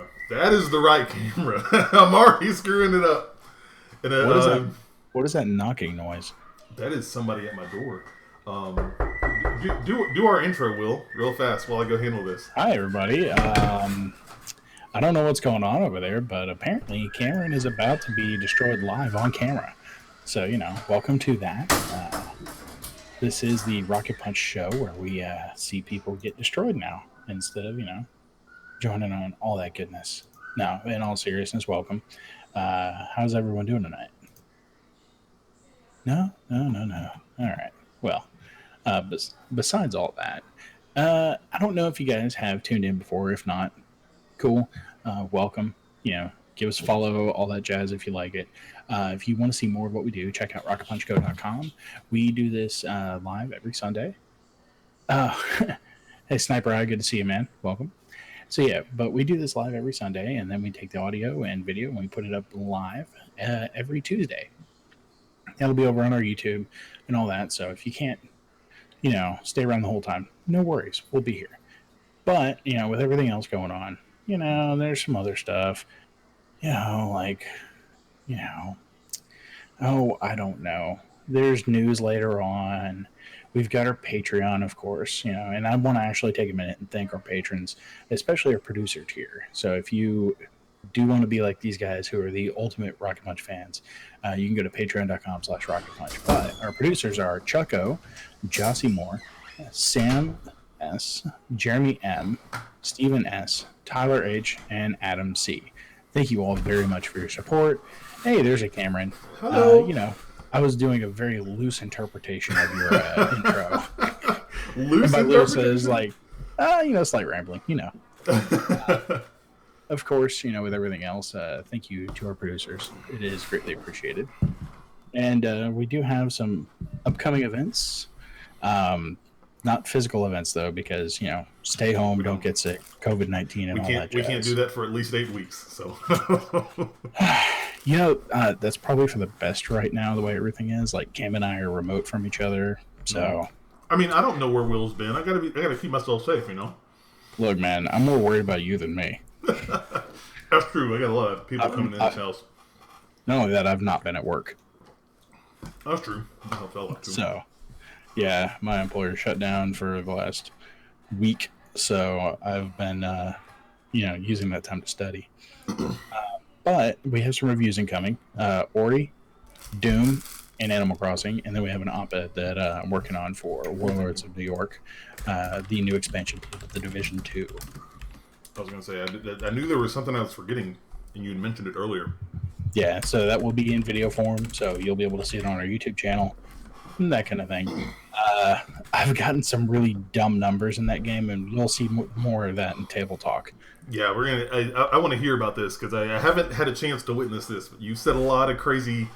camera. That is the right camera. I'm already screwing it up. And, what is that? What is that knocking noise? That is somebody at my door. Do our intro, Will, real fast while I go handle this. Hi, everybody. I don't know what's going on over there, but apparently Cameron is about to be destroyed live on camera. So, welcome to that. This is the Rocket Punch show where we see people get destroyed now instead of, joining on all that goodness. No, in all seriousness, welcome. How's everyone doing tonight? No. All right. Well, besides all that, I don't know if you guys have tuned in before. If not, cool. Welcome. Give us a follow, all that jazz if you like it. If you want to see more of what we do, check out rocketpunchco.com. We do this live every Sunday. Hey, Sniper Eye, good to see you, man. Welcome. So, yeah, but we do this live every Sunday, and then we take the audio and video and we put it up live every Tuesday. That'll be over on our YouTube and all that. So if you can't, stay around the whole time, no worries. We'll be here. But, with everything else going on, there's some other stuff, I don't know. There's news later on. We've got our Patreon, of course, and I want to actually take a minute and thank our patrons, especially our producer tier. So if you do want to be like these guys who are the ultimate Rocket Punch fans, you can go to patreon.com/Rocket Punch. But our producers are Chucko, Joci Moore, Sam S, Jeremy M, Stephen S, Tyler H, and Adam C. Thank you all very much for your support. Hey, there's a Cameron. Hello. I was doing a very loose interpretation of your intro. Loose and by loose is interpretation? Slight rambling, Of course, with everything else, thank you to our producers. It is greatly appreciated. And we do have some upcoming events. Not physical events, though, because, stay home, don't get sick, COVID-19 and all that jazz. We can't do that for at least 8 weeks, so... That's probably for the best right now, the way everything is. Like, Cam and I are remote from each other, so... I mean, I don't know where Will's been. I gotta keep myself safe, Look, man, I'm more worried about you than me. That's true. I got a lot of people coming in this house. Not only that, I've not been at work. That's true. That helps out a lot, too. So, yeah, my employer shut down for the last week, so I've been, using that time to study. But we have some reviews incoming. Ori, Doom, and Animal Crossing, and then we have an op-ed that I'm working on for Warlords of New York, the new expansion to the Division 2. I was going to say, I knew there was something I was forgetting, and you had mentioned it earlier. Yeah, so that will be in video form, so you'll be able to see it on our YouTube channel, and that kind of thing. I've gotten some really dumb numbers in that game, and you'll see more of that in Table Talk. Yeah, I want to hear about this, because I haven't had a chance to witness this, but you've done a lot of crazy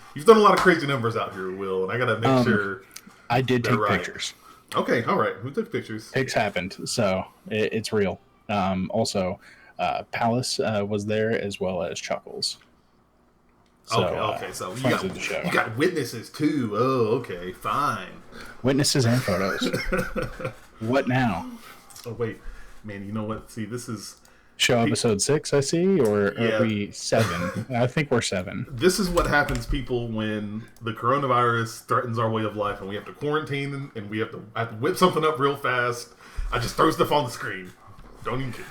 numbers out here, Will, and I got to make sure I did take pictures. Okay, all right. Who took pictures? Pics happened, so it's real. Also, Palace was there as well as Chuckles. So, okay. So you got witnesses too. Oh, okay, fine. Witnesses and photos. What now? Oh wait, man. You know what? See, this is show episode 6. I see, or are we 7? I think we're 7. This is what happens, people, when the coronavirus threatens our way of life, and we have to quarantine, and I have to whip something up real fast. I just throw stuff on the screen. Don't even care.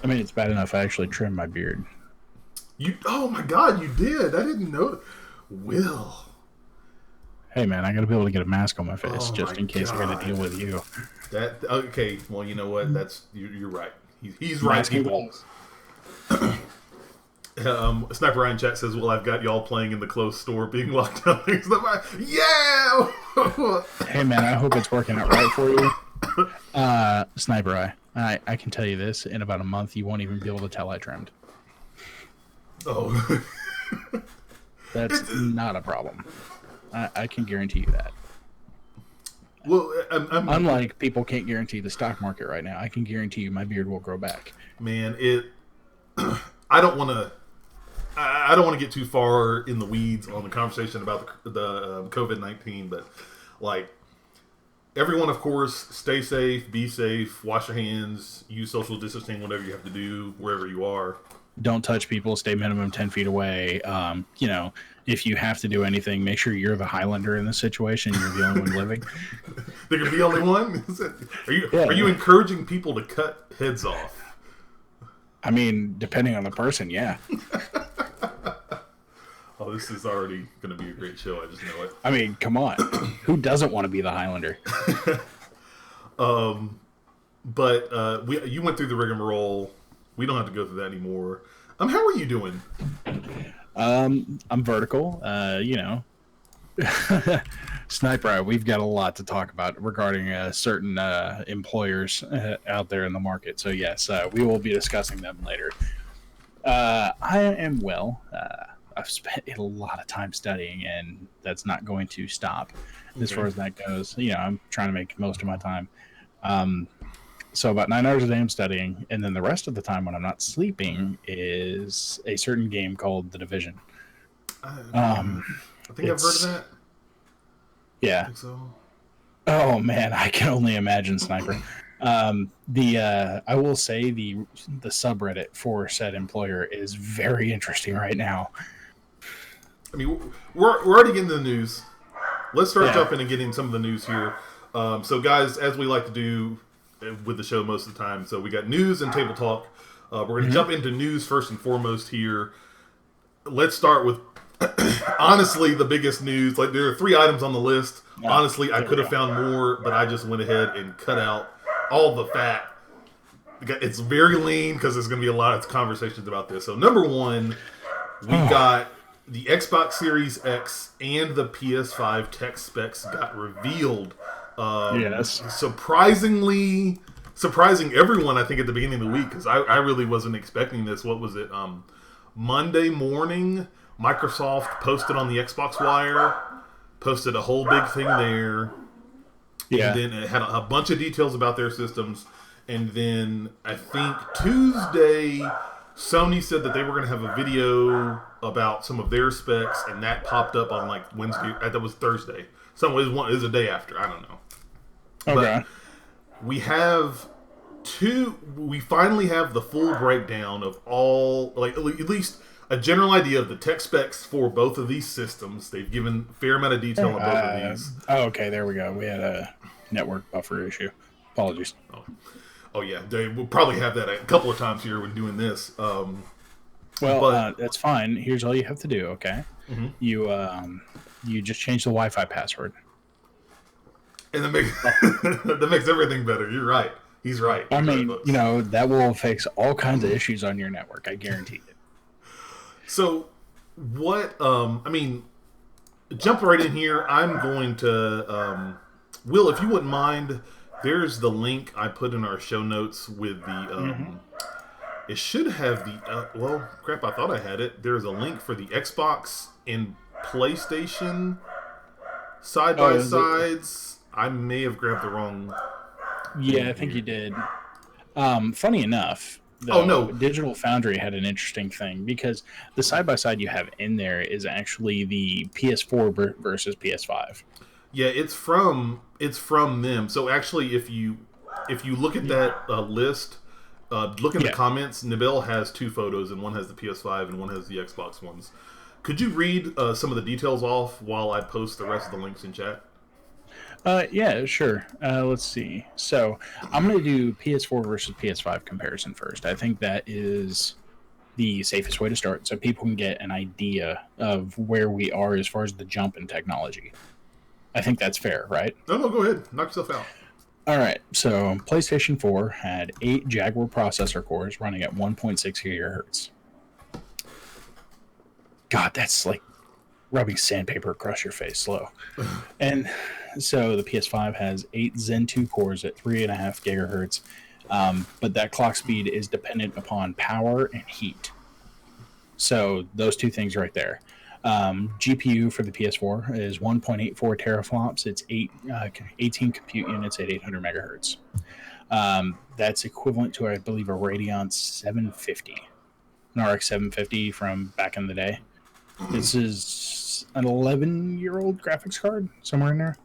I mean, it's bad enough I actually trimmed my beard. Oh my God, you did! I didn't know. Will. Hey man, I gotta be able to get a mask on my face just in case I gotta deal with you. Okay? Well, you know what? You're right. He's right, people. Sniper Ryan chat says, "Well, I've got y'all playing in the closed store, being locked down." Yeah. Hey man, I hope it's working out right for you. Sniper Eye, I can tell you this: in about a month, you won't even be able to tell I trimmed. Oh. That's not a problem. I can guarantee you that. Well, unlike people can't guarantee the stock market right now, I can guarantee you my beard will grow back. Man, I don't want to get too far in the weeds on the conversation about the COVID-19, but like everyone, of course, stay safe, be safe, wash your hands, use social distancing, whatever you have to do, wherever you are. Don't touch people. Stay minimum 10 feet away. If you have to do anything, make sure you're the Highlander in this situation. You're the only one living. They're gonna be the only one. Are you encouraging people to cut heads off? I mean, depending on the person, yeah. Oh, this is already going to be a great show. I just know it. I mean, come on. Who doesn't want to be the Highlander? But you went through the rigmarole. We don't have to go through that anymore. How are you doing? I'm vertical. Sniper, we've got a lot to talk about regarding certain employers out there in the market. So yes, we will be discussing them later. I am well. I've spent a lot of time studying, and that's not going to stop as far as that goes. I'm trying to make most of my time. So about 9 hours a day I'm studying, and then the rest of the time when I'm not sleeping is a certain game called The Division. I think I've heard of that. Yeah. I think so. Oh man, I can only imagine, Sniper. I will say the subreddit for said employer is very interesting right now. I mean, we're already getting the news. Let's start jumping and getting some of the news here. So, guys, as we like to do with the show most of the time, so we got news and table talk. We're going to jump into news first and foremost here. Let's start with, honestly, the biggest news. Like, there are 3 items on the list. Honestly, I could have found more, but I just went ahead and cut out all the fat. It's very lean because there's going to be a lot of conversations about this. So, number 1, we got the Xbox Series X and the PS5 tech specs got revealed. Yes. Surprising everyone, I think, at the beginning of the week, because I really wasn't expecting this. What was it? Monday morning, Microsoft posted on the Xbox Wire, posted a whole big thing there. Yeah. And then it had a bunch of details about their systems. And then I think Tuesday, Sony said that they were going to have a video about some of their specs, and that popped up on like Wednesday. That was Thursday. It was a day after. I don't know. Okay. But we finally have the full breakdown of all, like, at least a general idea of the tech specs for both of these systems. They've given a fair amount of detail on both of these. Okay, there we go. We had a network buffer issue. Apologies. Oh yeah, they will probably have that a couple of times here when doing this. That's fine. Here's all you have to do. Okay, you just change the Wi-Fi password, and that makes everything better. You're right. He's right. I mean, that will fix all kinds of issues on your network. I guarantee it. So, what? Jump right in here. I'm going to Will, if you wouldn't mind. There's the link I put in our show notes with the. It should have the. Well, crap! I thought I had it. There's a link for the Xbox and PlayStation side by sides. I may have grabbed the wrong. Yeah, I think you did. Funny enough, though, Digital Foundry had an interesting thing because the side by side you have in there is actually the PS4 versus PS5. Yeah, it's from them. So actually, if you look at that list, look in the comments. Nibel has 2 photos, and one has the PS5 and one has the Xbox ones. Could you read some of the details off while I post the rest of the links in chat? Yeah, sure. Let's see. So I'm going to do PS4 versus PS5 comparison first. I think that is the safest way to start, so people can get an idea of where we are as far as the jump in technology. I think that's fair, right? No, go ahead. Knock yourself out. All right. So PlayStation 4 had 8 Jaguar processor cores running at 1.6 gigahertz. God, that's like rubbing sandpaper across your face slow. And so the PS5 has 8 Zen 2 cores at 3.5 gigahertz. But that clock speed is dependent upon power and heat. So those 2 things right there. GPU for the PS4 is 1.84 teraflops. It's 18 compute units at 800 megahertz. That's equivalent to, I believe, a Radeon 750, an RX 750 from back in the day. This is an 11-year-old graphics card, somewhere in there.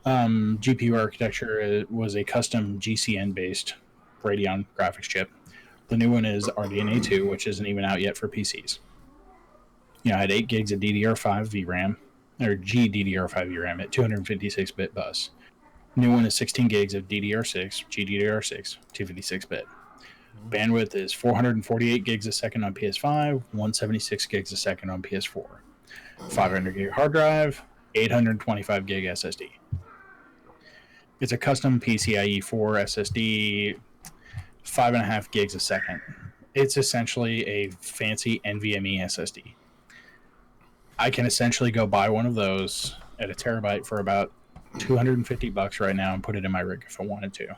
GPU architecture was a custom GCN based Radeon graphics chip. The new one is Arlynia 2, which isn't even out yet for PCs. I had 8 gigs of DDR5 VRAM, or GDDR5 VRAM at 256-bit bus. New one is 16 gigs of DDR6, GDDR6, 256-bit. Bandwidth is 448 gigs a second on PS5, 176 gigs a second on PS4. 500 gig hard drive, 825 gig SSD. It's a custom PCIe 4 SSD, 5.5 gigs a second. It's essentially a fancy NVMe SSD. I can essentially go buy one of those at a terabyte for about $250 right now and put it in my rig if I wanted to.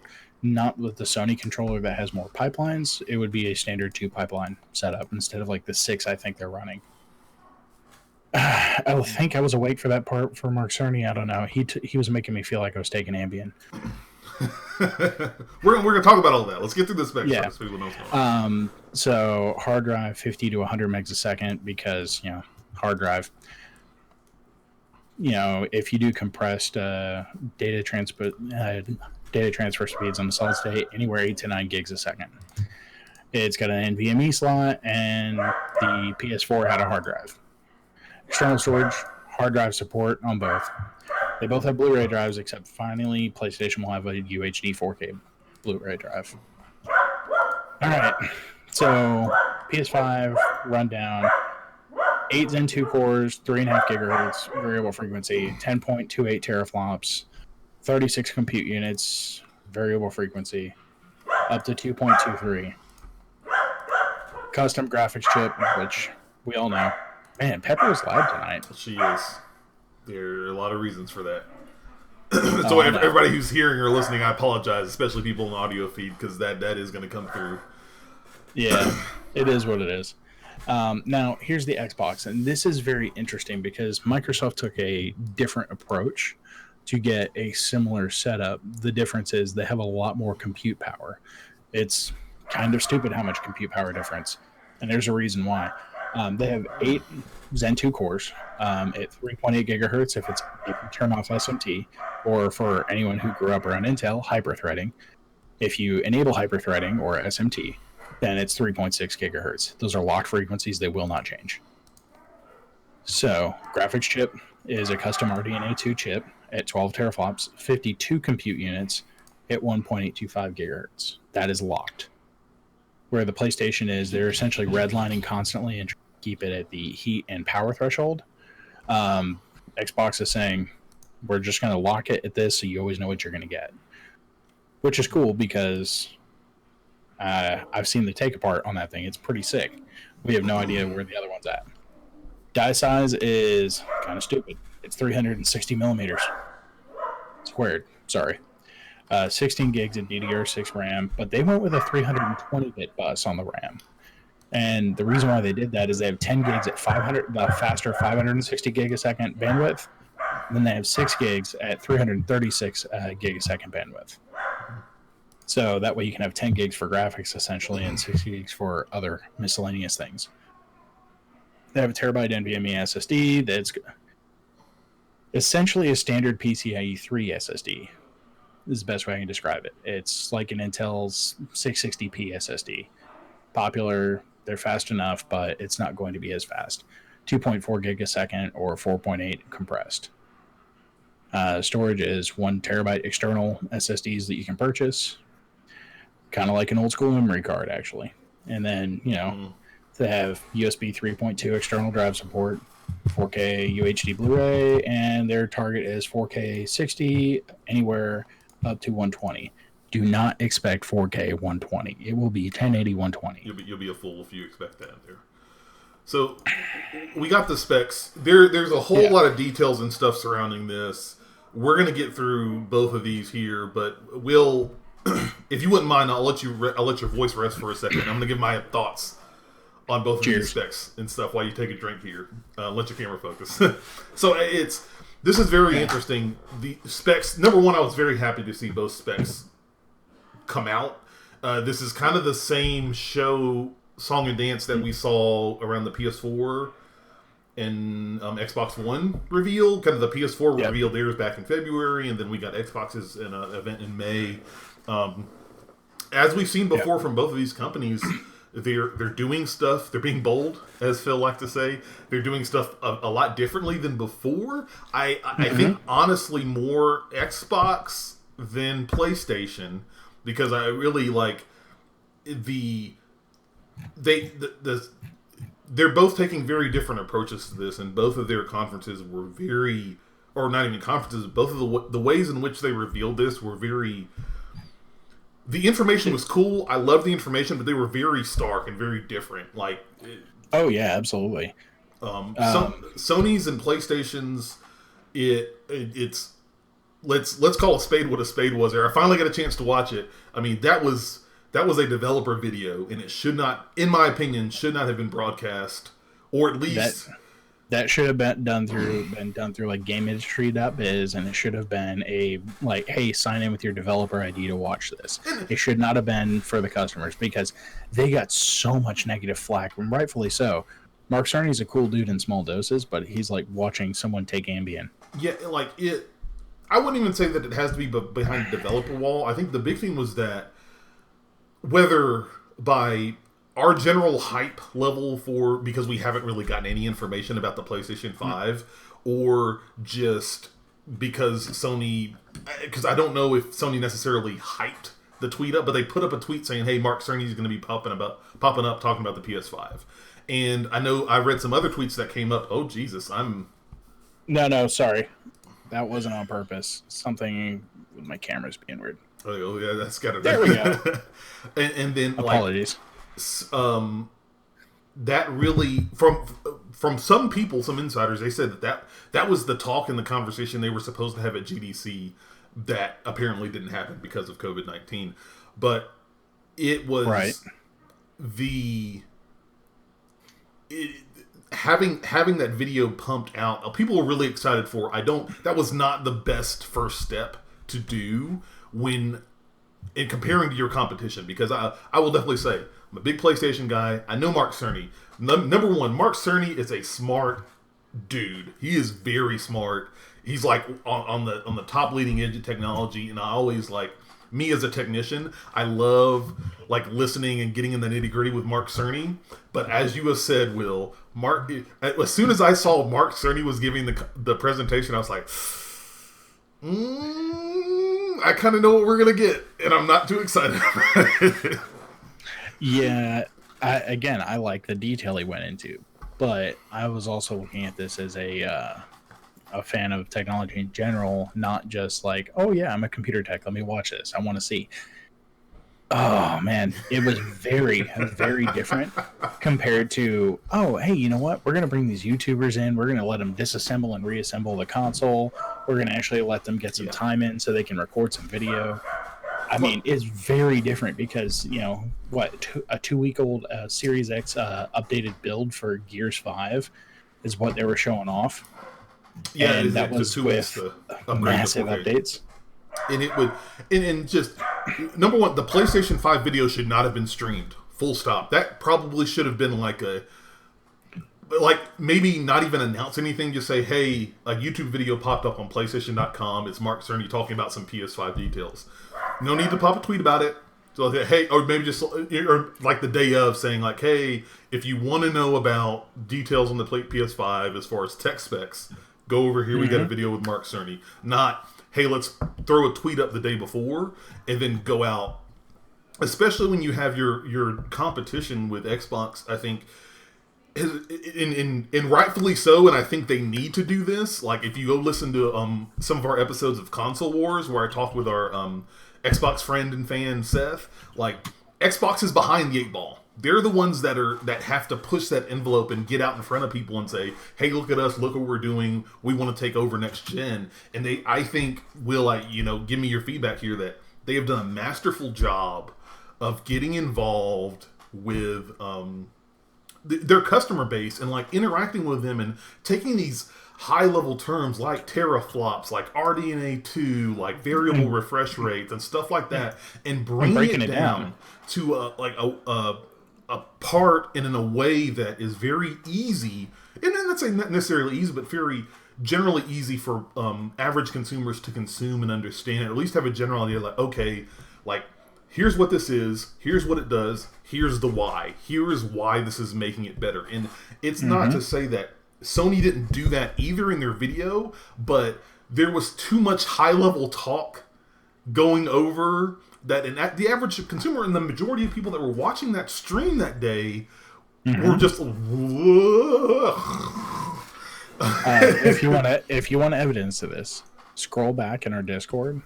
Not with the Sony controller that has more pipelines. It would be a standard 2 pipeline setup instead of like the 6 I think they're running. I think I was awake for that part for Mark Cerny. I don't know. He was making me feel like I was taking Ambien. we're gonna talk about all that. Let's get through this back first. People know so hard drive 50 to 100 megs a second because hard drive. If you do compressed data transfer speeds on the solid state, anywhere 8 to 9 gigs a second. It's got an NVMe slot, and the PS4 had a hard drive. External storage, hard drive support on both. They both have Blu-ray drives, except finally PlayStation will have a UHD 4K Blu-ray drive. All right, so PS5 rundown. 8 Zen 2 cores, 3.5 gigahertz variable frequency, 10.28 teraflops, 36 compute units, variable frequency, up to 2.23. Custom graphics chip, which we all know. Man, Pepper is loud tonight. She is. There are a lot of reasons for that. So everybody who's hearing or listening, I apologize, especially people in the audio feed, because that is going to come through. Yeah, it is what it is. Now, here's the Xbox, and this is very interesting because Microsoft took a different approach to get a similar setup. The difference is they have a lot more compute power. It's kind of stupid how much compute power difference, and there's a reason why. They have 8 Zen 2 cores at 3.8 gigahertz if you turn off SMT, or for anyone who grew up around Intel, hyperthreading. If you enable hyperthreading or SMT, then it's 3.6 gigahertz. Those are locked frequencies. They will not change. So, graphics chip is a custom RDNA 2 chip at 12 teraflops, 52 compute units at 1.825 gigahertz. That is locked. Where the PlayStation is, they're essentially redlining constantly and trying to keep it at the heat and power threshold. Xbox is saying, we're just going to lock it at this so you always know what you're going to get. Which is cool because I've seen the take apart on that thing. It's pretty sick. We have no idea where the other one's at. Die size is kind of stupid. It's 360 millimeters squared. Sorry. 16 gigs of DDR6 RAM, but they went with a 320-bit bus on the RAM. And the reason why they did that is they have 10 gigs at the faster 560 gig a second bandwidth. And then they have 6 gigs at 336 gig a second bandwidth. So that way you can have 10 gigs for graphics, essentially, and 6 gigs for other miscellaneous things. They have a terabyte NVMe SSD that's essentially a standard PCIe 3 SSD. This is the best way I can describe it. It's like an Intel's 660p SSD. Popular, they're fast enough, but it's not going to be as fast. 2.4 gig a second or 4.8 compressed. Storage is 1 terabyte external SSDs that you can purchase. Kind of like an old school memory card, actually. And then, they have USB 3.2 external drive support, 4K UHD Blu-ray, and their target is 4K 60 anywhere up to 120. Do not expect 4K 120. It will be 1080 120. You'll be a fool if you expect that there. So we got the specs. There's a whole lot of details and stuff surrounding this. We're going to get through both of these here, but we'll, if you wouldn't mind, I'll let your voice rest for a second. I'm going to give my thoughts on both of these specs and stuff while you take a drink here. Let your camera focus. So this is very interesting. The specs, number one, I was very happy to see both specs come out. This is kind of the same show, song and dance that we saw around the PS4. and Xbox One reveal. Kind of the PS4 Yep. revealed theirs back in February, and then we got Xbox's in an event in May. As we've seen before from both of these companies, they're doing stuff. They're being bold, as Phil liked to say. They're doing stuff a lot differently than before. I think honestly more Xbox than PlayStation, because I really like they're both taking very different approaches to this, and both of their conferences were very, or not even conferences, both of the ways in which they revealed this were very. The information was cool. I love the information, but they were very stark and very different. Like, oh yeah, absolutely. Sony's and PlayStation's, it's let's call a spade what a spade was. There, I finally got a chance to watch it. I mean, that was a developer video, and it should not, in my opinion, should not have been broadcast, or at least. That should have been done through like GameIndustry.biz, and it should have been a like, hey, sign in with your developer ID to watch this. It should not have been for the customers, because they got so much negative flack, and rightfully so. Mark Cerny's a cool dude in small doses, but he's like watching someone take Ambien. Yeah, like it. I wouldn't even say that it has to be behind the developer wall. I think the big thing was that whether by our general hype level because we haven't really gotten any information about the PlayStation 5, or just because Sony, because I don't know if Sony necessarily hyped the tweet up, but they put up a tweet saying, hey, Mark Cerny's going to be popping up talking about the PS5. And I know I read some other tweets that came up. Oh, Jesus, No, sorry. That wasn't on purpose. Something with my camera's being weird. Oh, yeah, that's got it. There we go. and then, apologies. That really, from some people, some insiders, they said that was the talk and the conversation they were supposed to have at GDC that apparently didn't happen because of COVID-19. But it was having that video pumped out. People were really excited for. That was not the best first step to do when in comparing to your competition, because I will definitely say I'm a big PlayStation guy. I know Mark Cerny. Number one, Mark Cerny is a smart dude. He is very smart. He's like on the top leading edge of technology, and I always like, me as a technician, I love like listening and getting in the nitty gritty with Mark Cerny. But as you have said, Will, as soon as I saw Mark Cerny was giving the presentation, I was like, I kind of know what we're gonna get, and I'm not too excited about it. Yeah, I like the detail he went into, but I was also looking at this as a fan of technology in general, not just like, oh yeah, I'm a computer tech, let me watch this, I want to see. Oh man, it was very, very different compared to, oh hey, you know what? We're gonna bring these YouTubers in. We're gonna let them disassemble and reassemble the console. We're gonna actually let them get some time in so they can record some video. I mean, it's very different because, you know, a 2-week-old Series X updated build for Gears 5 is what they were showing off. Yeah, and that was with massive updates. And it would, and just number one, the PlayStation 5 video should not have been streamed. Full stop. That probably should have been like maybe not even announce anything. Just say, hey, a YouTube video popped up on PlayStation.com. It's Mark Cerny talking about some PS5 details. No need to pop a tweet about it. So hey, or maybe just or like the day of saying like, hey, if you want to know about details on the PS5 as far as tech specs, go over here. We got a video with Mark Cerny. Not, hey, let's throw a tweet up the day before and then go out. Especially when you have your competition with Xbox, I think, and rightfully so, and I think they need to do this. Like, if you go listen to some of our episodes of Console Wars, where I talked with our Xbox friend and fan Seth, like, Xbox is behind the 8 ball. They're the ones that have to push that envelope and get out in front of people and say, hey, look at us, look what we're doing, we want to take over next gen. And they, I think, will, give me your feedback here, that they have done a masterful job of getting involved with their customer base and like interacting with them and taking these high level terms like teraflops, like RDNA2, like variable refresh rates and stuff like that, and breaking it down to apart and in a way that is very easy, and then let's say not necessarily easy, but very generally easy for average consumers to consume and understand, or at least have a general idea, like, okay, like, here's what this is, here's what it does, here's the why, here is why this is making it better. And it's not to say that Sony didn't do that either in their video, but there was too much high-level talk going over that, and the average consumer and the majority of people that were watching that stream that day were just if you want evidence of this, scroll back in our Discord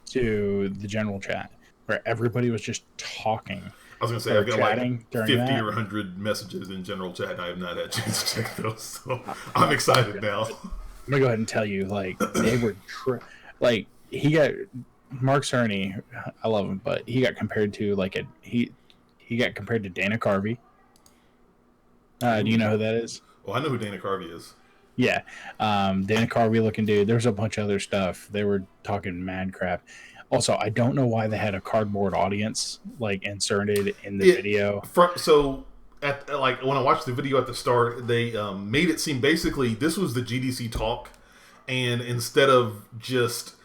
to the general chat where everybody was just talking. I was going to say, I've got like 50 that. or 100 messages in general chat, and I have not had a chance to check those, so I'm excited now. I'm going to go ahead and tell you, like, they were, he got, Mark Cerny, I love him, but he got compared to, like, he got compared to Dana Carvey. Do you know who that is? Well, I know who Dana Carvey is. Yeah. Dana Carvey looking dude. There's a bunch of other stuff. They were talking mad crap. Also, I don't know why they had a cardboard audience like inserted in the video. So, like when I watched the video at the start, they made it seem basically this was the GDC talk, and instead of just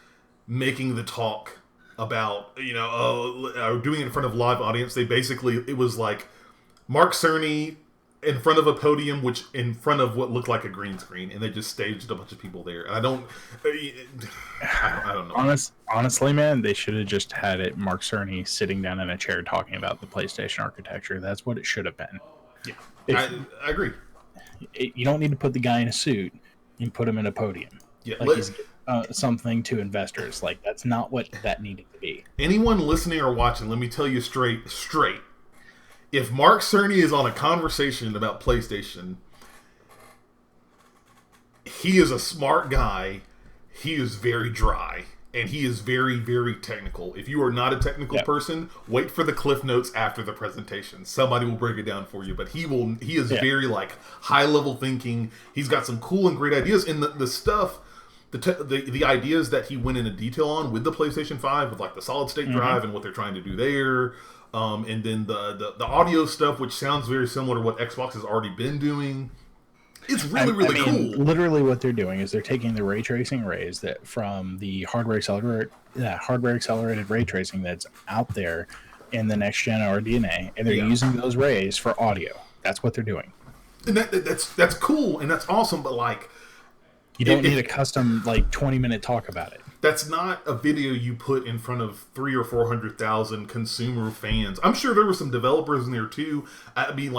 making the talk about doing it in front of live audience, it was like Mark Cerny in front of a podium, which in front of what looked like a green screen, and they just staged a bunch of people there. I don't know. Honestly, man, they should have just had it Mark Cerny sitting down in a chair talking about the PlayStation architecture. That's what it should have been. Yeah, I agree. You don't need to put the guy in a suit and put him in a podium. Yeah, like he's something to investors. Like, that's not what that needed to be. Anyone listening or watching, let me tell you straight. If Mark Cerny is on a conversation about PlayStation, he is a smart guy. He is very dry, and he is very, very technical. If you are not a technical person, wait for the cliff notes after the presentation. Somebody will break it down for you. But he is very like high level thinking. He's got some cool and great ideas, and the stuff. The ideas that he went into detail on with the PlayStation 5, with like the solid state drive and what they're trying to do there. And then the audio stuff, which sounds very similar to what Xbox has already been doing. It's really cool. Literally what they're doing is they're taking the ray tracing rays that from the hardware accelerated ray tracing that's out there in the next gen RDNA, and they're using those rays for audio. That's what they're doing. And that's cool and that's awesome, but like you don't need a custom 20-minute talk about it. That's not a video you put in front of 300,000 or 400,000 consumer fans. I'm sure there were some developers in there too. I mean,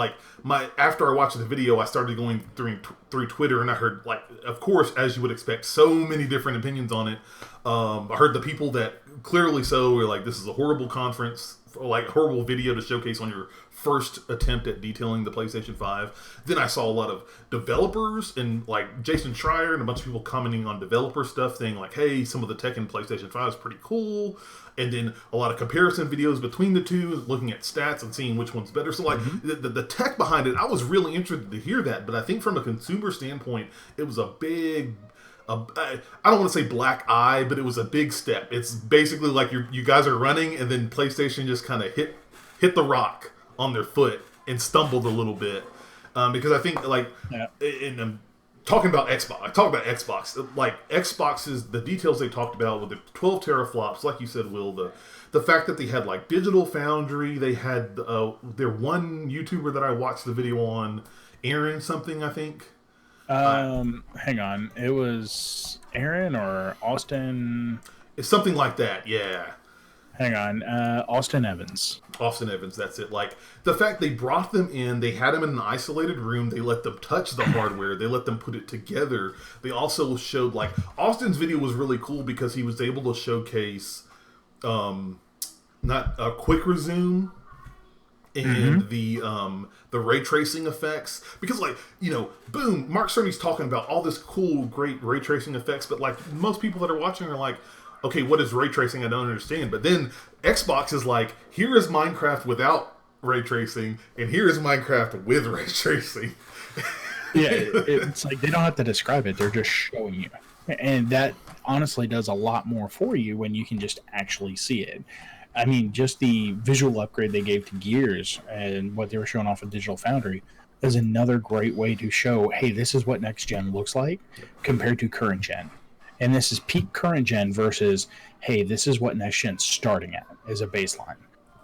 after I watched the video, I started going through Twitter, and I heard, of course, as you would expect, so many different opinions on it. I heard the people that clearly were like, "This is a horrible conference, horrible video to showcase on your first attempt at detailing the PlayStation 5. Then I saw a lot of developers and Jason Schreier and a bunch of people commenting on developer stuff, saying hey, some of the tech in PlayStation 5 is pretty cool. And then a lot of comparison videos between the two, looking at stats and seeing which one's better. So the tech behind it, I was really interested to hear that. But I think from a consumer standpoint, it was a big... I don't want to say black eye, but it was a big step. It's basically like you guys are running, and then PlayStation just kind of hit the rock on their foot and stumbled a little bit, because I think in talking about Xbox, I talk about Xbox. Xbox's the details they talked about with the 12 teraflops, like you said, Will, the fact that they had Digital Foundry, they had their one YouTuber that I watched the video on, Aaron something, I think. Hang on. It was Aaron or Austin? It's something like that, yeah. Hang on. Austin Evans. Austin Evans, that's it. The fact they brought them in, they had them in an isolated room, they let them touch the hardware, they let them put it together. They also showed, Austin's video was really cool because he was able to showcase, not a quick resume, and the ray tracing effects, because boom, Mark Cerny's talking about all this cool, great ray tracing effects, but most people that are watching are okay, what is ray tracing? I don't understand. But then Xbox is here is Minecraft without ray tracing, and here is Minecraft with ray tracing. Yeah, it's they don't have to describe it; they're just showing you, and that honestly does a lot more for you when you can just actually see it. I mean, just the visual upgrade they gave to Gears and what they were showing off of Digital Foundry is another great way to show, hey, this is what next gen looks like compared to current gen. And this is peak current gen versus, hey, this is what next gen's starting at as a baseline.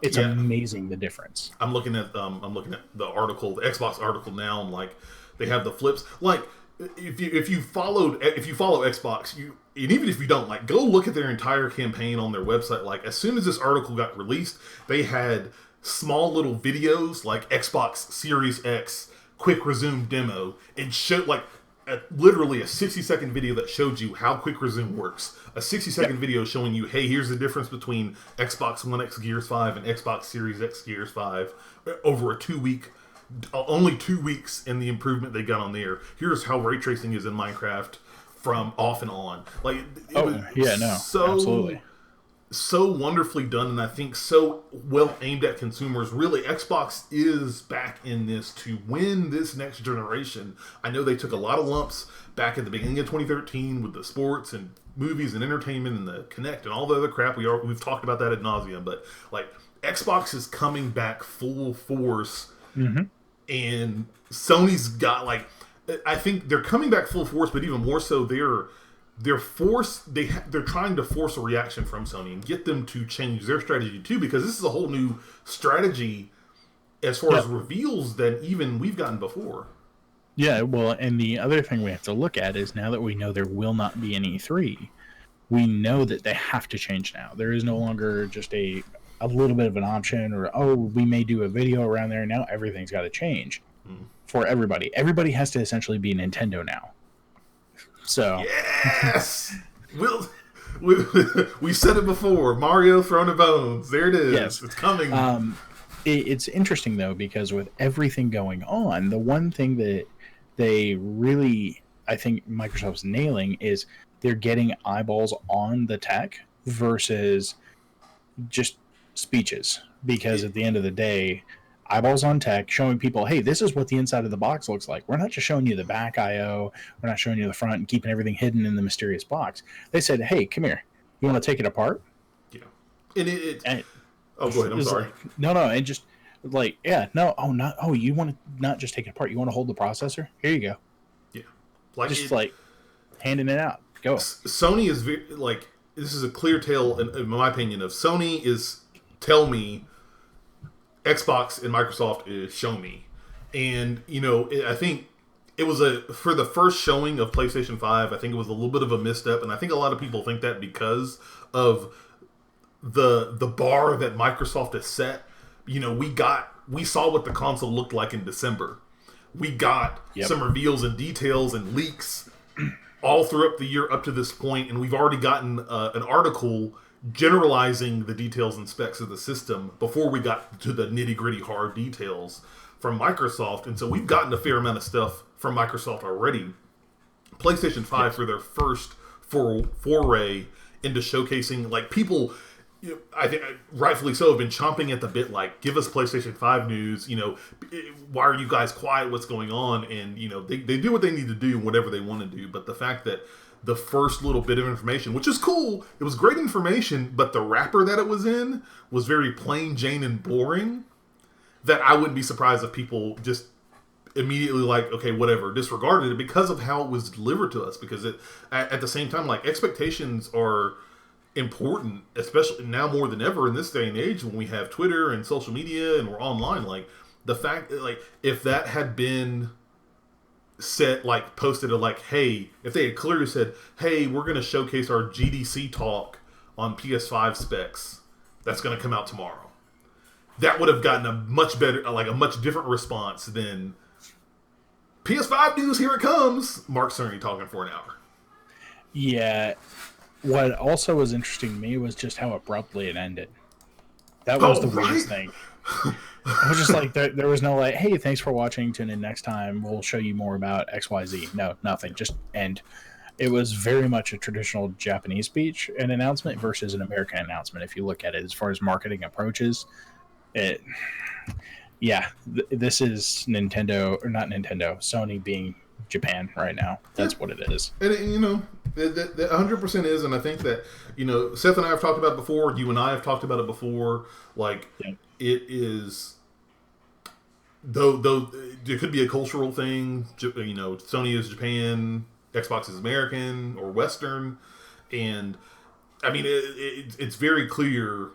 It's amazing the difference. I'm looking at the article, the Xbox article now, and like they have the flips. Like if you follow Xbox, and even if you don't, like go look at their entire campaign on their website. Like as soon as this article got released, they had small little videos like Xbox Series X quick resume demo, and showed like literally a 60-second video that showed you how quick resume works. A 60-second video showing you, hey, here's the difference between Xbox One X Gears 5 and Xbox Series X Gears 5 over a 2-week, only 2 weeks in the improvement they got on there. Here's how ray tracing is in Minecraft from off and on. Like, absolutely. So wonderfully done, and I think so well aimed at consumers. Really, Xbox is back in this to win this next generation. I know they took a lot of lumps back at the beginning of 2013 with the sports and movies and entertainment and the Kinect and all the other crap. We've talked about that ad nauseum, but like Xbox is coming back full force, and Sony's got like, I think they're coming back full force, but even more so, they're trying to force a reaction from Sony and get them to change their strategy too, because this is a whole new strategy as far as reveals than even we've gotten before. Yeah, well, and the other thing we have to look at is now that we know there will not be an E3, we know that they have to change now. There is no longer just a little bit of an option or, oh, we may do a video around there. Now everything's got to change for everybody. Everybody has to essentially be Nintendo now. So yes, we said it before. Mario Throne of Bones. There it is. Yes. It's coming. It's interesting though, because with everything going on, the one thing that they really, I think Microsoft's nailing is they're getting eyeballs on the tech versus just speeches. Because at the end of the day, eyeballs on tech, showing people, hey, this is what the inside of the box looks like. We're not just showing you the back I/O. We're not showing you the front and keeping everything hidden in the mysterious box. They said, hey, come here. You want to take it apart? Yeah. And oh, go ahead. I'm sorry. Like, no. And just like, yeah, no. Oh, not. Oh, you want to not just take it apart. You want to hold the processor? Here you go. Yeah. Like just like handing it out. Go. Sony is like, this is a clear tale, in my opinion, of Sony is tell me, Xbox and Microsoft is show me. And, I think it was for the first showing of PlayStation 5, I think it was a little bit of a misstep. And I think a lot of people think that because of the bar that Microsoft has set. We saw what the console looked like in December. We got some reveals and details and leaks all throughout the year up to this point. And we've already gotten an article generalizing the details and specs of the system before we got to the nitty-gritty hard details from Microsoft. And so we've gotten a fair amount of stuff from Microsoft already. PlayStation 5 for their first foray into showcasing, like, people, I think rightfully so, have been chomping at the bit, like, give us PlayStation 5 news, why are you guys quiet, what's going on? And, they do what they need to do, whatever they want to do. But the fact that the first little bit of information, which is cool, it was great information, but the wrapper that it was in was very plain Jane and boring, that I wouldn't be surprised if people just immediately like, okay, whatever, disregarded it because of how it was delivered to us. Because at the same time, like, expectations are important, especially now more than ever in this day and age when we have Twitter and social media and we're online. Like, the fact that, like, if that had been set, like, posted a, like, hey, if they had clearly said, hey, we're going to showcase our GDC talk on PS5 specs that's going to come out tomorrow, that would have gotten a much better, like, a much different response than PS5 news, here it comes, Mark Cerny talking for an hour. Yeah. What also was interesting to me was just how abruptly it ended. That was the weirdest thing. I was just like, there was no like, hey, thanks for watching. Tune in next time. We'll show you more about XYZ. No, nothing. Just end. It was very much a traditional Japanese speech and announcement versus an American announcement. If you look at it, as far as marketing approaches, this is Nintendo, or not Nintendo, Sony being Japan right now. That's what it is. And That 100% is, and I think that Seth and I have talked about it before. You and I have talked about it before. Like Yeah. it is, though it could be a cultural thing. Sony is Japan, Xbox is American or Western, and I mean it's very clear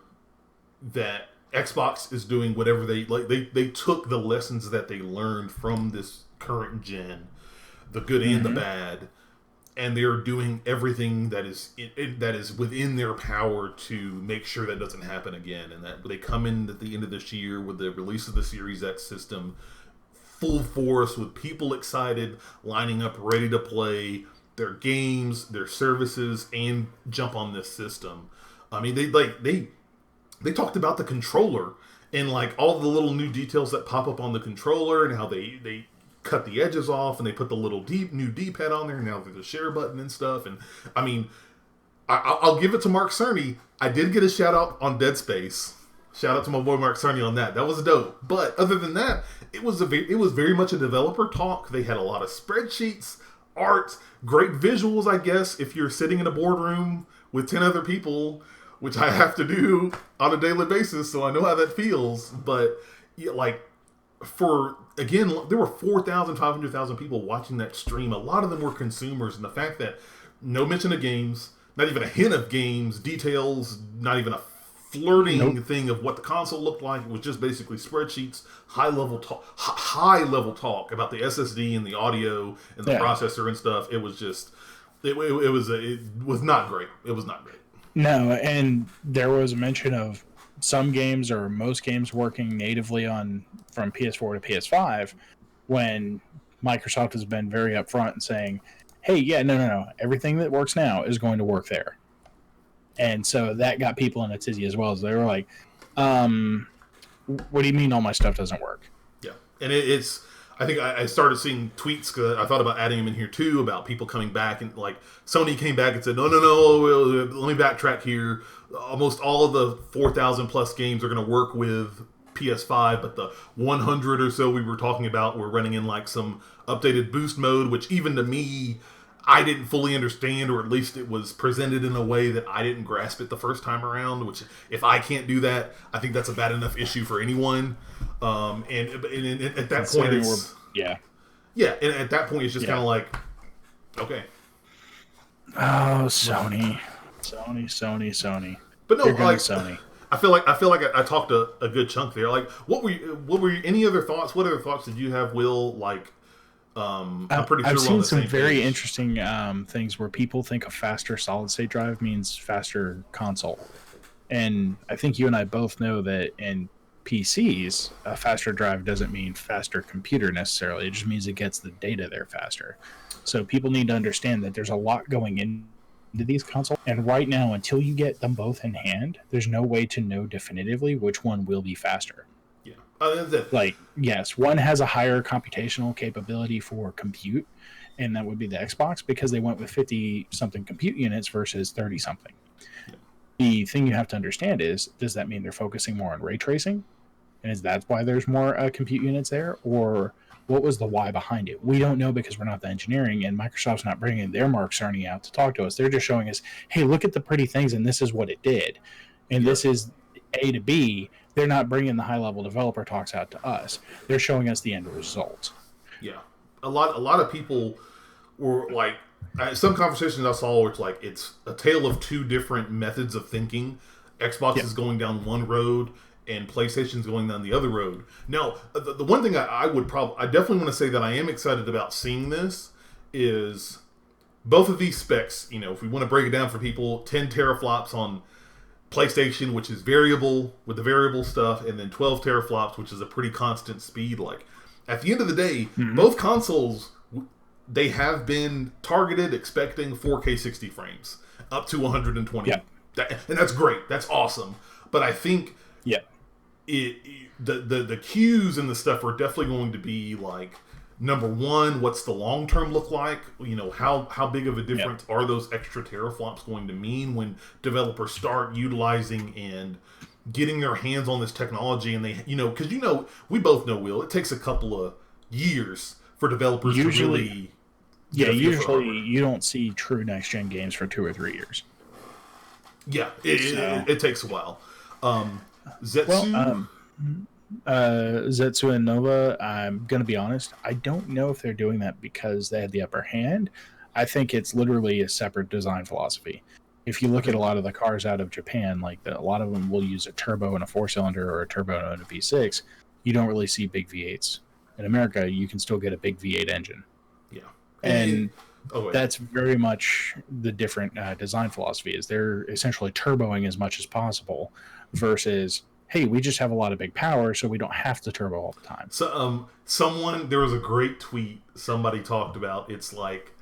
that Xbox is doing whatever they like. They took the lessons that they learned from this current gen, the good and the bad, and they're doing everything that is within their power to make sure that doesn't happen again. And that they come in at the end of this year with the release of the Series X system, full force, with people excited, lining up, ready to play their games, their services, and jump on this system. I mean, they talked about the controller and like all the little new details that pop up on the controller and how they cut the edges off and they put the little new D-pad on there and now there's a share button and stuff. And I mean, I'll give it to Mark Cerny. I did get a shout out on Dead Space. Shout out to my boy Mark Cerny on that. That was dope. But other than that, it was very much a developer talk. They had a lot of spreadsheets, art, great visuals. I guess if you're sitting in a boardroom with 10 other people, which I have to do on a daily basis, so I know how that feels. But like, there were 4,000, 500,000 people watching that stream. A lot of them were consumers, and the fact that no mention of games, not even a hint of games, details, not even a flirting thing of what the console looked like. It was just basically spreadsheets, high level talk about the SSD and the audio and the processor and stuff. It was just, it was not great. It was not great. No, and there was a mention of some games or most games working natively from PS4 to PS5, when Microsoft has been very upfront and saying, hey, yeah, no. Everything that works now is going to work there. And so that got people in a tizzy as well. As they were like, what do you mean all my stuff doesn't work? Yeah. And it's, I think I started seeing tweets, because I thought about adding them in here too, about people coming back, and like Sony came back and said, no, let me backtrack here. Almost all of the 4,000 plus games are going to work with PS5, but the 100 or so we were talking about were running in like some updated boost mode, which even to me, I didn't fully understand, or at least it was presented in a way that I didn't grasp it the first time around, which if I can't do that, I think that's a bad enough issue for anyone. And at that point, it's... Yeah, and at that point, it's just kind of like, okay. Oh, Sony. But no, like, Sony. I feel like I talked a good chunk there. Like, what were any other thoughts? What other thoughts did you have, Will? Like, I'm pretty sure I've seen some very page. interesting things where people think a faster solid state drive means faster console, and I think you and I both know that in PCs, a faster drive doesn't mean faster computer necessarily. It just means it gets the data there faster. So people need to understand that there's a lot going into these consoles, and right now, until you get them both in hand, there's no way to know definitively which one will be faster. Yeah. Like, yes, one has a higher computational capability for compute, and that would be the Xbox, because they went with 50-something compute units versus 30-something. Yeah. The thing you have to understand is, does that mean they're focusing more on ray tracing? And is that why there's more compute units there? Or what was the why behind it? We don't know, because we're not the engineering, and Microsoft's not bringing their Mark Cerny out to talk to us. They're just showing us, hey, look at the pretty things, and this is what it did. And this is A to B. They're not bringing the high-level developer talks out to us. They're showing us the end result. Yeah. A lot of people were like, some conversations I saw where it's like, it's a tale of two different methods of thinking. Xbox is going down one road, and PlayStation's going down the other road. Now, the one thing I definitely want to say that I am excited about seeing this is both of these specs. If we want to break it down for people, 10 teraflops on PlayStation, which is variable with the variable stuff, and then 12 teraflops, which is a pretty constant speed. Like, at the end of the day, both consoles, they have been targeted expecting 4K 60 frames up to 120. Yeah. And that's great. That's awesome. But I think the cues and the stuff are definitely going to be like, number one, what's the long term look like? How big of a difference are those extra teraflops going to mean when developers start utilizing and getting their hands on this technology? And they, because we both know, Will, it takes a couple of years for developers to really Yeah, usually you don't see true next gen games for 2 or 3 years. Yeah, it takes a while. Zetsu. Well, Zetsu and Nova, I'm going to be honest, I don't know if they're doing that because they had the upper hand. I think it's literally a separate design philosophy. If you look at a lot of the cars out of Japan, like a lot of them will use a turbo and a 4-cylinder or a turbo and a V6. You don't really see big V8s. In America, you can still get a big V8 engine. Yeah. And that's very much the different design philosophy is they're essentially turboing as much as possible versus, hey, we just have a lot of big power, so we don't have to turbo all the time. So, there was a great tweet somebody talked about. It's like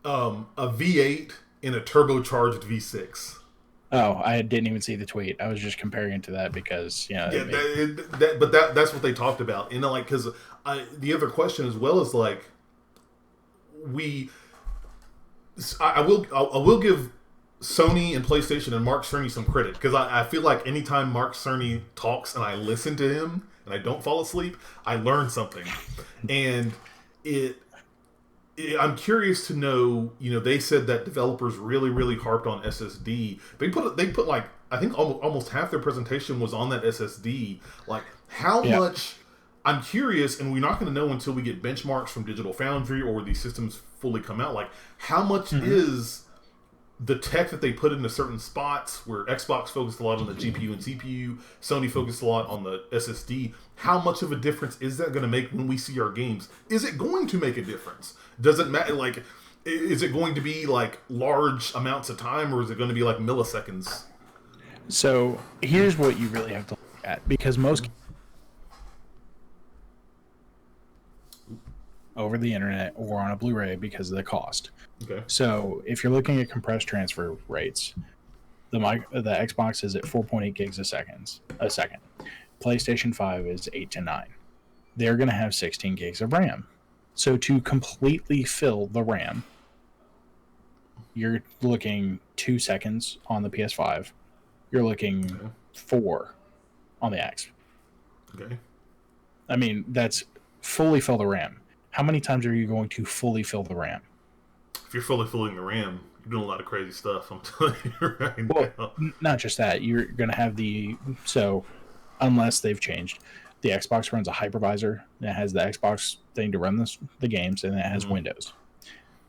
a V8 in a turbocharged V6. Oh, I didn't even see the tweet. I was just comparing it to that because, but that's what they talked about. And like, because the other question as well is like, I will give Sony and PlayStation and Mark Cerny some credit because I feel like anytime Mark Cerny talks and I listen to him and I don't fall asleep, I learn something. And I'm curious to know, they said that developers really, really harped on SSD. They put like, I think almost half their presentation was on that SSD. Like, how much, I'm curious, and we're not going to know until we get benchmarks from Digital Foundry or these systems fully come out, like, how much is the tech that they put into certain spots where Xbox focused a lot on the GPU and CPU, Sony focused a lot on the SSD. How much of a difference is that going to make when we see our games? Is it going to make a difference? Does it matter? Like, is it going to be like large amounts of time, or is it going to be like milliseconds? So here's what you really have to look at, because most over the internet or on a Blu-ray because of the cost. Okay. So if you're looking at compressed transfer rates, the Xbox is at 4.8 gigs a second. PlayStation 5 is 8 to 9. They're going to have 16 gigs of RAM. So to completely fill the RAM, you're looking 2 seconds on the PS5. You're looking 4 on the X. Okay. I mean, that's fully fill the RAM. How many times are you going to fully fill the RAM? If you're fully filling the RAM, you're doing a lot of crazy stuff, I'm telling you right now. Not just that. You're going to have unless they've changed, the Xbox runs a hypervisor that has the Xbox thing to run the games, and it has Windows.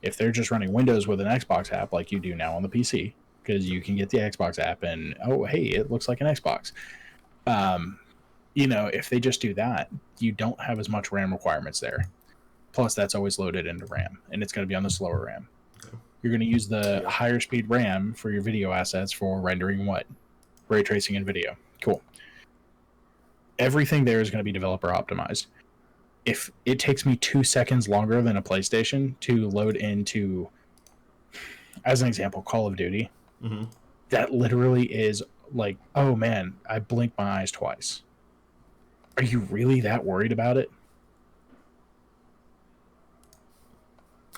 If they're just running Windows with an Xbox app like you do now on the PC, because you can get the Xbox app and, oh, hey, it looks like an Xbox. If they just do that, you don't have as much RAM requirements there. Plus, that's always loaded into RAM, and it's going to be on the slower RAM. Okay. You're going to use the higher speed RAM for your video assets for rendering what? Ray tracing and video. Cool. Everything there is going to be developer optimized. If it takes me 2 seconds longer than a PlayStation to load into, as an example, Call of Duty, that literally is like, oh man, I blinked my eyes twice. Are you really that worried about it?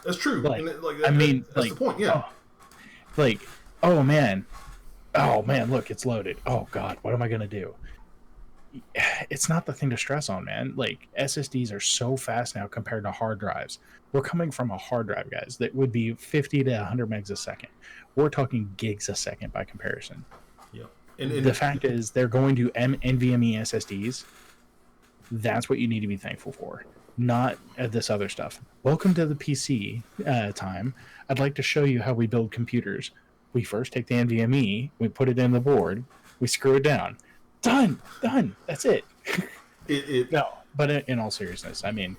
That's true. That's the point. Yeah. Oh man, look, it's loaded. Oh god, what am I gonna do? It's not the thing to stress on, man. Like, SSDs are so fast now compared to hard drives. We're coming from a hard drive, guys, that would be 50 to 100 megs a second. We're talking gigs a second by comparison. Yeah. And the fact is, they're going to NVMe SSDs. That's what you need to be thankful for, not this other stuff. Welcome to the PC time. I'd like to show you how we build computers. We first take the NVMe, we put it in the board, we screw it down. Done. That's it. No, but in all seriousness, I mean,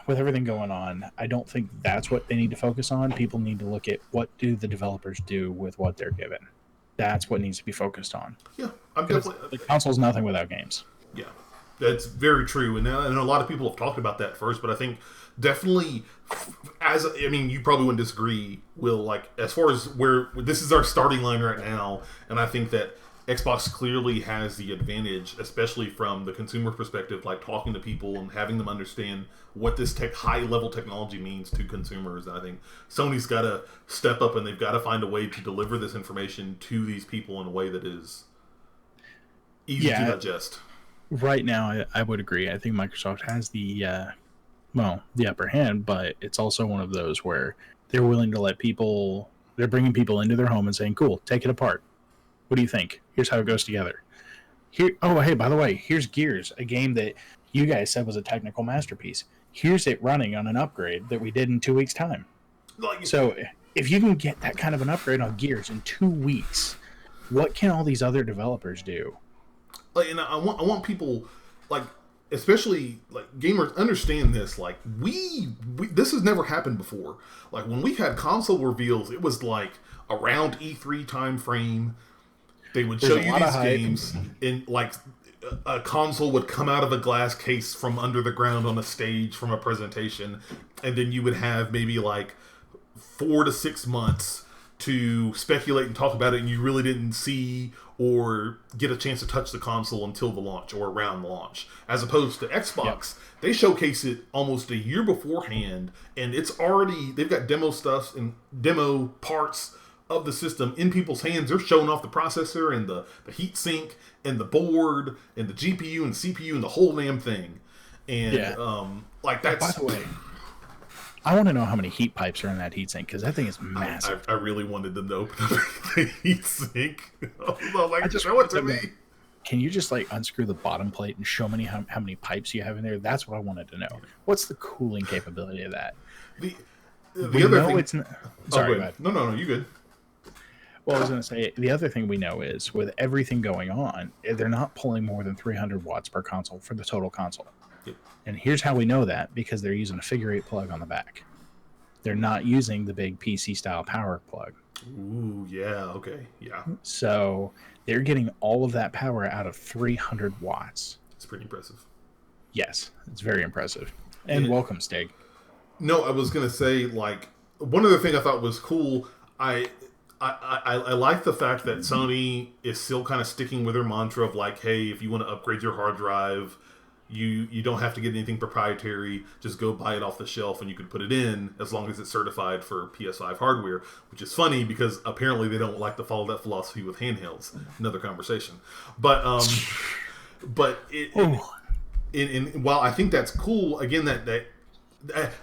with everything going on, I don't think that's what they need to focus on. People need to look at what do the developers do with what they're given. That's what needs to be focused on. Yeah, I'm definitely. The console's nothing without games. Yeah, that's very true, and a lot of people have talked about that first. But I think definitely, you probably wouldn't disagree, Will. Like, as far as where this is our starting line right now, and I think that Xbox clearly has the advantage, especially from the consumer perspective, like talking to people and having them understand what this high-level technology means to consumers. And I think Sony's got to step up, and they've got to find a way to deliver this information to these people in a way that is easy to digest. Right now, I would agree. I think Microsoft has the the upper hand, but it's also one of those where they're willing to let people, they're bringing people into their home and saying, cool, take it apart. What do you think? Here's how it goes together. Here, oh, hey, by the way, here's Gears, a game that you guys said was a technical masterpiece. Here's it running on an upgrade that we did in 2 weeks' time. So if you can get that kind of an upgrade on Gears in 2 weeks, what can all these other developers do? Like, and I want people, like, especially like gamers, understand this. Like, we this has never happened before. Like, when we had console reveals, it was like around E3 time frame. They would show you these games, and like a console would come out of a glass case from under the ground on a stage from a presentation, and then you would have maybe like 4 to 6 months to speculate and talk about it, and you really didn't see or get a chance to touch the console until the launch or around launch. As opposed to Xbox, they showcase it almost a year beforehand, and it's already, they've got demo stuff and demo parts of the system in people's hands. They're showing off the processor and the heat sink and the board and the GPU and CPU and the whole damn thing. And like, that's... By the way, I want to know how many heat pipes are in that heatsink, because that thing is massive. I really wanted them to open up the heatsink. I just show it to me. Can you just like unscrew the bottom plate and show me how many pipes you have in there? That's what I wanted to know. What's the cooling capability of that? The other thing... It's not... Sorry, go ahead. No, you good. Well, I was going to say, the other thing we know is, with everything going on, they're not pulling more than 300 watts per console for the total console. Yep. And here's how we know that, because they're using a figure 8 plug on the back. They're not using the big PC-style power plug. Ooh, yeah, okay, yeah. So they're getting all of that power out of 300 watts. It's pretty impressive. Yes, it's very impressive. And welcome, Stig. No, I was going to say, like, one other thing I thought was cool, I like the fact that Sony is still kind of sticking with their mantra of like, hey, if you want to upgrade your hard drive, you don't have to get anything proprietary. Just go buy it off the shelf and you can put it in as long as it's certified for PS5 hardware, which is funny because apparently they don't like to follow that philosophy with handhelds. Another conversation. But while I think that's cool, again, that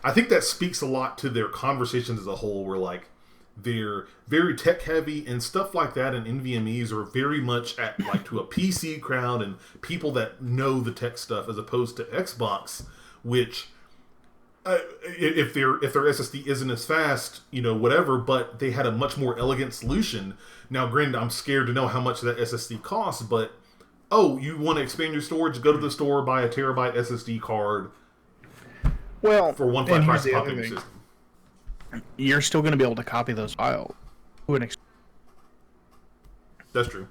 I think that speaks a lot to their conversations as a whole, where like, they're very tech heavy and stuff like that, and NVMEs are very much at like to a PC crowd and people that know the tech stuff, as opposed to Xbox, which if their SSD isn't as fast, whatever, but they had a much more elegant solution. Now, granted, I'm scared to know how much that SSD costs, but you want to expand your storage? Go to the store, buy a terabyte SSD card. Well, for one flat price, pop in your system. You're still going to be able to copy those files. That's true.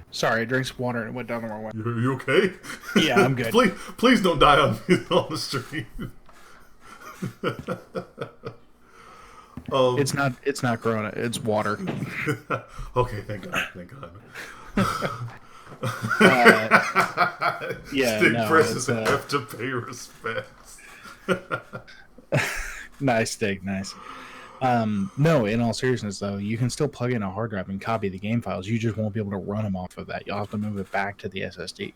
Sorry, I drank some water and it went down the wrong way. You okay? Yeah, I'm good. please don't die on the street. It's not Corona. It's water. Okay, thank God. Yeah, Stig no, presses have to pay respects. Nice, Stig, nice. No, in all seriousness, though, you can still plug in a hard drive and copy the game files. You just won't be able to run them off of that. You'll have to move it back to the SSD.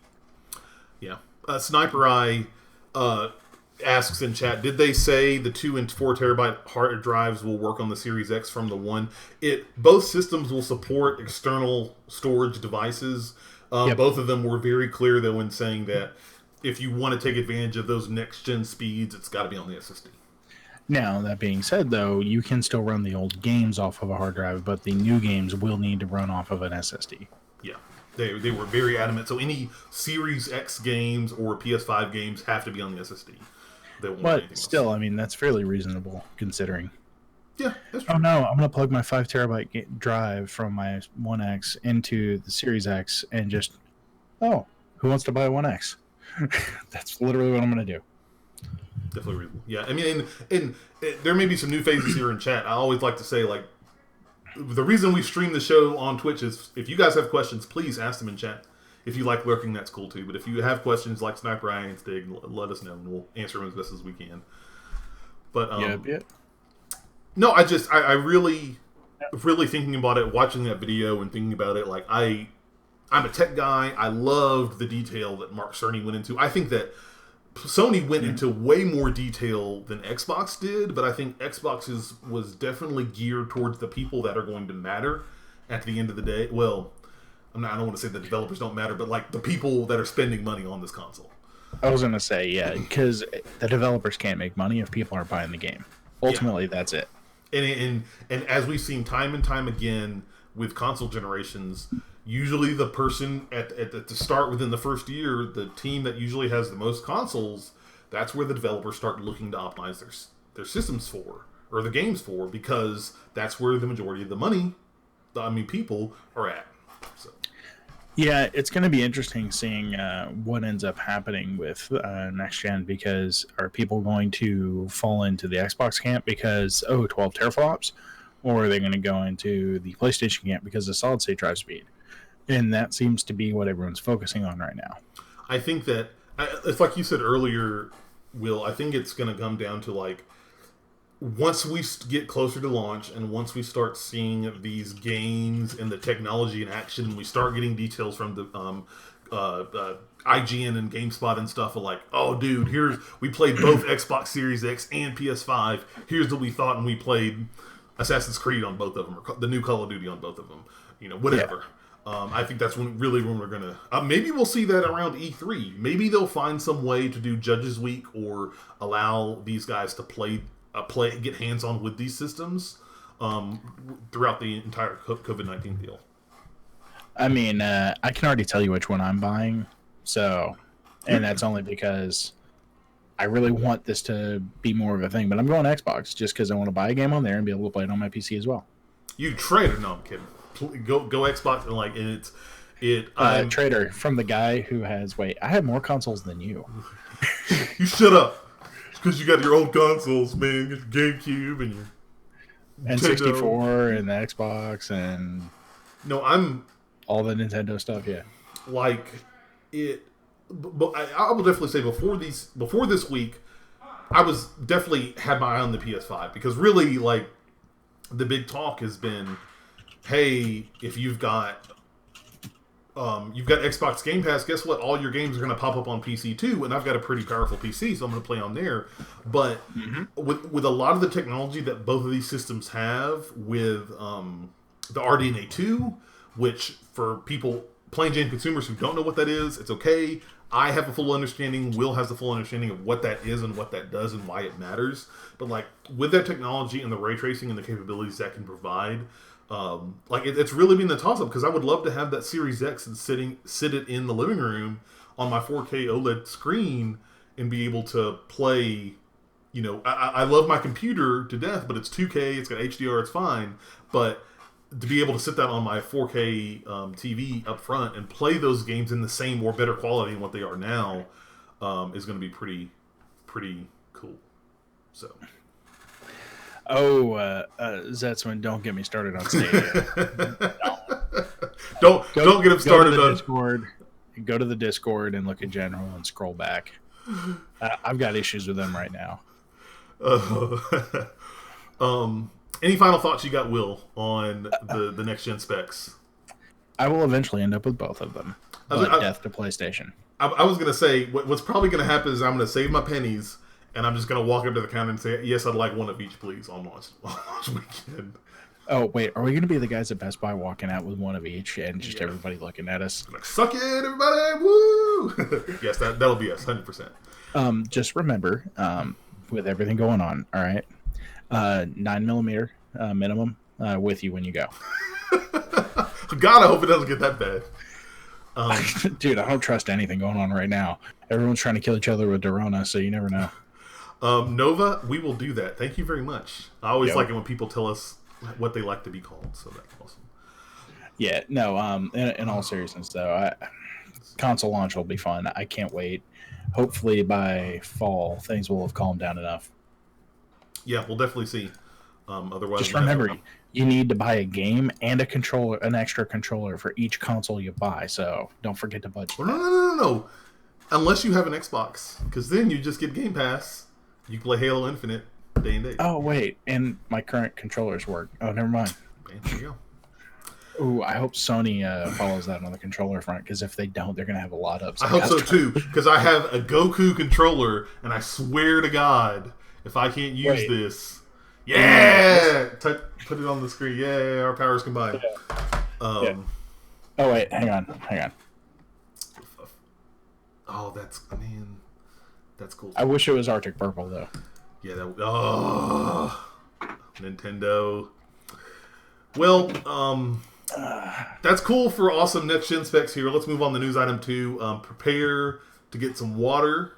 Yeah. Sniper Eye asks in chat, did they say the 2 and 4 terabyte hard drives will work on the Series X from the 1? Both systems will support external storage devices. Yep. Both of them were very clear, though, in saying that if you want to take advantage of those next-gen speeds, it's got to be on the SSD. Now, that being said, though, you can still run the old games off of a hard drive, but the new games will need to run off of an SSD. Yeah, they were very adamant. So any Series X games or PS5 games have to be on the SSD. But still, else. I mean, that's fairly reasonable, considering. Yeah, that's true. Oh, no, I'm going to plug my 5 terabyte drive from my 1X into the Series X and just, who wants to buy a 1X? That's literally what I'm going to do. Definitely reasonable. Yeah, I mean, and there may be some new faces here in chat. I always like to say, like, the reason we stream the show on Twitch is if you guys have questions, please ask them in chat. If you like lurking, that's cool too. But if you have questions like Sniper Eye and Stig, let us know, and we'll answer them as best as we can. But no, I really thinking about it, watching that video and thinking about it, like I'm a tech guy. I loved the detail that Mark Cerny went into. I think that Sony went into way more detail than Xbox did, but I think Xbox was definitely geared towards the people that are going to matter at the end of the day. Well, I don't want to say the developers don't matter, but like the people that are spending money on this console. I was going to say, yeah, because the developers can't make money if people aren't buying the game. Ultimately, that's it. And as we've seen time and time again with console generations, usually the person at the start within the first year, the team that usually has the most consoles, that's where the developers start looking to optimize their systems for, or the games for, because that's where the majority of the money, people are at. So. Yeah, it's going to be interesting seeing what ends up happening with next gen, because are people going to fall into the Xbox camp because 12 teraflops, or are they going to go into the PlayStation camp because of solid state drive speed? And that seems to be what everyone's focusing on right now. I think that it's like you said earlier, Will. I think it's going to come down to like, once we get closer to launch and once we start seeing these games and the technology in action, and we start getting details from the IGN and GameSpot and stuff of like, oh, dude, we played both Xbox Series X and PS5. Here's what we thought, and we played Assassin's Creed on both of them, or the new Call of Duty on both of them. Whatever. Yeah. I think that's when we're going to... maybe we'll see that around E3. Maybe they'll find some way to do Judges Week or allow these guys to get hands-on with these systems throughout the entire COVID-19 deal. I mean, I can already tell you which one I'm buying, and that's only because I really want this to be more of a thing, but I'm going Xbox just because I want to buy a game on there and be able to play it on my PC as well. You traitor. No, I'm kidding. Go Xbox, and traitor from the guy who has... Wait, I have more consoles than you. You shut up. Because you got your old consoles, man. Your GameCube and your N64 and the Xbox and I'm all the Nintendo stuff. Yeah, like it. But I will definitely say before this week, I was definitely had my eye on the PS5, because really, like, the big talk has been, hey, if you've got Xbox Game Pass, guess what? All your games are going to pop up on PC too, and I've got a pretty powerful PC, so I'm going to play on there. But with a lot of the technology that both of these systems have, with the RDNA 2, which for people, plain Jane consumers who don't know what that is, it's okay. I have a full understanding. Will has a full understanding of what that is and what that does and why it matters. But like with that technology and the ray tracing and the capabilities that can provide, it's really been the toss-up, because I would love to have that Series X and sit it in the living room on my 4K OLED screen and be able to play. I love my computer to death, but it's 2K, it's got HDR, it's fine. But to be able to sit that on my 4K TV up front and play those games in the same or better quality than what they are now is going to be pretty cool. So. Zetzman, don't get me started on Stadia. Don't get him started on Discord. Go to the Discord and look at general and scroll back. I've got issues with them right now. Any final thoughts you got, Will, on the next gen specs? I will eventually end up with both of them. Death to PlayStation. I was going to say, what's probably going to happen is I'm going to save my pennies, and I'm just going to walk up to the counter and say, yes, I'd like one of each, please, on launch weekend. Oh, wait, are we going to be the guys at Best Buy walking out with one of each and just everybody looking at us? Like, suck it, everybody! Woo! Yes, that'll be us, 100%. Just remember, with everything going on, all right, 9mm minimum with you when you go. God, I hope it doesn't get that bad. Dude, I don't trust anything going on right now. Everyone's trying to kill each other with Dorona, so you never know. Nova, we will do that. Thank you very much. I always like it when people tell us what they like to be called, so that's awesome. Yeah, no, in all seriousness, though, console launch will be fun. I can't wait. Hopefully by fall, things will have calmed down enough. Yeah, we'll definitely see. Otherwise, just remember, you need to buy a game and a controller, an extra controller for each console you buy. So don't forget to budget. Well, no. Unless you have an Xbox, because then you just get Game Pass. You can play Halo Infinite day and day. Oh wait, and my current controllers work. Oh, never mind. Man, there you Ooh, I hope Sony follows that on the controller front, because if they don't, they're gonna have a lot of I upset hope so customers. too, because I have a Goku controller, and I swear to God, if I can't use Wait, this, this, yeah, put it on the screen. Yeah, our powers combined. yeah. Oh wait, hang on. Oh, that's cool. I wish it was Arctic Purple though. Yeah, Nintendo. Well, that's cool for awesome next gen specs here. Let's move on to news item 2. Prepare to get some water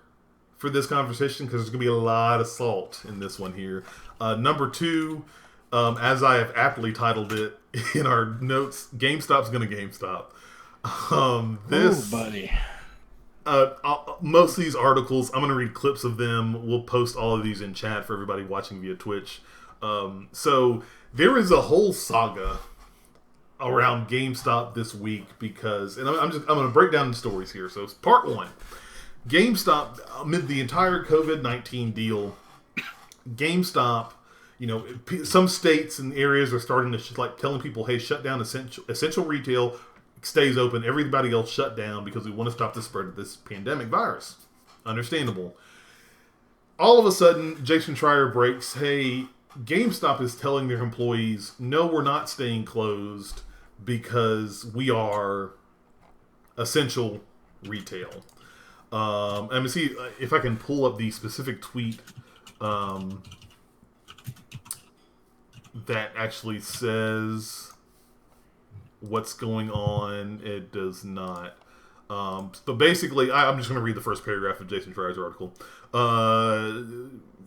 for this conversation, because there's going to be a lot of salt in this one here. Number 2, as I have aptly titled it in our notes, GameStop's going to GameStop. Oh, buddy. Most of these articles, I'm going to read clips of them. We'll post all of these in chat for everybody watching via Twitch. So there is a whole saga around GameStop this week because, and I'm going to break down the stories here. So it's part 1. GameStop, amid the entire COVID-19 deal, GameStop, some states and areas are starting to telling people, hey, shut down essential retail, stays open. Everybody else shut down because we want to stop the spread of this pandemic virus. Understandable. All of a sudden, Jason Schreier breaks, hey, GameStop is telling their employees, no, we're not staying closed because we are essential retail. I'm going to see if I can pull up the specific tweet that actually says what's going on. It does not. But basically, I'm just going to read the first paragraph of Jason Schreier's article.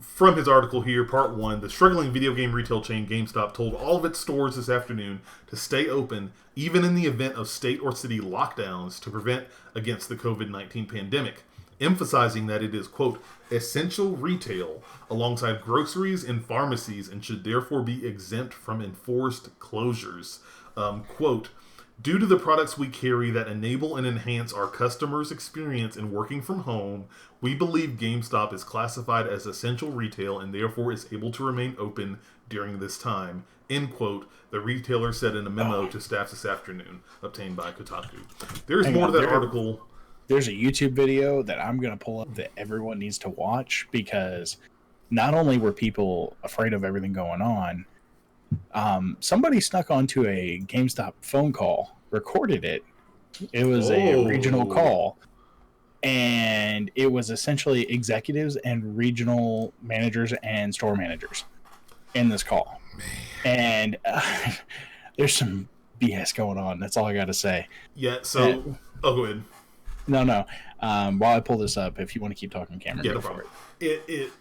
From his article here, part 1, the struggling video game retail chain GameStop told all of its stores this afternoon to stay open, even in the event of state or city lockdowns to prevent against the COVID-19 pandemic, emphasizing that it is, quote, essential retail alongside groceries and pharmacies and should therefore be exempt from enforced closures. Quote, due to the products we carry that enable and enhance our customers' experience in working from home, we believe GameStop is classified as essential retail and therefore is able to remain open during this time, end quote, the retailer said in a memo to staff this afternoon, obtained by Kotaku. There's more to that article. There's a YouTube video that I'm going to pull up that everyone needs to watch, because not only were people afraid of everything going on, somebody snuck onto a GameStop phone call, recorded it. It was a regional call, and it was essentially executives and regional managers and store managers in this call. And there's some BS going on. That's all I got to say. Yeah, so... go ahead. No. While I pull this up, if you want to keep talking, Cameron, go for it.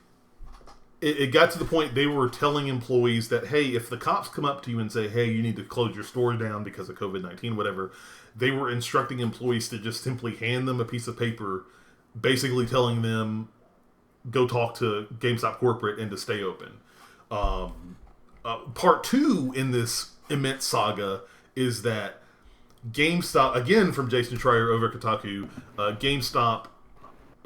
It got to the point they were telling employees that, hey, if the cops come up to you and say, hey, you need to close your store down because of COVID-19, whatever, they were instructing employees to just simply hand them a piece of paper, basically telling them, go talk to GameStop corporate and to stay open. Part 2 in this immense saga is that GameStop, again from Jason Schreier over at Kotaku, GameStop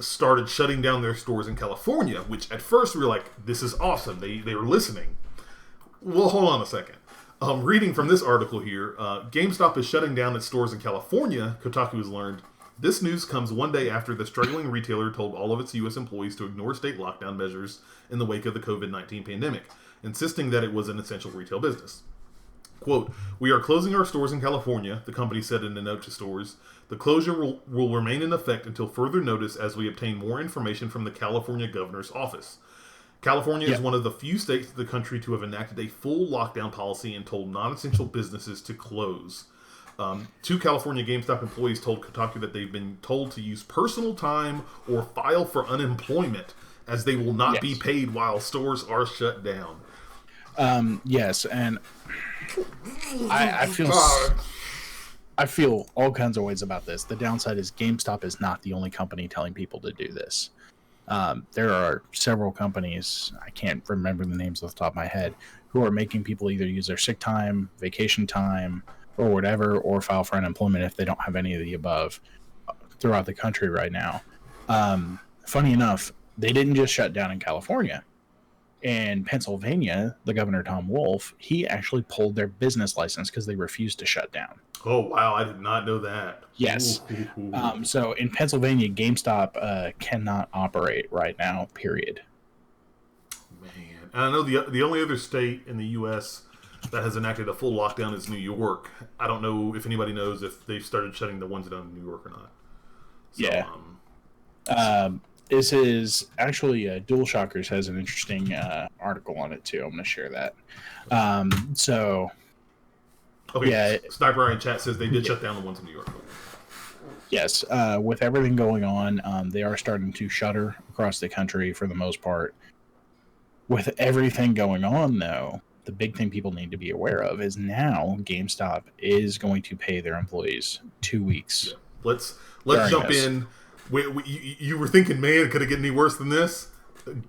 started shutting down their stores in California, which at first we were like, this is awesome. They were listening. Well, hold on a second. Reading from this article here, GameStop is shutting down its stores in California, Kotaku has learned. This news comes one day after the struggling retailer told all of its U.S. employees to ignore state lockdown measures in the wake of the COVID-19 pandemic, insisting that it was an essential retail business. Quote, we are closing our stores in California, the company said in a note to stores. The closure will remain in effect until further notice as we obtain more information from the California governor's office. California is one of the few states in the country to have enacted a full lockdown policy and told non-essential businesses to close. 2 California GameStop employees told Kotaku that they've been told to use personal time or file for unemployment as they will not be paid while stores are shut down. Yes, and I feel all kinds of ways about this. The downside is GameStop is not the only company telling people to do this. There are several companies, I can't remember the names off the top of my head, who are making people either use their sick time, vacation time, or whatever, or file for unemployment if they don't have any of the above throughout the country right now. Funny enough, they didn't just shut down in California. In Pennsylvania, the governor, Tom Wolf, he actually pulled their business license because they refused to shut down. Oh, wow. I did not know that. Yes. Ooh. So in Pennsylvania, GameStop cannot operate right now, period. Man. And I know the only other state in the U.S. that has enacted a full lockdown is New York. I don't know if anybody knows if they've started shutting the ones down in New York or not. So, Yeah. This is actually Dual Shockers has an interesting article on it too. I'm going to share that. okay, Yeah, Sniper Eye in chat says they did shut down the ones in New York. yes, with everything going on, they are starting to shutter across the country for the most part. With everything going on, though, the big thing people need to be aware of is now GameStop is going to pay their employees 2 weeks. Yeah. Let's jump in. You were thinking, man, could it get any worse than this?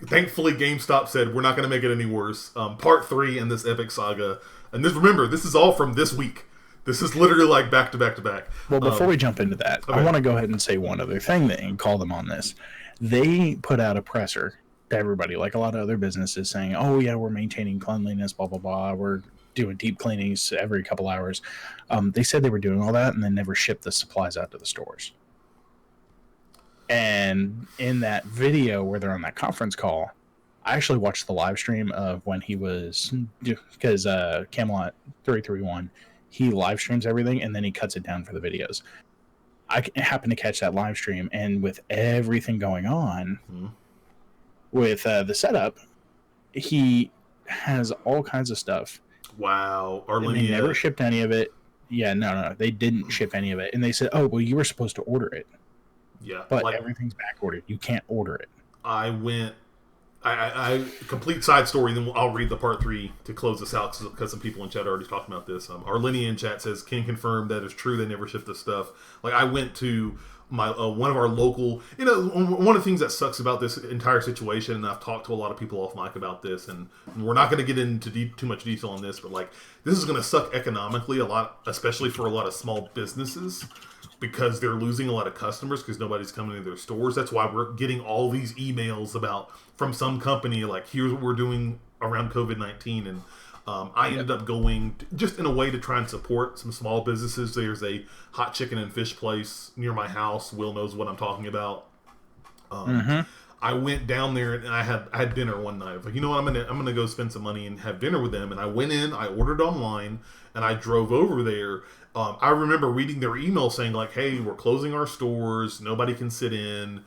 Thankfully, GameStop said we're not going to make it any worse. Part 3 in this epic saga, and remember, this is all from this week. This is literally like back to back to back. Well, before we jump into that, okay. I want to go ahead and say one other thing and call them on this. They put out a presser to everybody, like a lot of other businesses, saying, "Oh yeah, we're maintaining cleanliness, blah blah blah. We're doing deep cleanings every couple hours." They said they were doing all that and then never shipped the supplies out to the stores. And in that video where they're on that conference call, I actually watched the live stream of when he was, because Camelot 331, he live streams everything and then he cuts it down for the videos. I happened to catch that live stream, and with everything going on with the setup, he has all kinds of stuff. Wow. Arlynia. They never shipped any of it. Yeah, no, they didn't ship any of it. And they said, "Oh, well, you were supposed to order it." Yeah. But everything's back ordered. You can't order it. I complete side story, then I'll read the part 3 to close this out because some people in chat are already talking about this. Arlynia in chat says, can confirm that is true. They never ship this stuff. Like, I went to my one of our local, one of the things that sucks about this entire situation, and I've talked to a lot of people off mic about this, and we're not going to get into too much detail on this, but like, this is going to suck economically a lot, especially for a lot of small businesses, because they're losing a lot of customers because nobody's coming to their stores. That's why we're getting all these emails from some company, like, here's what we're doing around COVID-19. And I ended up going just in a way to try and support some small businesses. There's a hot chicken and fish place near my house. Will knows what I'm talking about. I went down there and I had dinner one night. I was like, you know what, I'm gonna go spend some money and have dinner with them. And I went in, I ordered online, and I drove over there. I remember reading their email saying like, hey, we're closing our stores. Nobody can sit in.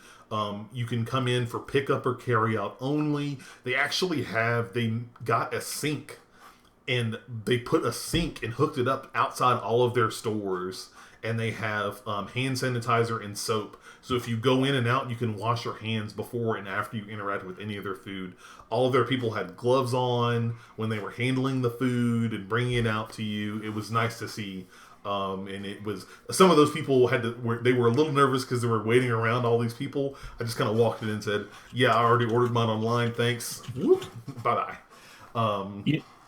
You can come in for pickup or carry out only. They got a sink, and they put a sink and hooked it up outside all of their stores. And they have hand sanitizer and soap. So if you go in and out, you can wash your hands before and after you interact with any of their food. All of their people had gloves on when they were handling the food and bringing it out to you. It was nice to see. And it was, some of those people they were a little nervous because they were waiting around all these people. I just kind of walked in and said, yeah, I already ordered mine online. Thanks. Whoop. Bye-bye.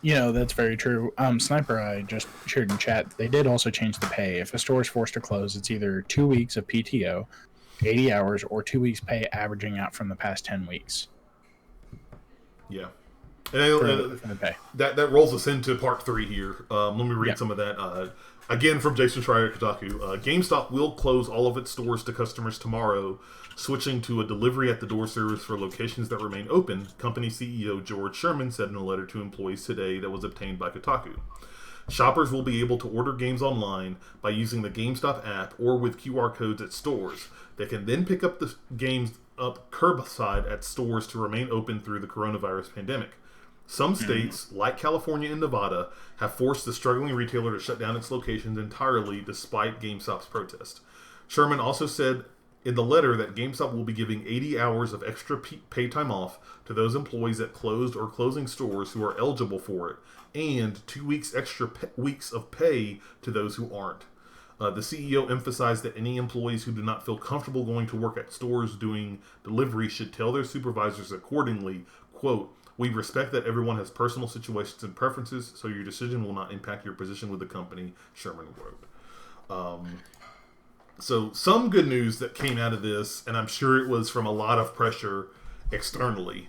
That's very true. Sniper Eye just shared in chat, they did also change the pay. If a store is forced to close, it's either 2 weeks of PTO, 80 hours, or 2 weeks pay averaging out from the past 10 weeks. Yeah. And that rolls us into part 3 here. Let me read some of that. Again, from Jason Schreier, Kotaku. GameStop will close all of its stores to customers tomorrow, switching to a delivery at the door service for locations that remain open, company CEO George Sherman said in a letter to employees today that was obtained by Kotaku. Shoppers will be able to order games online by using the GameStop app or with QR codes at stores. They can then pick up the games up curbside at stores to remain open through the coronavirus pandemic. Some states, like California and Nevada, have forced the struggling retailer to shut down its locations entirely despite GameStop's protest. Sherman also said in the letter that GameStop will be giving 80 hours of extra pay time off to those employees at closed or closing stores who are eligible for it, and 2 weeks extra weeks of pay to those who aren't. The CEO emphasized that any employees who do not feel comfortable going to work at stores doing delivery should tell their supervisors accordingly, quote, "We respect that everyone has personal situations and preferences, so your decision will not impact your position with the company," Sherman wrote. So some good news that came out of this, and I'm sure it was from a lot of pressure externally.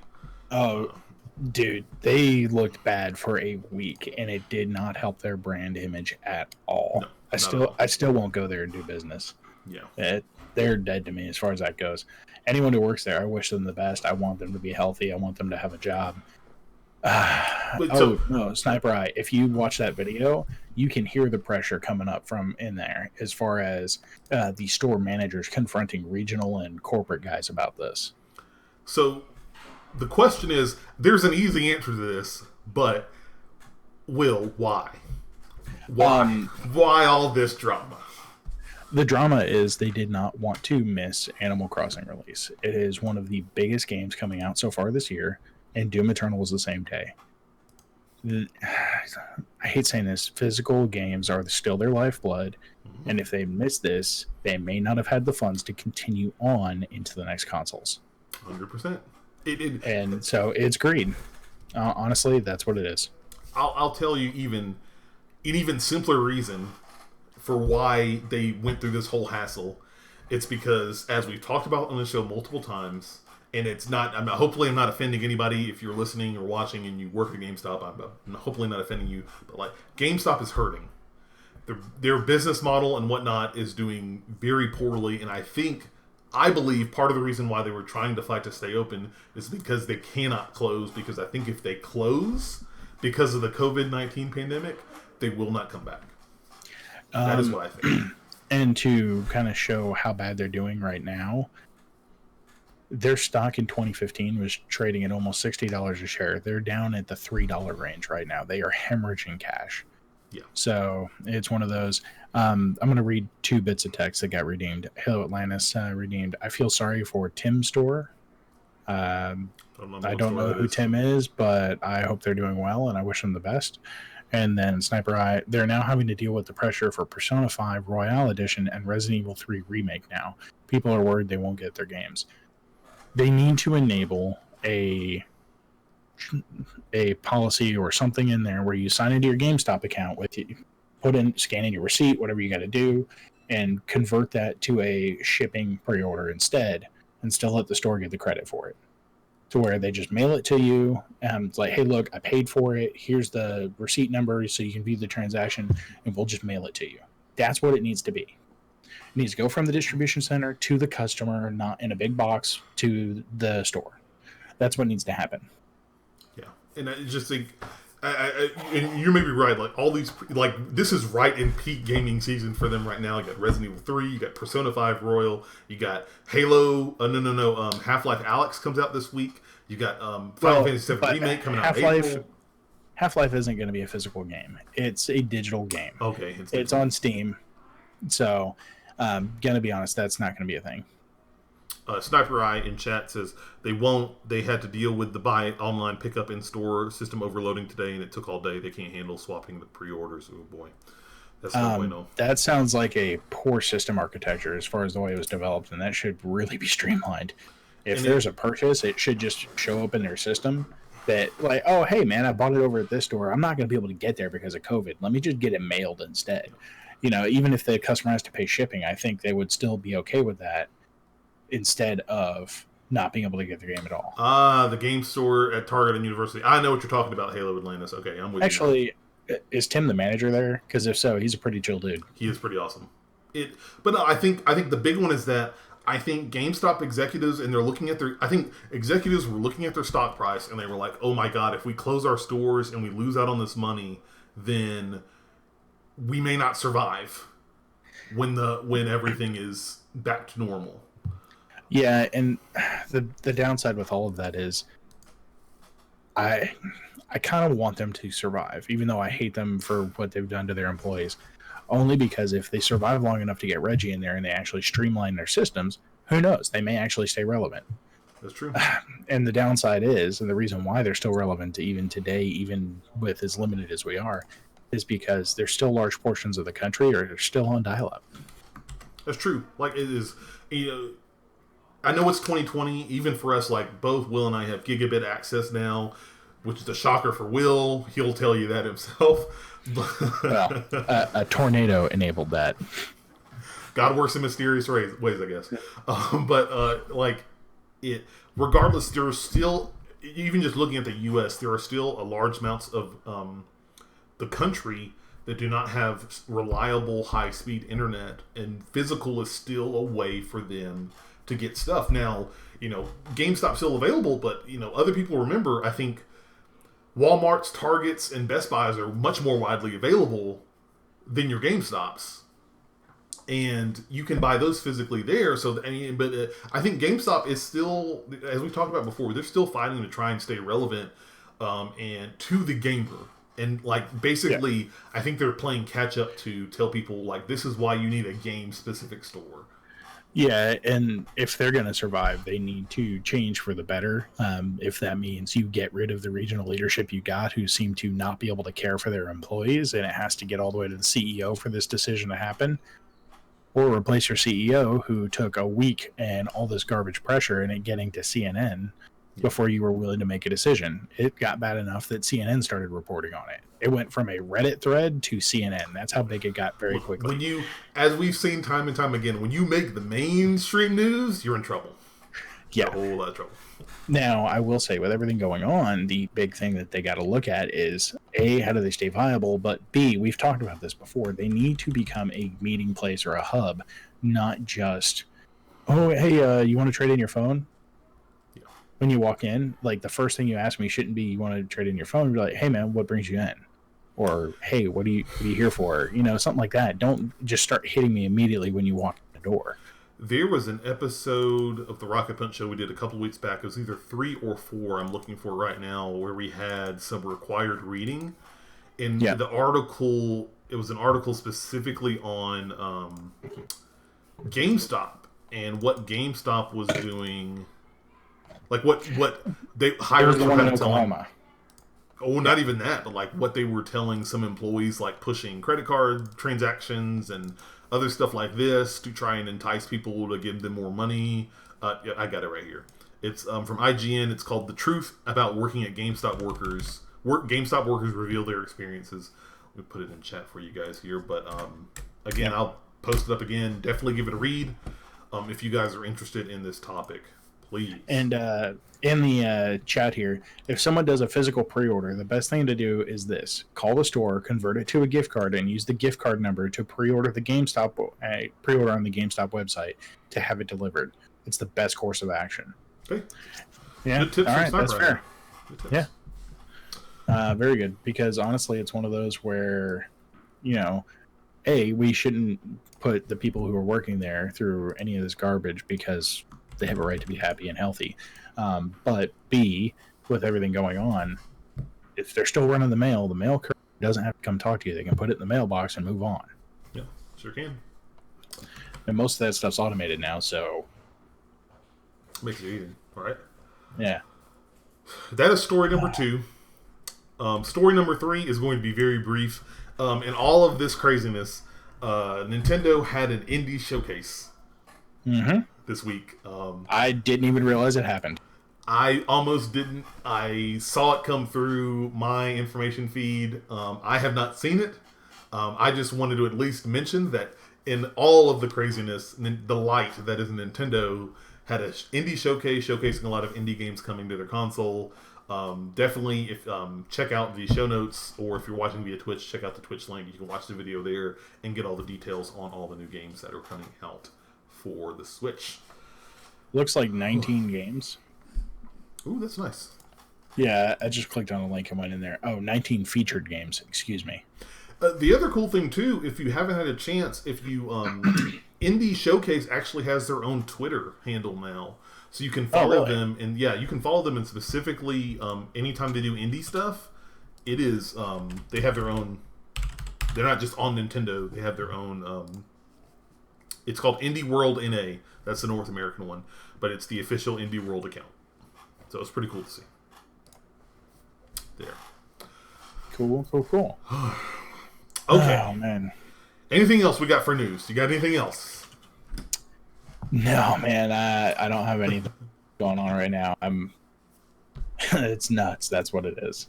Dude, they looked bad for a week, and it did not help their brand image at all. No, not at all. I still won't go there and do business. Yeah. They're dead to me as far as that goes. Anyone who works there, I wish them the best. I want them to be healthy. I want them to have a job. No, Sniper Eye. If you watch that video, you can hear the pressure coming up from in there as far as the store managers confronting regional and corporate guys about this. So the question is, there's an easy answer to this, but Will, why? Why all this drama? The drama is they did not want to miss Animal Crossing release. It is one of the biggest games coming out so far this year, and Doom Eternal was the same day. I hate saying this, physical games are still their lifeblood, and if they miss this, they may not have had the funds to continue on into the next consoles. 100%. And so it's greed. Honestly, that's what it is. I'll tell you an even simpler reason for why they went through this whole hassle. It's because, as we've talked about on the show multiple times, and hopefully I'm not offending anybody if you're listening or watching and you work at GameStop. I'm hopefully not offending you, but like, GameStop is hurting. Their business model and whatnot is doing very poorly, and I believe part of the reason why they were trying to fight to stay open is because they cannot close, because I think if they close because of the COVID-19 pandemic, they will not come back. That is what I think. And to kind of show how bad they're doing right now, their stock in 2015 was trading at almost $60 a share. They're down at the $3 range right now. They are hemorrhaging cash. Yeah. So it's one of those. I'm going to read 2 bits of text that got redeemed. Hello, Atlantis redeemed. I feel sorry for Tim's store. I don't know who Tim is, but I hope they're doing well, and I wish them the best. And then Sniper Eye, they're now having to deal with the pressure for Persona 5 Royale Edition and Resident Evil 3 Remake now. People are worried they won't get their games. They need to enable a policy or something in there where you sign into your GameStop account with you, scan in your receipt, whatever you got to do, and convert that to a shipping pre-order instead, and still let the store get the credit for it. To where they just mail it to you, and it's like, hey, look, I paid for it. Here's the receipt number so you can view the transaction, and we'll just mail it to you. That's what it needs to be. It needs to go from the distribution center to the customer, not in a big box to the store. That's what needs to happen. Yeah, and I just think, and you may be right. Like all these, this is right in peak gaming season for them right now. You got Resident Evil 3, you got Persona 5 Royal, you got Halo. Half-Life Alyx comes out this week. You got Final Fantasy VII Remake coming out in April. Half-Life isn't going to be a physical game. It's a digital game. Okay, it's on Steam. So, gonna be honest, that's not going to be a thing. Sniper Eye in chat says they had to deal with the buy online pickup in store system overloading today, and it took all day. They can't handle swapping the pre-orders. Oh boy, that's no bueno. That sounds like a poor system architecture as far as the way it was developed, and that should really be streamlined. If there's a purchase, it should just show up in their system that, like, oh, hey man, I bought it over at this store. I'm not going to be able to get there because of COVID. Let me just get it mailed instead. Even if the customer has to pay shipping, I think they would still be okay with that, instead of not being able to get the game at all. The game store at Target and University. I know what you're talking about, Halo Atlantis. Okay, I'm with you. Actually, is Tim the manager there? Because if so, he's a pretty chill dude. He is pretty awesome. But no, I think the big one is that I think GameStop executives, and I think executives were looking at their stock price and they were like, oh my god, if we close our stores and we lose out on this money, then we may not survive when everything is back to normal. Yeah, and the downside with all of that is I kind of want them to survive, even though I hate them for what they've done to their employees. Only because if they survive long enough to get Reggie in there and they actually streamline their systems, who knows? They may actually stay relevant. That's true. And the downside is, and the reason why they're still relevant even today, even with as limited as we are, is because there's still large portions of the country are still on dial-up. That's true. Like, it is, I know it's 2020, even for us, like, both Will and I have gigabit access now, which is a shocker for Will. He'll tell you that himself. Well, a tornado enabled that. God works in mysterious ways, I guess. Regardless, there's still even just looking at the U.S., there are still a large amounts of the country that do not have reliable high-speed internet, and physical is still a way for them to get stuff. Now, GameStop's still available, but, other people remember, I think Walmart's, Targets, and Best Buys are much more widely available than your GameStops. And you can buy those physically there. But I think GameStop is still, as we've talked about before, they're still fighting to try and stay relevant and to the gamer. And basically, I think they're playing catch up to tell people this is why you need a game specific store. Yeah, and if they're going to survive, they need to change for the better. If that means you get rid of the regional leadership you got, who seem to not be able to care for their employees, and it has to get all the way to the CEO for this decision to happen, or replace your CEO who took a week and all this garbage pressure and it getting to CNN before you were willing to make a decision. It got bad enough that CNN started reporting on it. It went from a Reddit thread to CNN. That's how big it got very quickly. As we've seen time and time again, when you make the mainstream news, you're in trouble. Yeah. A whole lot of trouble. Now, I will say, with everything going on, the big thing that they got to look at is, A, how do they stay viable? But B, we've talked about this before, they need to become a meeting place or a hub, not just, oh, hey, you want to trade in your phone? Yeah. When you walk in, the first thing you ask me shouldn't be, you want to trade in your phone? You're like, hey, man, what brings you in? Or, hey, what are you here for? Something like that. Don't just start hitting me immediately when you walk in the door. There was an episode of the Rocket Punch show we did a couple weeks back. It was either 3 or 4, I'm looking for right now, where we had some required reading. In the article, it was an article specifically on GameStop and what GameStop was doing. What they hired the one in Oklahoma. Oh, not even that, but what they were telling some employees, pushing credit card transactions and other stuff like this to try and entice people to give them more money. Yeah, I got it right here. It's from IGN. It's called "The Truth About Working at GameStop Workers." GameStop workers reveal their experiences. We put it in chat for you guys here, but again, I'll post it up again. Definitely give it a read if you guys are interested in this topic, please. And in the chat here, if someone does a physical pre-order, the best thing to do is this: call the store, convert it to a gift card, and use the gift card number to pre-order on the GameStop website to have it delivered. It's the best course of action. Okay. Yeah. Good tips. All right, that's fair. Good tips. Yeah. Very good, because honestly, it's one of those where, we shouldn't put the people who are working there through any of this garbage because they have a right to be happy and healthy. But B, with everything going on, if they're still running the mail courier doesn't have to come talk to you. They can put it in the mailbox and move on. Yeah, sure can. And most of that stuff's automated now, so makes it easy, right? Yeah. That is story number 2. Story number 3 is going to be very brief. In all of this craziness, Nintendo had an indie showcase this week. I didn't even realize it happened. I almost didn't. I saw it come through my information feed. I have not seen it. I just wanted to at least mention that in all of the craziness, the light that is Nintendo had an indie showcase showcasing a lot of indie games coming to their console. Definitely, if check out the show notes, or if you're watching via Twitch, check out the Twitch link. You can watch the video there and get all the details on all the new games that are coming out for the Switch. Looks like 19 games. Ooh, that's nice. Yeah, I just clicked on a link and went in there. Oh, 19 featured games. Excuse me. The other cool thing, too, if you haven't had a chance, if you... Indie Showcase actually has their own Twitter handle now. So you can follow them. And yeah, you can follow them, and specifically, anytime they do indie stuff, it is... they have their own... They're not just on Nintendo. They have their own... it's called Indie World NA. That's the North American one. But it's the official Indie World account. So it's pretty cool to see. There. Cool. Okay. Oh, man. Anything else we got for news? You got anything else? No, man. I don't have anything going on right now. It's nuts. That's what it is.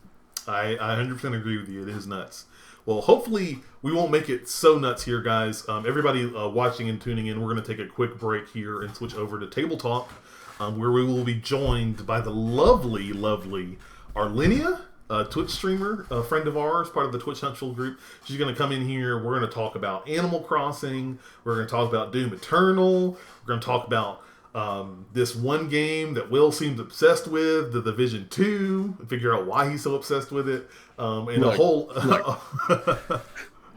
I 100% agree with you. It is nuts. Well, hopefully we won't make it so nuts here, guys. Everybody watching and tuning in, we're going to take a quick break here and switch over to Table Talk. where we will be joined by the lovely, lovely Arlynia, a Twitch streamer, a friend of ours, part of the Twitch Central group. She's going to come in here. We're going to talk about Animal Crossing. We're going to talk about Doom Eternal. We're going to talk about this one game that Will seems obsessed with, The Division 2, figure out why he's so obsessed with it. And the whole...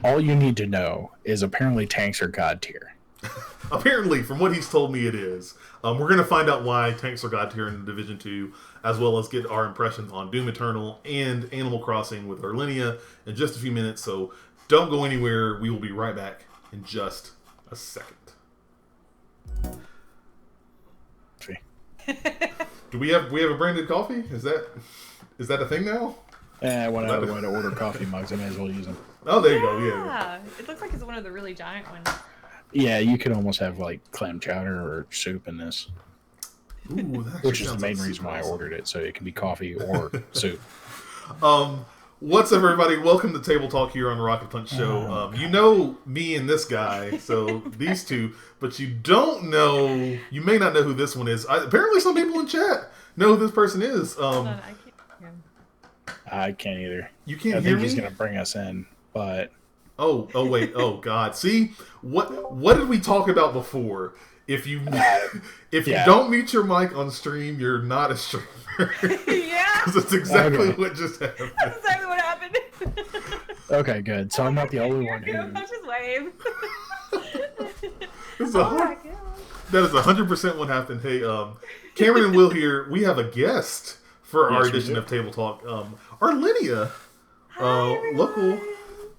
all you need to know is apparently tanks are god tier. Apparently, from what he's told me, it is. We're going to find out why tanks are god tier in Division 2, as well as get our impressions on Doom Eternal and Animal Crossing with Arlynia in just a few minutes. So don't go anywhere. We will be right back in just a second. Do we have a branded coffee? Is that a thing now? I went out of the way to order coffee mugs. I may as well use them. Oh, there you go. Yeah. It looks like it's one of the really giant ones. Yeah, you could almost have like clam chowder or soup in this. Ooh, which is the main reason why I ordered it, so it can be coffee or soup. What's up, everybody? Welcome to Table Talk here on the Rocket Punch Show. You know me and this guy, so these two, but you don't know, you may not know who this one is. Apparently some people in chat know who this person is. I can't either. You can't I hear think me? he's going to bring us in, but... Oh, wait. Oh, God. See? What did we talk about before? If you don't mute your mic on stream, you're not a streamer. Yeah. Because it's exactly what just happened. That's exactly what happened. Okay, good. So I'm not the only one who... I'll just wave. That is 100% what happened. Hey, Cameron and Will here. We have a guest for our edition of Table Talk. Arlynia, local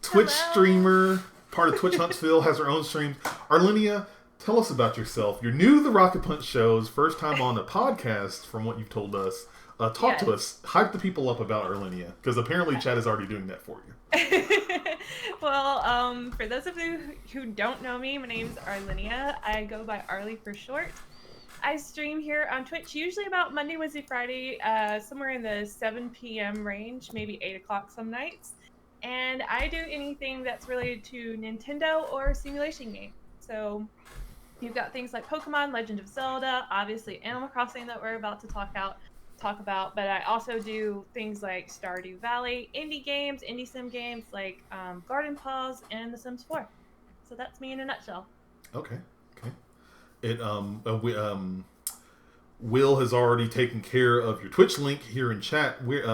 Twitch streamer, part of Twitch Huntsville, has her own streams. Arlynia, tell us about yourself. You're new to the Rocket Punch Show's first time on a podcast, from what you've told us. Talk to us. Hype the people up about Arlynia, because apparently Chad is already doing that for you. Well, for those of you who don't know me, my name's Arlynia. I go by Arly for short. I stream here on Twitch usually about Monday, Wednesday, Friday, somewhere in the 7 p.m. range, maybe 8 o'clock some nights. And I do anything that's related to Nintendo or simulation games. So you've got things like Pokemon, Legend of Zelda, obviously Animal Crossing that we're about to talk about, but I also do things like Stardew Valley, indie games, indie sim games like Garden Paws and The Sims 4. So that's me in a nutshell. Okay. Will has already taken care of your Twitch link here in chat. We're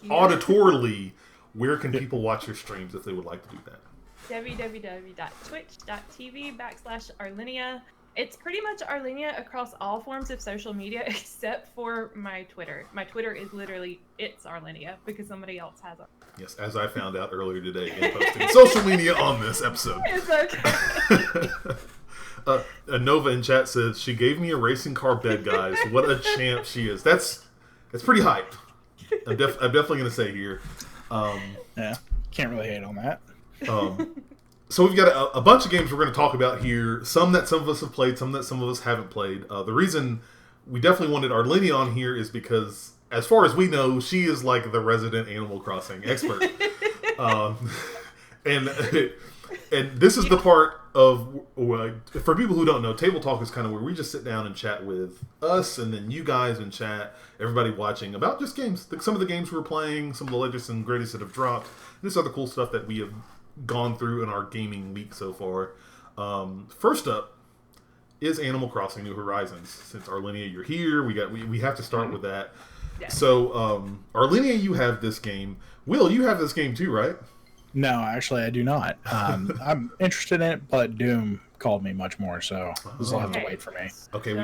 auditorily, where can people watch your streams if they would like to do that? www.twitch.tv/Arlynia. It's pretty much Arlynia across all forms of social media except for my Twitter. My Twitter is literally, it's Arlynia because somebody else has it. Yes, as I found out earlier today in posting social media on this episode. It's okay. Nova in chat says, she gave me a racing car bed, guys. What a champ she is. That's pretty hype. I'm definitely going to say here. Yeah, can't really hate on that. So we've got a bunch of games we're going to talk about here. Some that some of us have played, some that some of us haven't played. The reason we definitely wanted Arlynia on here is because, as far as we know, she is like the resident Animal Crossing expert. And this is the part of, for people who don't know, Table Talk is kind of where we just sit down and chat with us, and then you guys in chat, everybody watching, about just games. Some of the games we're playing, some of the latest and greatest that have dropped, this other cool stuff that we have gone through in our gaming week so far. First up is Animal Crossing New Horizons. Since Arlynia, you're here, we have to start with that. Yeah. So, Arlynia, you have this game. Will, you have this game too, right? No, actually, I do not. I'm interested in it, but Doom called me much more, so this will have to wait for me. Okay,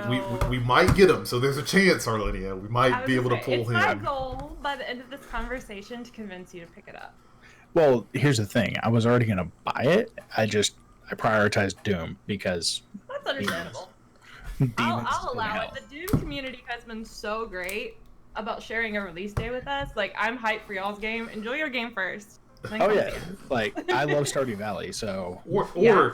we might get him, so there's a chance, Arlynia. We might be able to pull him. It's my goal by the end of this conversation to convince you to pick it up. Well, here's the thing. I was already going to buy it. I prioritized Doom because... That's understandable. I'll allow it. The Doom community has been so great about sharing a release day with us. Like, I'm hyped for y'all's game. Enjoy your game first. Oh, yeah. Like, I love Stardew Valley, so... Yeah.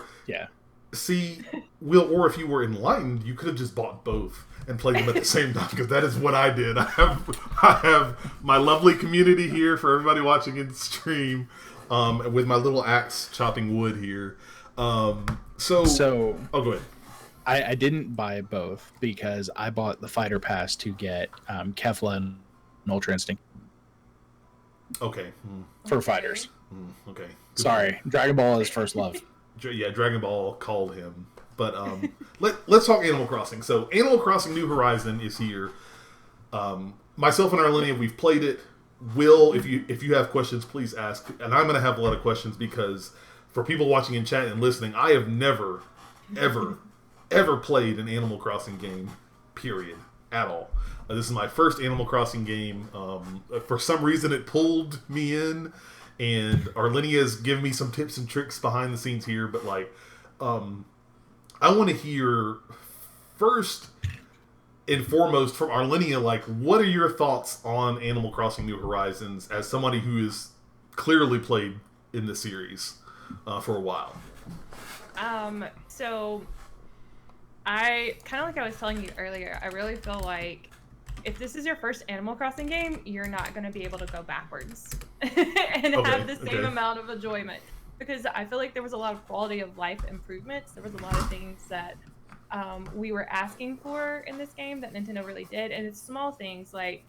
See, Will, or if you were enlightened, you could have just bought both and played them at the same time, because that is what I did. I have my lovely community here for everybody watching in stream, with my little axe chopping wood here. Oh, go ahead. I didn't buy both because I bought the fighter pass to get Kefla and Ultra Instinct Okay. for Okay. fighters. Okay. Sorry, Dragon Ball is first love. Yeah, Dragon Ball called him. But let's talk Animal Crossing. So, Animal Crossing New Horizon is here. Myself and Arlynia, we've played it. Will, if you have questions, please ask. And I'm going to have a lot of questions because for people watching in chat and listening, I have never, ever played an Animal Crossing game, period, at all. This is my first Animal Crossing game. For some reason, it pulled me in, and Arlynia's given me some tips and tricks behind the scenes here. But I want to hear first and foremost from Arlynia, what are your thoughts on Animal Crossing New Horizons as somebody who has clearly played in the series for a while? So I kind of like I was telling you earlier, I really feel like if this is your first Animal Crossing game, you're not going to be able to go backwards and have the same amount of enjoyment, because I feel like there was a lot of quality of life improvements. There was a lot of things that we were asking for in this game that Nintendo really did, and it's small things like,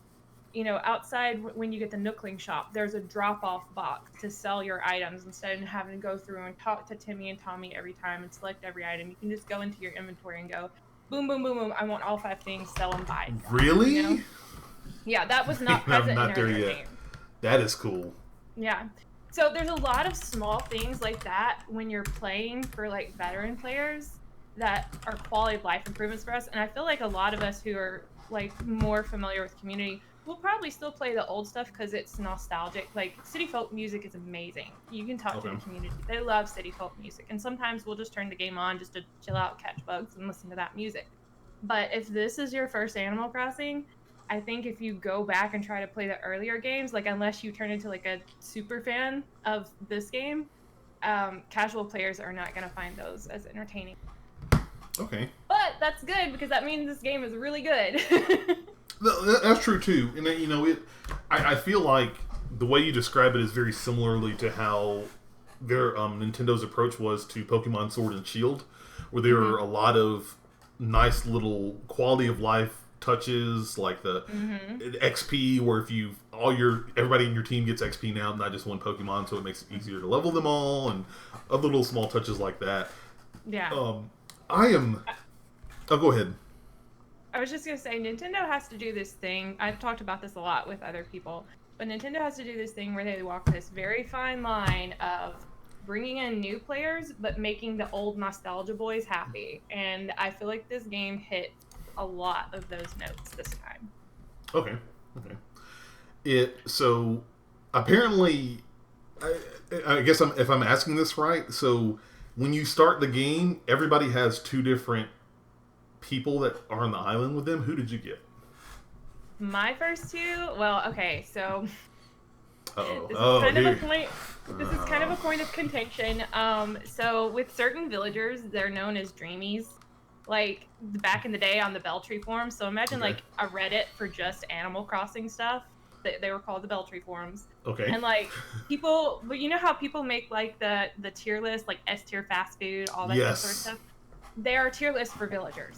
outside when you get the Nookling shop, there's a drop-off box to sell your items instead of having to go through and talk to Timmy and Tommy every time and select every item. You can just go into your inventory and go, boom, boom, boom, boom, I want all 5 things, sell and buy. Really? Yeah, that was not present in earlier games. That is cool. Yeah. So there's a lot of small things like that when you're playing for veteran players that are quality of life improvements for us. And I feel like a lot of us who are more familiar with community will probably still play the old stuff because it's nostalgic. City folk music is amazing. You can talk to the community. They love city folk music. And sometimes we'll just turn the game on just to chill out, catch bugs, and listen to that music. But if this is your first Animal Crossing, I think if you go back and try to play the earlier games, unless you turn into a super fan of this game, casual players are not going to find those as entertaining. Okay. But that's good because that means this game is really good. That's true too, and I feel like the way you describe it is very similarly to how their Nintendo's approach was to Pokemon Sword and Shield, where there are a lot of nice little quality of life touches, like the XP, where if everybody in your team gets XP now, not just one Pokemon, so it makes it easier to level them all, and other little small touches like that. Yeah. Go ahead. I was just going to say, Nintendo has to do this thing. I've talked about this a lot with other people, but Nintendo has to do this thing where they walk this very fine line of bringing in new players, but making the old nostalgia boys happy. And I feel like this game hit a lot of those notes this time. Okay. So apparently, I guess if I'm asking this right, so when you start the game, everybody has 2 different people that are on the island with them. Who did you get? My first 2? Well, okay, so Uh-oh. This is kind of a point of contention. So with certain villagers, they're known as dreamies, back in the day on the Beltree forums. So imagine a Reddit for just Animal Crossing stuff. They were called the Beltree forums. Okay. And people, but you know how people make the tier list, S tier fast food, all that sort of stuff. They are tier lists for villagers.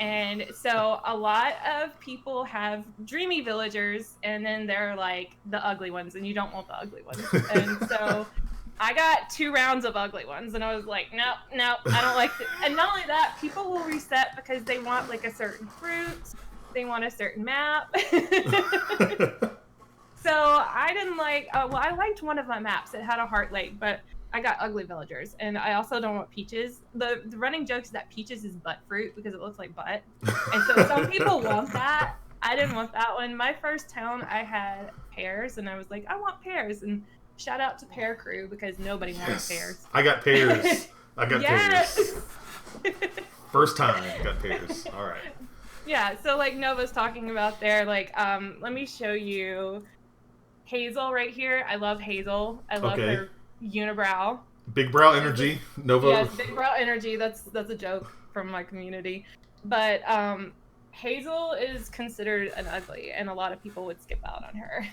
And so a lot of people have dreamy villagers, and then they're the ugly ones, and you don't want the ugly ones. And so I got 2 rounds of ugly ones, and I was like, no, I don't like it. And not only that, people will reset because they want a certain fruit, they want a certain map. So I didn't I liked one of my maps. It had a heart lake, but I got ugly villagers, and I also don't want peaches. The running joke is that peaches is butt fruit because it looks like butt, and so some people want that. I didn't want that one. My first town, I had pears, and I was like, I want pears, and shout out to Pear Crew because nobody wants pears. I got pears. Yes. Pears. First time I got pears. All right. Yeah, so Nova's talking about there, let me show you Hazel right here. I love Hazel. I love her unibrow. Big brow energy. Nova. Yes, big brow energy. That's a joke from my community. But Hazel is considered an ugly, and a lot of people would skip out on her.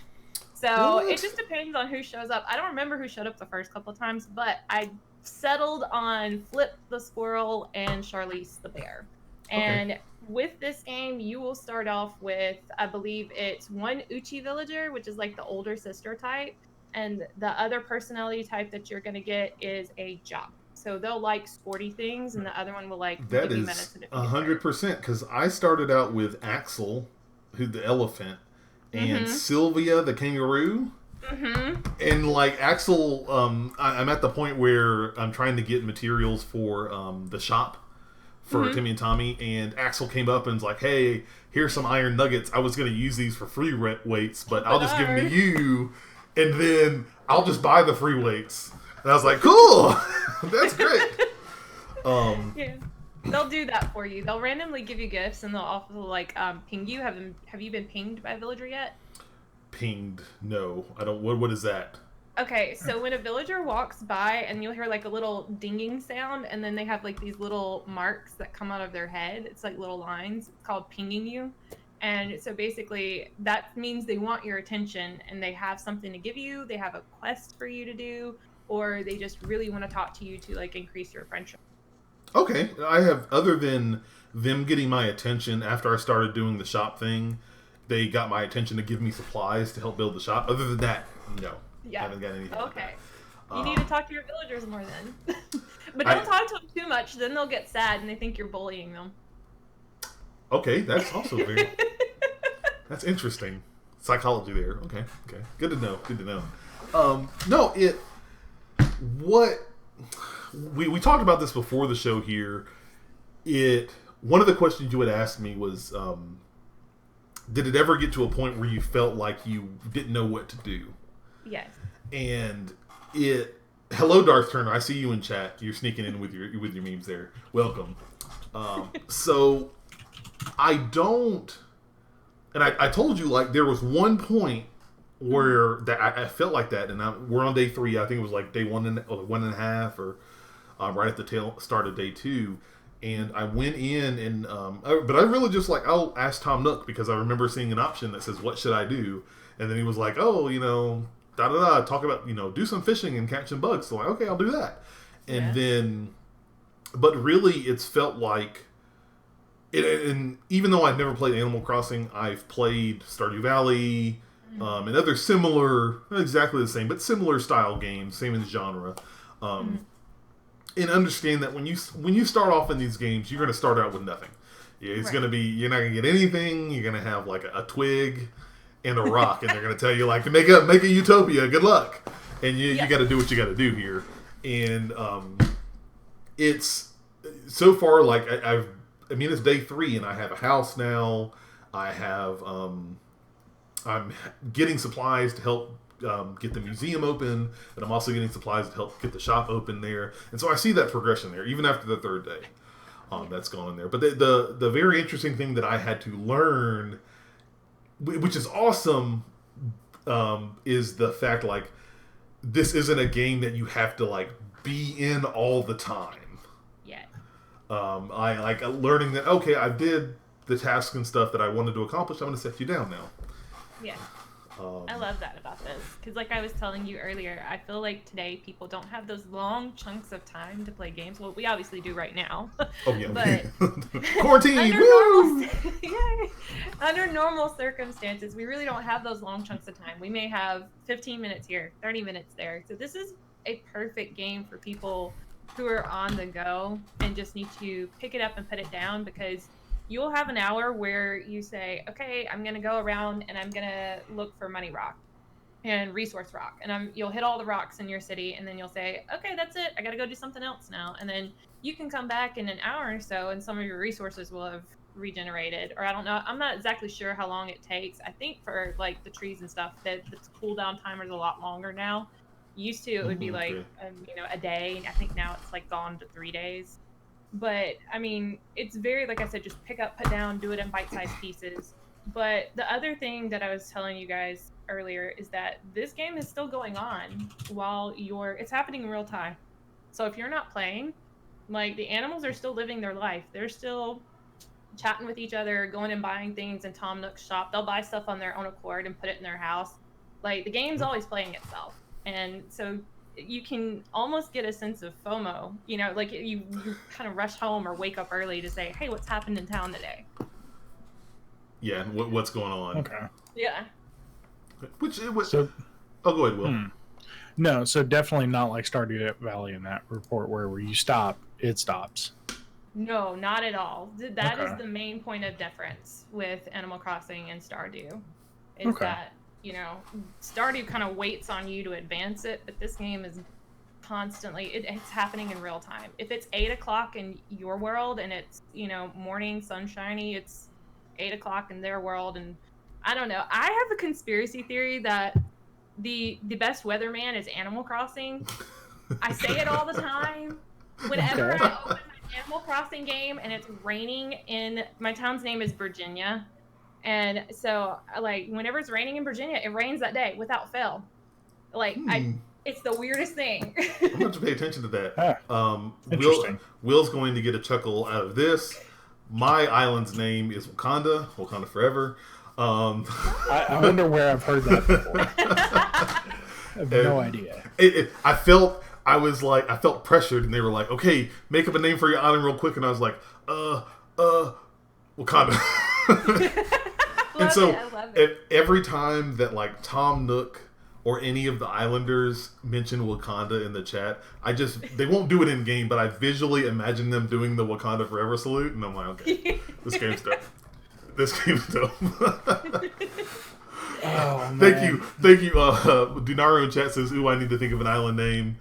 So it just depends on who shows up. I don't remember who showed up the first couple of times, but I settled on Flip the squirrel and Charlize the bear. And with this game, you will start off with, I believe it's one Uchi villager, which is like the older sister type. And the other personality type that you're going to get is a jock. So they'll like sporty things, and the other one will like That give you is medicine if you get hurt. 100% because I started out with Axel, who the elephant, and Mhm. Sylvia the kangaroo. Mm-hmm. And like Axel, I'm at the point where I'm trying to get materials for the shop for Mhm. Timmy and Tommy, and Axel came up and was like, "Hey, here's some iron nuggets. I was going to use these for free weights, but I'll just give them to you, and then I'll just buy the free weights." And I was like, "Cool, that's great." Yeah. They'll do that for you. They'll randomly give you gifts, and they'll also like ping you. Have you been pinged by a villager yet? Pinged? No, I don't. What is that? Okay, so when a villager walks by and you'll hear like a little dinging sound, and then they have like these little marks that come out of their head. It's like little lines. It's called pinging you. And so basically, that means they want your attention and they have something to give you. They have a quest for you to do, or they just really want to talk to you to like increase your friendship. Okay, I have, other than them getting my attention after I started doing the shop thing, they got my attention to give me supplies to help build the shop. Other than that, no. I Yeah. haven't got anything like Okay. that. You need to talk to your villagers more then. But don't talk to them too much, then they'll get sad and they think you're bullying them. Okay, that's also very... That's interesting. Psychology there. Okay. Good to know. No, it... What... We talked about this before the show here. One of the questions you had asked me was, did it ever get to a point where you felt like you didn't know what to do? Yes. And hello Darth Turner, I see you in chat. You're sneaking in with your memes there. Welcome. So I don't, and I told you, like, there was one point where that I felt like that, and we're on day 3. I think it was like day 1.5, or right at the start of day 2. And I went in and, but I really just like, I'll ask Tom Nook because I remember seeing an option that says, "What should I do?" And then he was like, "Oh, talk about, do some fishing and catching bugs." So, like, okay, I'll do that. And then, but really it's felt like, and even though I've never played Animal Crossing, I've played Stardew Valley, and other similar, not exactly the same, but similar style games, same in genre. And understand that when you start off in these games, you're going to start out with nothing. It's going to be, you're not going to get anything. You're going to have like a twig and a rock, and they're going to tell you, like, to make a utopia. Good luck, and you got to do what you got to do here. And it's so far, like, it's day 3, and I have a house now. I have I'm getting supplies to help get the museum open, and I'm also getting supplies to help get the shop open there. And so I see that progression there, even after the 3rd day. That's gone in there. But the very interesting thing that I had to learn, which is awesome, is the fact, like, this isn't a game that you have to, like, be in all the time. Yeah. I like learning that, okay, I did the tasks and stuff that I wanted to accomplish. I'm going to set you down now. Yeah. I love that about this, because like I was telling you earlier, I feel like today people don't have those long chunks of time to play games. Well, we obviously do right now. Oh yeah, but quarantine. Under normal circumstances, we really don't have those long chunks of time. We may have 15 minutes here, 30 minutes there. So this is a perfect game for people who are on the go and just need to pick it up and put it down, because you'll have an hour where you say, okay, I'm going to go around and I'm going to look for money rock and resource rock. And you'll hit all the rocks in your city, and then you'll say, okay, that's it. I got to go do something else now. And then you can come back in an hour or so, and some of your resources will have regenerated. Or I don't know. I'm not exactly sure how long it takes. I think for like the trees and stuff, that the cooldown timer is a lot longer now. Used to, it would be like, a day. And I think now it's like gone to 3 days. But I mean, it's very, like I said, just pick up, put down, do it in bite-sized pieces. But the other thing that I was telling you guys earlier is that this game is still going on while it's happening in real time. So if you're not playing, like, the animals are still living their life. They're still chatting with each other, going and buying things in Tom Nook's shop. They'll buy stuff on their own accord and put it in their house. Like, the game's always playing itself. And so you can almost get a sense of FOMO. You know, like you kind of rush home or wake up early to say, hey, what's happened in town today? Yeah, what's going on? Okay. Yeah. Which it was. So, oh, go ahead, Will. No, so definitely not like Stardew Valley in that report where you stop, it stops. No, not at all. That is Okay. the main point of difference with Animal Crossing and Stardew. Is that, you know, Stardew kind of waits on you to advance it, but this game is constantly, it's happening in real time. If it's 8 o'clock in your world and it's, you know, morning, sunshiny, it's 8 o'clock in their world. And I don't know. I have a conspiracy theory that the best weatherman is Animal Crossing. I say it all the time. Whenever I open my Animal Crossing game and it's raining in, my town's name is Virginia. And so, like, whenever it's raining in Virginia, it rains that day without fail. Like, it's the weirdest thing. I'm going to have to pay attention to that. Interesting. Will's going to get a chuckle out of this. My island's name is Wakanda Forever. I wonder where I've heard that before. I have no idea. I felt pressured, and they were like, "Okay, make up a name for your island real quick," and I was like, Wakanda." And so, every time that like Tom Nook or any of the Islanders mention Wakanda in the chat, they won't do it in game, but I visually imagine them doing the Wakanda Forever salute, and I'm like, okay, this game's dope. This game's dope. Oh, man. Thank you. Dunaru in chat says, "Ooh, I need to think of an island name."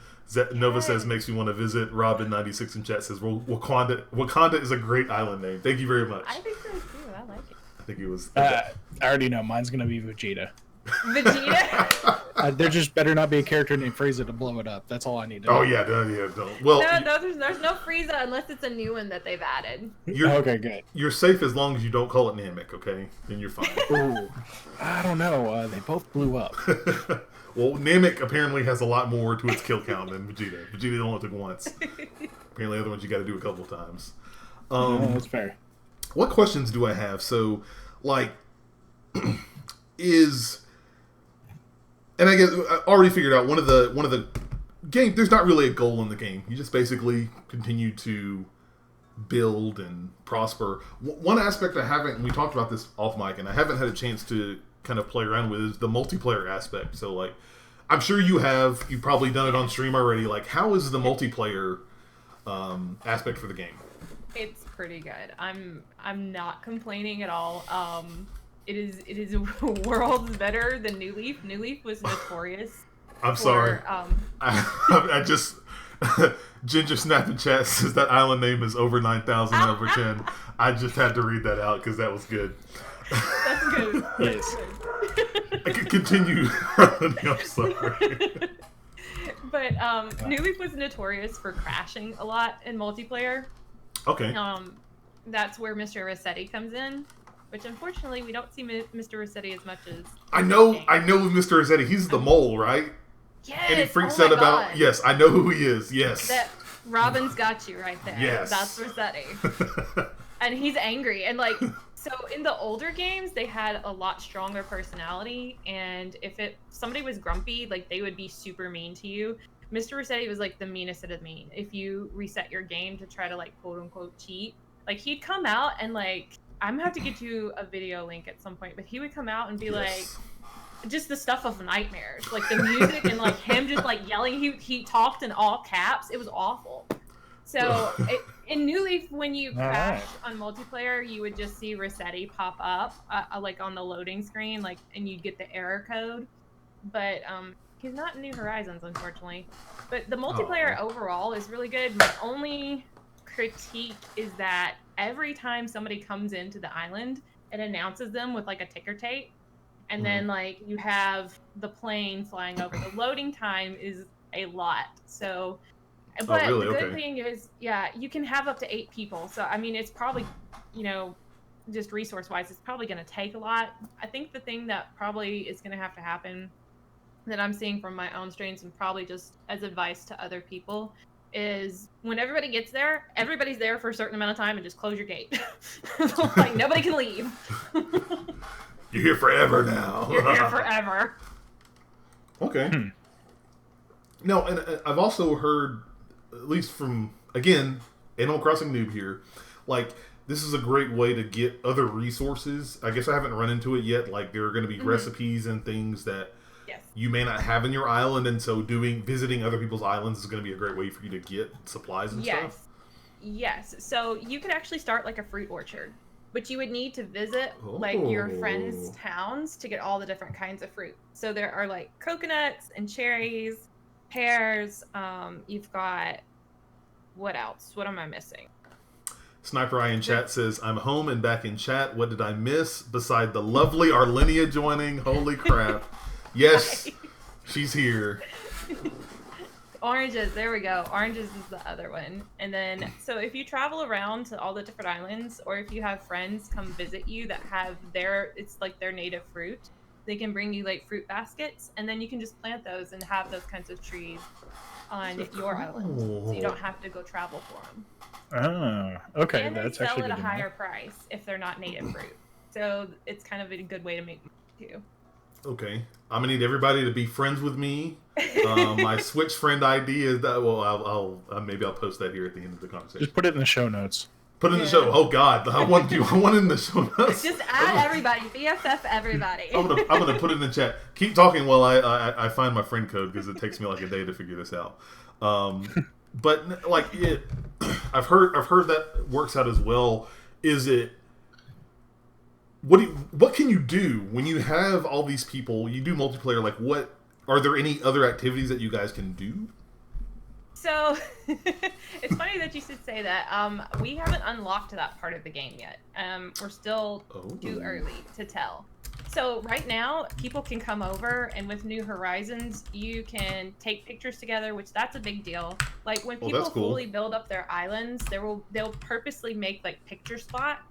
Nova says, "Makes me want to visit." Robin96 in chat says, Wakanda is a great island name. Thank you very much. I think so too. I like it. I think it was. I already know mine's gonna be Vegeta. Vegeta? There just better not be a character named Frieza to blow it up. That's all I need to know. Oh yeah, don't. Well, no, there's no Frieza unless it's a new one that they've added. Okay, good. You're safe as long as you don't call it Namek. Okay, then you're fine. Ooh, I don't know. They both blew up. Well, Namek apparently has a lot more to its kill count than Vegeta. Vegeta only took once. Apparently, other ones you got to do a couple of times. That's fair. What questions do I have? So, like, and I guess I already figured out one of the game. There's not really a goal in the game. You just basically continue to build and prosper. One aspect I haven't, and we talked about this off mic, and I haven't had a chance to kind of play around with, is the multiplayer aspect. So, like, I'm sure you've probably done it on stream already. Like, how is the multiplayer aspect for the game? It's pretty good. I'm not complaining at all. It is worlds better than New Leaf. New Leaf was notorious. I'm sorry. I just Ginger Snap in chat says that island name is over 9,000 over 10. I just had to read that out because that was good. That's good. Yes. I could continue. I'm sorry. But New Leaf was notorious for crashing a lot in multiplayer. Okay. That's where Mr. Rossetti comes in, which unfortunately we don't see Mr. Rossetti as much as. I know Mr. Rossetti. He's the mole, right? Yes. And he freaks out about. God. Yes, I know who he is. Yes. That Robin's got you right there. Yes. That's Rossetti. And he's angry. And like, so in the older games, they had a lot stronger personality. And if somebody was grumpy, like they would be super mean to you. Mr. Rossetti was like the meanest of the mean. If you reset your game to try to like quote unquote cheat, like he'd come out and like, I'm gonna have to get you a video link at some point, but he would come out and be like, just the stuff of nightmares, like the music and like him just like yelling. He talked in all caps. It was awful. So in New Leaf, when you crash on multiplayer, you would just see Rossetti pop up like on the loading screen, like, and you'd get the error code. But he's not in New Horizons, unfortunately. But the multiplayer overall is really good. My only critique is that every time somebody comes into the island, it announces them with like a ticker tape. And then like you have the plane flying over. The loading time is a lot. So, but really? The good thing is, yeah, you can have up to 8 people. So, I mean, it's probably, you know, just resource wise, it's probably going to take a lot. I think the thing that probably is going to have to happen that I'm seeing from my own streams and probably just as advice to other people is when everybody gets there, everybody's there for a certain amount of time and just close your gate. Like nobody can leave. You're here forever now. You're here forever. Okay. No, and I've also heard, at least from, again, Animal Crossing noob here, like, this is a great way to get other resources. I guess I haven't run into it yet. Like, there are going to be recipes and things that you may not have in your island, and so visiting other people's islands is going to be a great way for you to get supplies and stuff. Yes. So you could actually start like a fruit orchard, but you would need to visit like your friends' towns to get all the different kinds of fruit. So there are like coconuts and cherries, pears. You've got, what else? What am I missing? Sniper Eye in chat says, I'm home and back in chat. What did I miss beside the lovely Arlynia joining? Holy crap. Yes, she's here. Oranges, there we go. Oranges is the other one. And then, so if you travel around to all the different islands, or if you have friends come visit you that have it's like their native fruit, they can bring you like fruit baskets, and then you can just plant those and have those kinds of trees on your island. So you don't have to go travel for them. Oh, okay. And that's they actually sell at good a higher price if they're not native fruit. So it's kind of a good way to make money too. Okay, I'm gonna need everybody to be friends with me. My Switch friend ID is that. Well, I'll maybe I'll post that here at the end of the conversation. Just put it in the show notes. Put it in the show. Oh God, I want it in the show notes. Just add everybody, BFF everybody. I'm gonna put it in the chat. Keep talking while I find my friend code, because it takes me like a day to figure this out. But like I've heard that works out as well. Is it? What can you do when you have all these people? You do multiplayer. Like, what are there any other activities that you guys can do? So it's funny that you should say that. We haven't unlocked that part of the game yet. We're still too early to tell. So right now, people can come over, and with New Horizons, you can take pictures together, which that's a big deal. Like when people fully build up their islands, they'll purposely make like picture spots,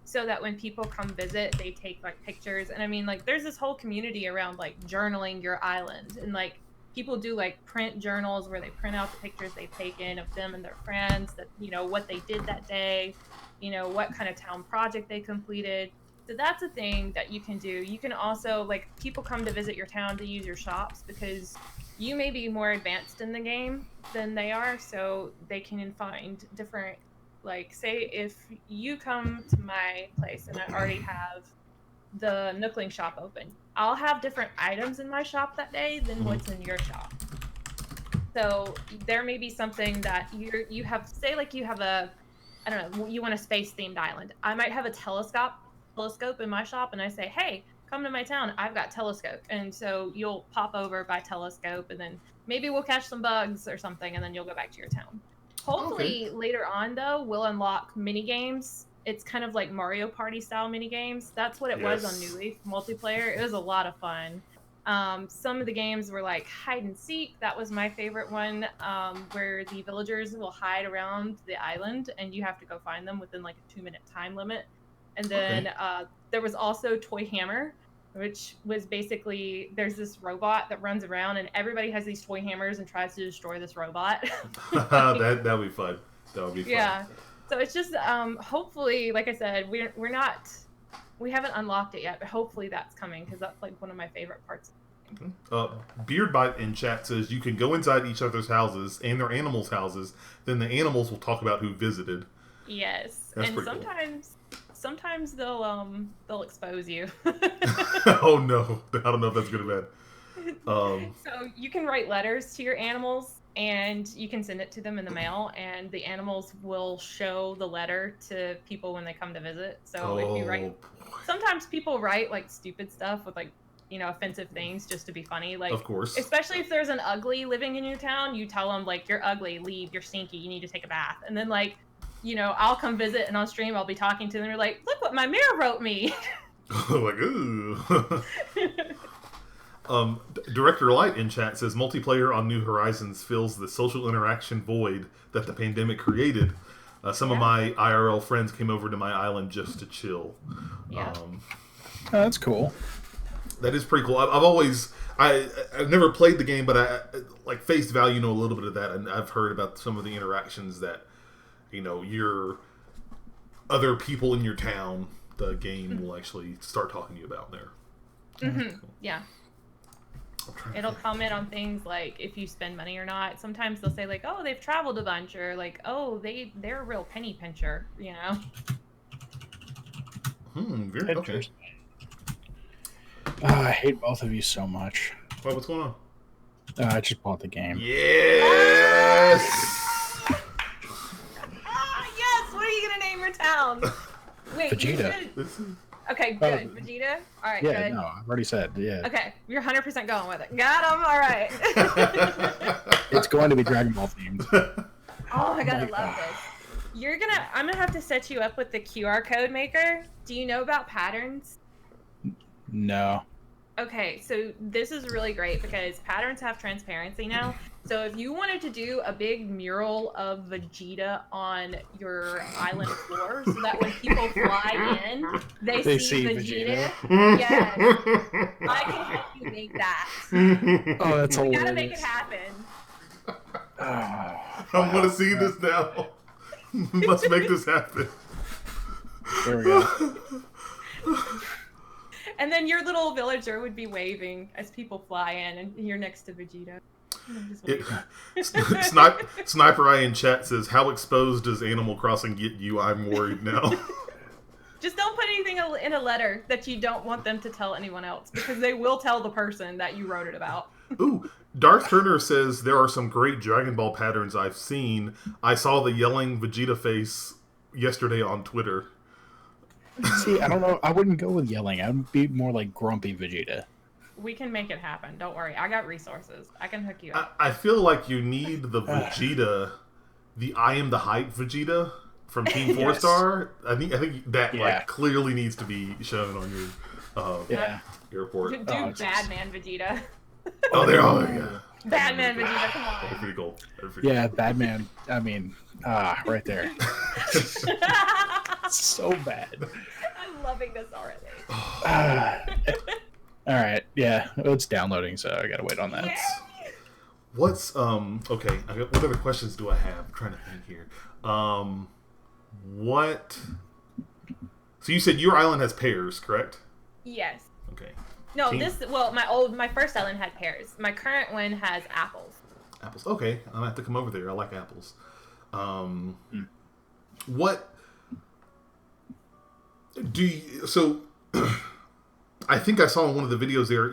so that when people come visit, they take like pictures. And I mean, like, there's this whole community around like journaling your island, and like people do like print journals where they print out the pictures they've taken of them and their friends, that, you know, what they did that day, you know, what kind of town project they completed. So that's a thing that you can do. You can also, like, people come to visit your town to use your shops because you may be more advanced in the game than they are, so they can find different, like, say if you come to my place and I already have the Nookling shop open, I'll have different items in my shop that day than what's in your shop. So there may be something that you have, say like you have a, I don't know, you want a space themed island. I might have a telescope in my shop, and I say, hey, come to my town, I've got telescope. And so you'll pop over by telescope, and then maybe we'll catch some bugs or something, and then you'll go back to your town. Hopefully later on though, we'll unlock mini games. It's kind of like Mario Party style mini games. That's what it was on New Leaf multiplayer. It was a lot of fun. Some of the games were like hide and seek. That was my favorite one, where the villagers will hide around the island and you have to go find them within like a 2-minute time limit. And then there was also Toy Hammer, which was basically, there's this robot that runs around and everybody has these toy hammers and tries to destroy this robot. That would be fun. That would be fun. Yeah. So it's just, hopefully, like I said, we haven't unlocked it yet, but hopefully that's coming, because that's like one of my favorite parts. Beardbite in chat says you can go inside each other's houses and their animals' houses, then the animals will talk about who visited. Yes. That's and sometimes they'll expose you. Oh no, I don't know if that's good or bad. So you can write letters to your animals, and you can send it to them in the mail, and the animals will show the letter to people when they come to visit. So if you write, sometimes people write like stupid stuff with like, you know, offensive things just to be funny. Like, of course, especially if there's an ugly living in your town, you tell them like, you're ugly, leave, you're stinky, you need to take a bath. And then like, you know, I'll come visit, and on stream I'll be talking to them. They're like, look what my mayor wrote me. Like, ooh. Director Light in chat says multiplayer on New Horizons fills the social interaction void that the pandemic created. Some of my IRL friends came over to my island just to chill. Yeah. Oh, that's cool. That is pretty cool. I've never played the game, but I like face value know a little bit of that, and I've heard about some of the interactions that, you know, your other people in your town, the game will actually start talking to you about there. Mm-hmm. Yeah. It'll comment on things like if you spend money or not. Sometimes they'll say like, "Oh, they've traveled a bunch," or like, "Oh, they're a real penny pincher," you know. Very okay. I hate both of you so much. What's going on? I just bought the game. Yes. Yes. What are you gonna name your town? Wait, Vegeta. Okay, good. Vegeta? All right, Yeah, good. no, I've already said, yeah. Okay, you're 100% going with it. Got him. All right. It's going to be Dragon Ball themed. Oh my god, I love this. I'm gonna have to set you up with the QR code maker. Do you know about patterns? No. Okay, so this is really great because patterns have transparency now. So if you wanted to do a big mural of Vegeta on your island floor so that when people fly in, they see Vegeta. Yes. I can help you make that. Oh, that's hilarious. We gotta make it happen. I want to see this now. Let's make this happen. There we go. And then your little villager would be waving as people fly in, and you're next to Vegeta. Sniper Eye in chat says, "How exposed does Animal Crossing get you? I'm worried now." Just don't put anything in a letter that you don't want them to tell anyone else, because they will tell the person that you wrote it about. Ooh, Darth Turner says there are some great Dragon Ball patterns I've seen. I saw the yelling Vegeta face yesterday on Twitter. See, I don't know. I wouldn't go with yelling. I'd be more like grumpy Vegeta. We can make it happen. Don't worry. I got resources. I can hook you up. I feel like you need the Vegeta, the I am the hype Vegeta from Team 4-Star. I think that like clearly needs to be shown on your airport. Do Badman Vegeta. Oh, there. Oh, yeah. Badman Vegeta. Come on. That'd be pretty cool. Yeah, Badman. I mean, right there. So bad. I'm loving this already. All right, yeah, it's downloading, so I gotta wait on that. Yeah. What's okay? What other questions do I have? I'm trying to think here. What? So you said your island has pears, correct? Yes. Okay. No, my first island had pears. My current one has apples. Apples. Okay, I'm gonna have to come over there. I like apples. What do you? So. I think I saw in one of the videos there,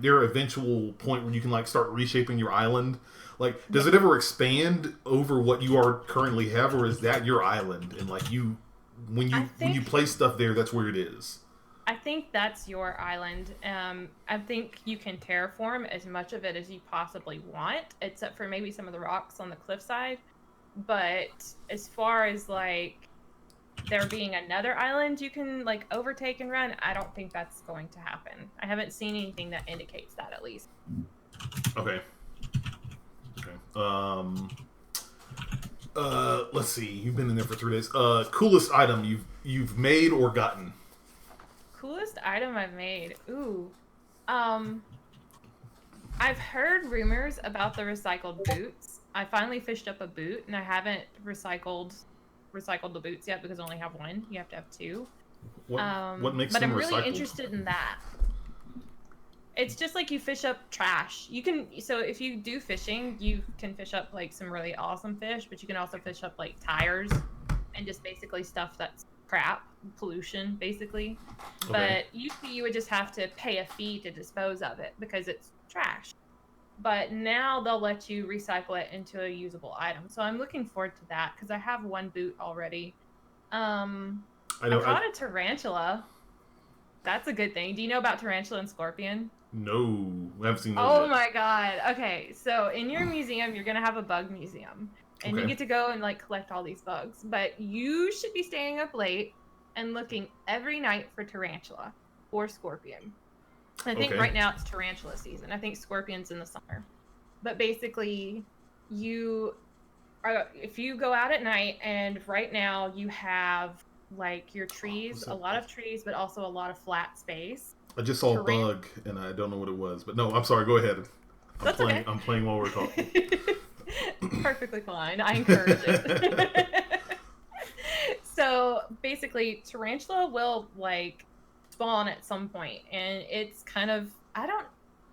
their eventual point where you can like start reshaping your island. Like, does it ever expand over what you are currently have, or is that your island? And like when you place stuff there, that's where it is. I think that's your island. I think you can terraform as much of it as you possibly want, except for maybe some of the rocks on the cliffside. But as far as like there being another island you can like overtake and run, I don't think that's going to happen. I haven't seen anything that indicates that, at least. Okay. Let's see. You've been in there for 3 days. Coolest item you've made or gotten? Coolest item I've made. Ooh. I've heard rumors about the recycled boots. I finally fished up a boot, and I haven't recycled the boots yet because I only have one. You have to have two. What makes them recycled? But I'm really interested in that. It's just like you fish up trash. So if you do fishing, you can fish up like some really awesome fish, but you can also fish up like tires and just basically stuff that's crap, pollution basically. Okay. But usually you would just have to pay a fee to dispose of it because it's trash. But now they'll let you recycle it into a usable item. So I'm looking forward to that because I have one boot already. I caught a tarantula. That's a good thing. Do you know about tarantula and scorpion? No, I haven't seen those Oh yet. my god. Okay, so in your museum, you're going to have a bug museum. And you get to go and like collect all these bugs. But you should be staying up late and looking every night for tarantula or scorpion. I think right now it's tarantula season. I think scorpion's in the summer. But basically, if you go out at night, and right now you have like your trees, a lot of trees, but also a lot of flat space. I just saw a bug, and I don't know what it was. But no, I'm sorry. Go ahead. Okay. I'm playing while we're talking. Perfectly fine. I encourage it. So basically, tarantula will like spawn at some point, and it's kind of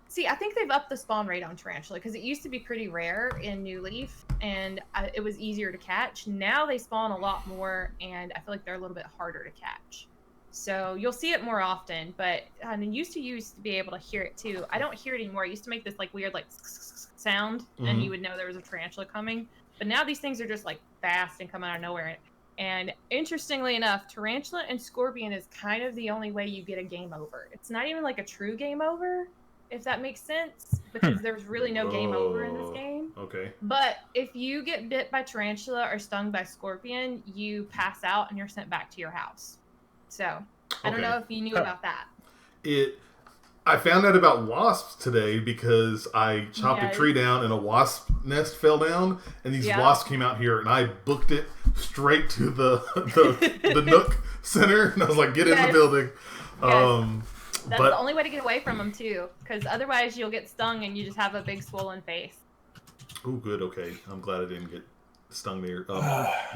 See, I think they've upped the spawn rate on tarantula because it used to be pretty rare in New Leaf, and it was easier to catch. Now they spawn a lot more, and I feel like they're a little bit harder to catch. So you'll see it more often, but I used to be able to hear it too. I don't hear it anymore. It used to make this like weird like sound, and you would know there was a tarantula coming. But now these things are just like fast and come out of nowhere. And interestingly enough, tarantula and scorpion is kind of the only way you get a game over. It's not even like a true game over, if that makes sense, because there's really no game over in this game. Okay. But if you get bit by tarantula or stung by scorpion, you pass out and you're sent back to your house. So I don't know if you knew about that. I found out about wasps today because I chopped a tree down and a wasp nest fell down, and these wasps came out here, and I booked it straight to the Nook Center, and I was like, get in the building. That's the only way to get away from them too, because otherwise you'll get stung and you just have a big swollen face. Oh, good. Okay, I'm glad I didn't get stung there.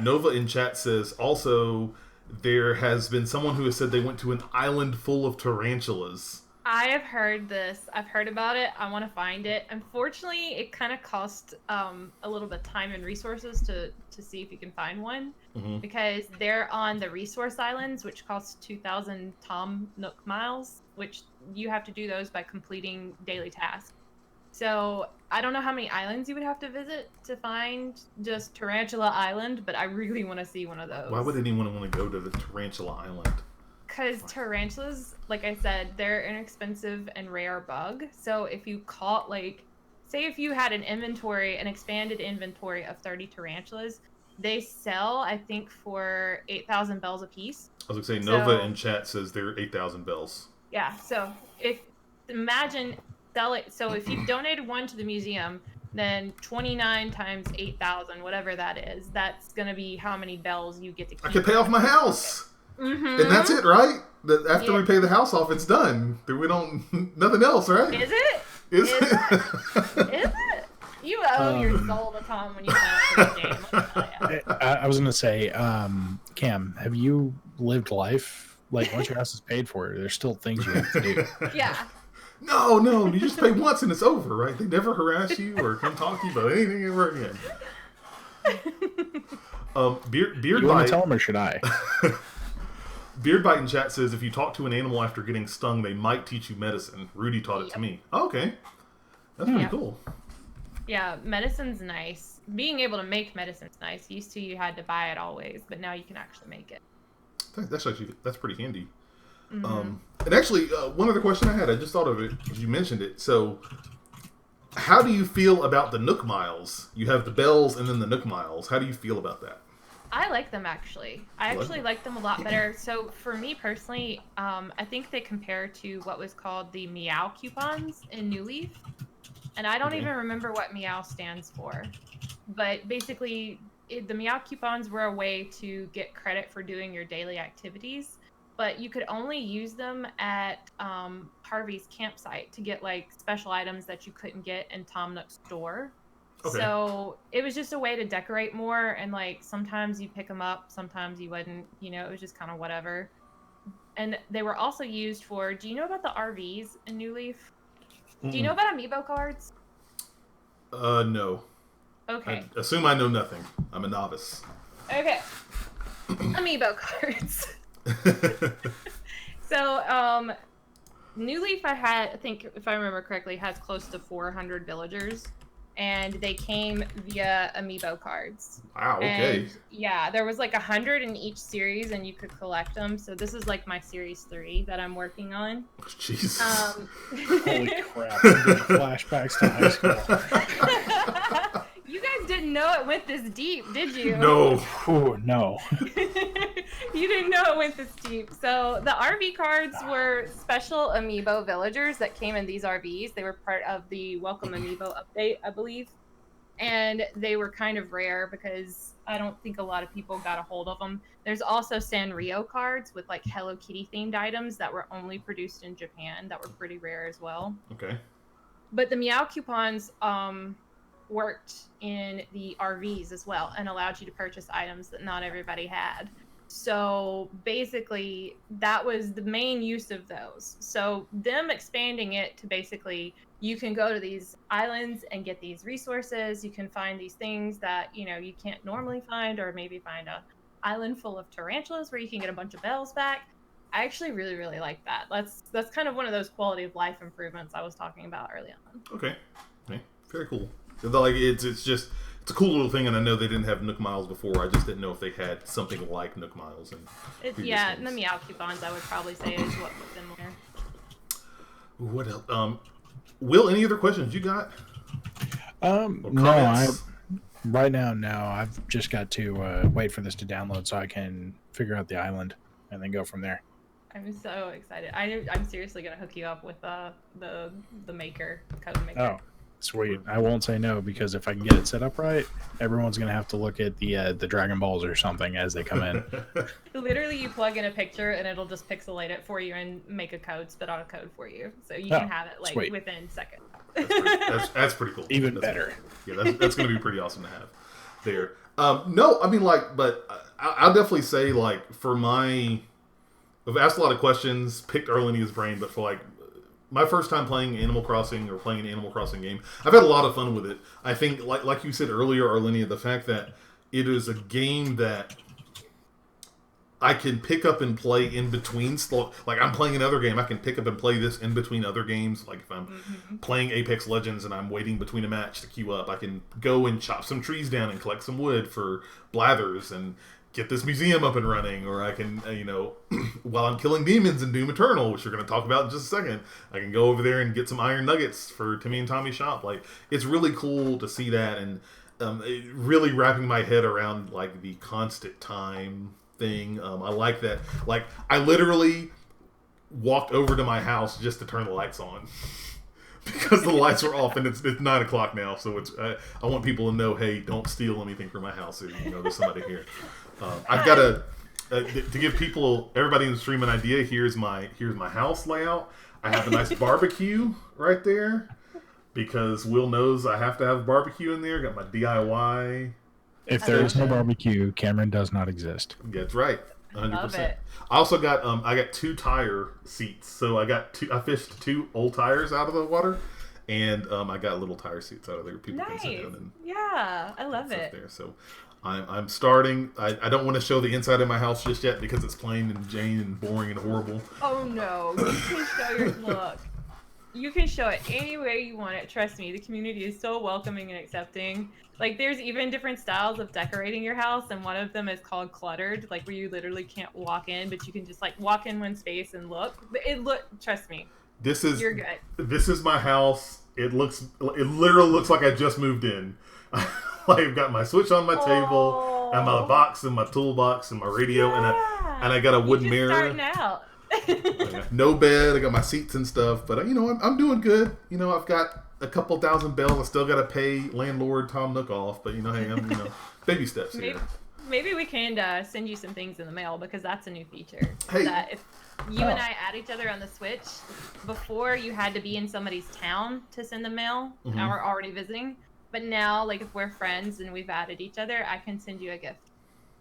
Nova in chat says also there has been someone who has said they went to an island full of tarantulas. I have heard this. I've heard about it. I want to find it. Unfortunately, it kind of costs a little bit of time and resources to see if you can find one, because they're on the resource islands, which cost 2,000 Tom Nook miles, which you have to do those by completing daily tasks. So I don't know how many islands you would have to visit to find just Tarantula Island, but I really want to see one of those. Why would anyone want to go to the Tarantula Island? Because tarantulas, like I said, they're an inexpensive and rare bug. So if you caught, like, say if you had an expanded inventory of 30 tarantulas, they sell, I think, for 8,000 bells a piece. I was going to say, Nova in chat says they're 8,000 bells. Yeah, so imagine sell it. So if you donated one to the museum, then 29 times 8,000, whatever that is, that's going to be how many bells you get to keep. I can pay off my house. And that's it, right? After we pay the house off, it's done. We don't, nothing else, right? Is it? Is it? Is it? You owe your soul to Tom when you sign up for this game. Let me tell you. I was going to say, Cam, have you lived life? Like, once your house is paid for, there's still things you have to do. Yeah. No, you just pay once and it's over, right? They never harass you or come talk to you about anything ever again. Beard you want to tell them, or should I? Beardbite in chat says, if you talk to an animal after getting stung, they might teach you medicine. Rudy taught it to me. Oh, okay. That's pretty cool. Yeah, medicine's nice. Being able to make medicine's nice. Used to you had to buy it always, but now you can actually make it. That's pretty handy. And actually, one other question I had, I just thought of it as you mentioned it. So, how do you feel about the Nook Miles? You have the bells and then the Nook Miles. How do you feel about that? I like them, actually. I actually like them a lot better. So for me personally, I think they compare to what was called the Meow coupons in New Leaf. And I don't even remember what Meow stands for. But basically, the Meow coupons were a way to get credit for doing your daily activities. But you could only use them at Harvey's campsite to get like special items that you couldn't get in Tom Nook's store. Okay. So it was just a way to decorate more, and like sometimes you pick them up, sometimes you wouldn't. You know, it was just kind of whatever. And they were also used for. Do you know about the RVs in New Leaf? Do you know about amiibo cards? No. Okay. I assume I know nothing. I'm a novice. Okay. Amiibo cards. So, New Leaf, I think, if I remember correctly, has close to 400 villagers. And they came via amiibo cards. Wow, okay. And, yeah, there was like 100 in each series, and you could collect them. So this is like my series 3 that I'm working on. Jesus. Holy crap. Flashbacks to high school. You guys didn't know it went this deep, did you? No. Ooh, no. You didn't know it went this deep. So the RV cards were special amiibo villagers that came in these RVs. They were part of the Welcome Amiibo update, I believe. And they were kind of rare because I don't think a lot of people got a hold of them. There's also Sanrio cards with like Hello Kitty themed items that were only produced in Japan that were pretty rare as well. Okay. But the Meow coupons worked in the RVs as well and allowed you to purchase items that not everybody had. So basically, that was the main use of those. So them expanding it to basically, you can go to these islands and get these resources. You can find these things that, you can't normally find, or maybe find a island full of tarantulas where you can get a bunch of bells back. I actually really, really like that. That's kind of one of those quality of life improvements I was talking about early on. Okay, very cool. Like it's a cool little thing, and I know they didn't have Nook Miles before. I just didn't know if they had something like Nook Miles. And the Meow coupons I would probably say is what was in there. What else? Will, any other questions you got? No, right now, no. I've just got to wait for this to download so I can figure out the island and then go from there. I'm so excited. I'm seriously gonna hook you up with the code maker. Oh, sweet! I won't say no, because if I can get it set up right, everyone's gonna have to look at the Dragon Balls or something as they come in. Literally, you plug in a picture and it'll just pixelate it for you and make a code, spit out a code for you, so you can have it sweet. within seconds. That's pretty cool. Even better. That's gonna be pretty awesome to have there. No, I mean, but I'll definitely say, for I've asked a lot of questions, picked Arlynia's brain, but for my first time playing Animal Crossing or playing an Animal Crossing game, I've had a lot of fun with it. I think, like you said earlier, Arlynia, the fact that it is a game that I can pick up and play in between. I'm playing another game, I can pick up and play this in between other games. Like if I'm playing Apex Legends and I'm waiting between a match to queue up, I can go and chop some trees down and collect some wood for blathers and get this museum up and running, or I can, while I'm killing demons in Doom Eternal, which we're going to talk about in just a second, I can go over there and get some iron nuggets for Timmy and Tommy's shop. It's really cool to see that, and really wrapping my head around, the constant time thing. I like that. I literally walked over to my house just to turn the lights on. Because the lights are off, and it's 9 o'clock now, so I want people to know, hey, don't steal anything from my house. There's somebody here. I've got to give everybody in the stream, an idea. Here's my house layout. I have a nice barbecue right there because Will knows I have to have barbecue in there. Got my DIY. If there is no barbecue, Cameron does not exist. That's right. 100%. Love it. I also got I got 2 tire seats, so I fished 2 old tires out of the water, and I got little tire seats out of there. People can sit down and I love it. There, so I'm starting. I don't want to show the inside of my house just yet because it's plain and Jane and boring and horrible. Oh no! You can show your look. You can show it any way you want it. Trust me, the community is so welcoming and accepting. There's even different styles of decorating your house, and one of them is called cluttered, where you literally can't walk in, but you can just walk in one space and look. Trust me. You're good. This is my house. It literally looks like I just moved in. I've got my Switch on my table, and my box, and my toolbox, and my radio, and I got a wooden mirror. Starting out. No bed. I got my seats and stuff, but I'm doing good. I've got a couple thousand bells. I still got to pay landlord Tom Nook off, but hey, I'm baby steps here. Maybe we can send you some things in the mail, because that's a new feature. Hey. That if you and I add each other on the Switch, before you had to be in somebody's town to send the mail, and we're already visiting. But now, if we're friends and we've added each other, I can send you a gift.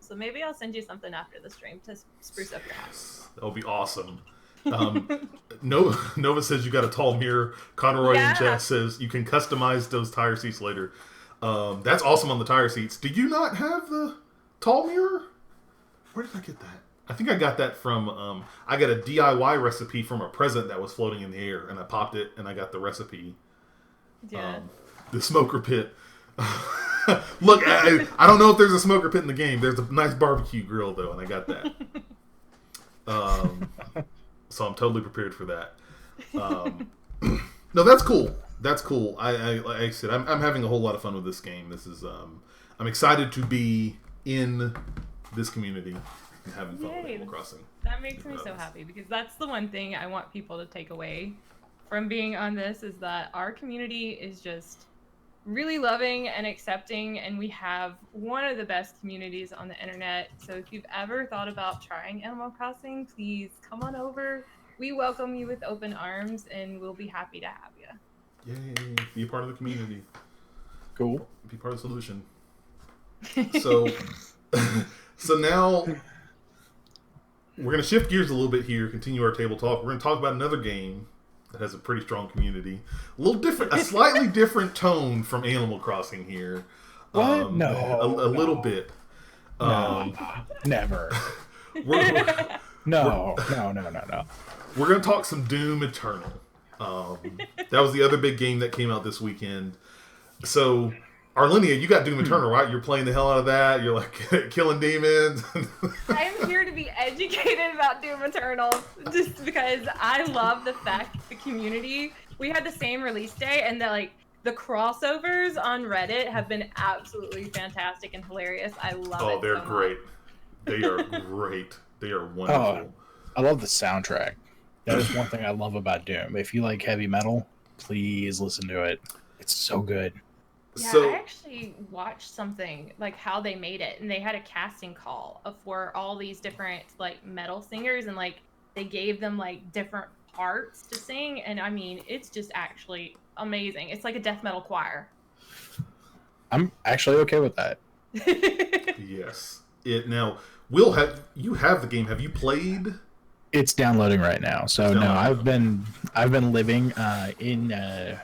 So maybe I'll send you something after the stream to spruce up your house. That would be awesome. Nova says you got a tall mirror. Conroy in chat says you can customize those tire seats later. That's awesome on the tire seats. Do you not have the tall mirror? Where did I get that? I think I got that from, I got a DIY recipe from a present that was floating in the air, and I popped it, and I got the recipe. Yeah. The smoker pit. Look, I don't know if there's a smoker pit in the game. There's a nice barbecue grill, though, and I got that. So I'm totally prepared for that. No, that's cool. That's cool. Like I said, I'm having a whole lot of fun with this game. This is, I'm excited to be in this community and having fun with Animal Crossing. That makes me so happy, because that's the one thing I want people to take away from being on this, is that our community is just really loving and accepting, and we have one of the best communities on the internet. So if you've ever thought about trying Animal Crossing, please come on over. We welcome you with open arms, and we'll be happy to have you. Yay, be a part of the community. Cool. Be part of the solution. So now we're going to shift gears a little bit here, continue our table talk. We're going to talk about another game that has a pretty strong community. A little different, a slightly different tone from Animal Crossing here. What? No. A little bit. No. Never. No. We're going to talk some Doom Eternal. That was the other big game that came out this weekend. So, Arlynia, you got Doom Eternal, right? You're playing the hell out of that. You're like killing demons. I'm here to be educated about Doom Eternal just because I love the fact that the community, we had the same release day, and the crossovers on Reddit have been absolutely fantastic and hilarious. I love it. Oh, they're so great. much. They are great. They are wonderful. Oh, I love the soundtrack. That is one thing I love about Doom. If you like heavy metal, please listen to it. It's so good. Yeah, So, I actually watched something like how they made it, and they had a casting call for all these different like metal singers, and like they gave them like different parts to sing, and I mean it's just actually amazing. It's like a death metal choir. I'm actually okay with that. yes. Now, you have the game. Have you played? It's downloading right now. So no, I've been living in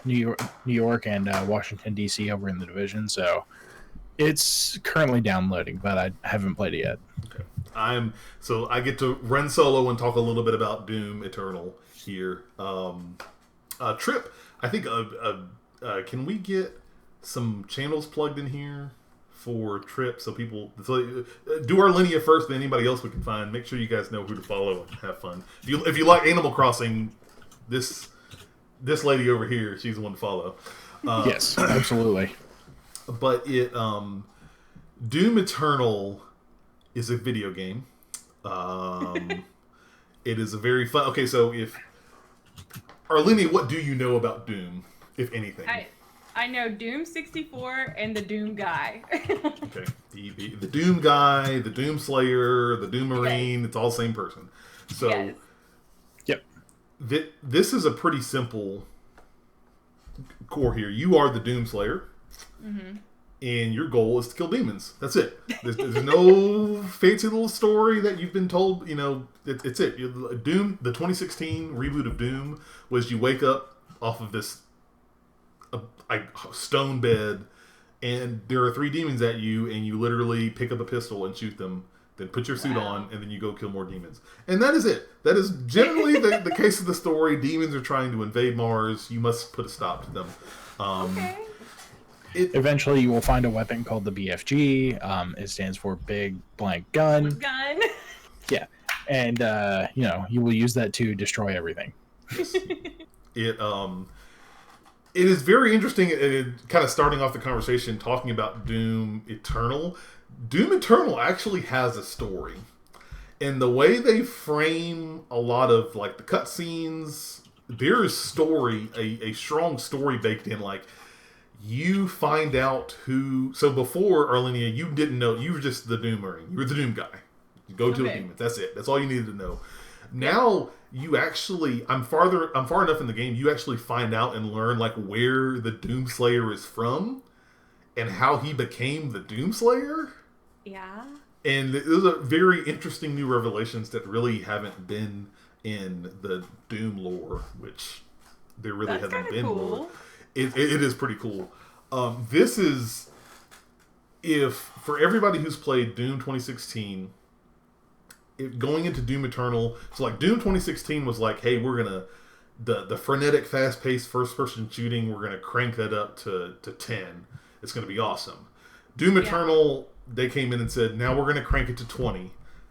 New York and Washington D.C. over in the division. So it's currently downloading, but I haven't played it yet. Okay. I get to run solo and talk a little bit about Doom Eternal here. Trip, I think can we get some channels plugged in here for Trip so people do Arlynia first, then anybody else we can find. Make sure you guys know who to follow and have fun. If you like Animal Crossing, this lady over here, she's the one to follow. Yes, absolutely. But Doom Eternal is a video game. It is a very fun. Okay, so Arlynia, what do you know about Doom, if anything? I know Doom 64 and the Doom guy. Okay, the Doom guy, the Doom Slayer, the Doom Marine, it's all the same person. So, yes. Yep. This is a pretty simple core here. You are the Doom Slayer, and your goal is to kill demons. That's it. There's no fancy little story that you've been told. You know, it's it. Doom, the 2016 reboot of Doom, was you wake up off of this stone bed, and there are 3 demons at you, and you literally pick up a pistol and shoot them, then put your suit on, and then you go kill more demons. And that is it. That is generally the case of the story. Demons are trying to invade Mars. You must put a stop to them. Okay. Eventually, you will find a weapon called the BFG. It stands for Big Blank Gun. Gun. Yeah, and you will use that to destroy everything. It is very interesting, kind of starting off the conversation talking about Doom Eternal. Doom Eternal actually has a story. And the way they frame a lot of like the cutscenes, there is story, a strong story baked in. Like, you find out who... So before, Arlynia, you didn't know. You were just the Doom Marine. You were the Doom guy. You go to a demon. That's it. That's all you needed to know. Now... You actually, I'm far enough in the game, you actually find out and learn like where the Doom Slayer is from and how he became the Doom Slayer. Yeah. And those are very interesting new revelations that really haven't been in the Doom lore, which there really hasn't been cool. lore. It is pretty cool. This is, for everybody who's played Doom 2016, going into Doom Eternal, so like Doom 2016 was like, hey, we're gonna the frenetic, fast-paced first-person shooting, we're gonna crank that up to 10. It's gonna be awesome. Doom Eternal, they came in and said, now we're gonna crank it to 20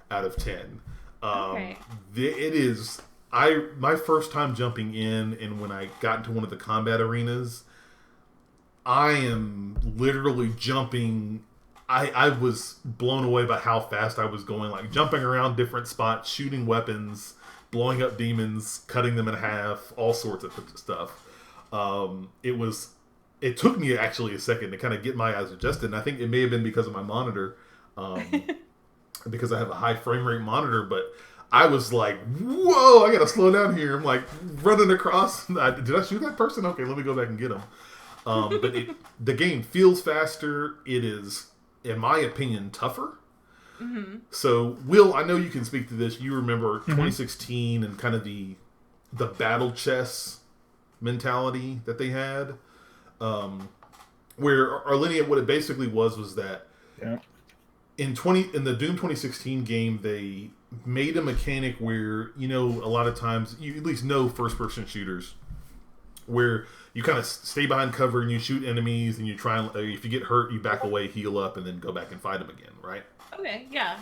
out of 10. Okay. It is my first time jumping in, and when I got into one of the combat arenas, I am literally jumping. I was blown away by how fast I was going, like jumping around different spots, shooting weapons, blowing up demons, cutting them in half, all sorts of stuff. It took me actually a second to kind of get my eyes adjusted, and I think it may have been because of my monitor, because I have a high frame rate monitor, but I was like, whoa, I gotta slow down here. I'm like running across. Did I shoot that person? Okay, let me go back and get him. But the game feels faster. It is, in my opinion, tougher. Mm-hmm. So, Will, I know you can speak to this. You remember 2016 and kind of the battle chess mentality that they had, where Arlynia, what it basically was that in the Doom 2016 game, they made a mechanic where, you know, a lot of times you at least know first person shooters where you kind of stay behind cover and you shoot enemies and you try and if you get hurt you back away, heal up, and then go back and fight them again, right? Okay, yeah.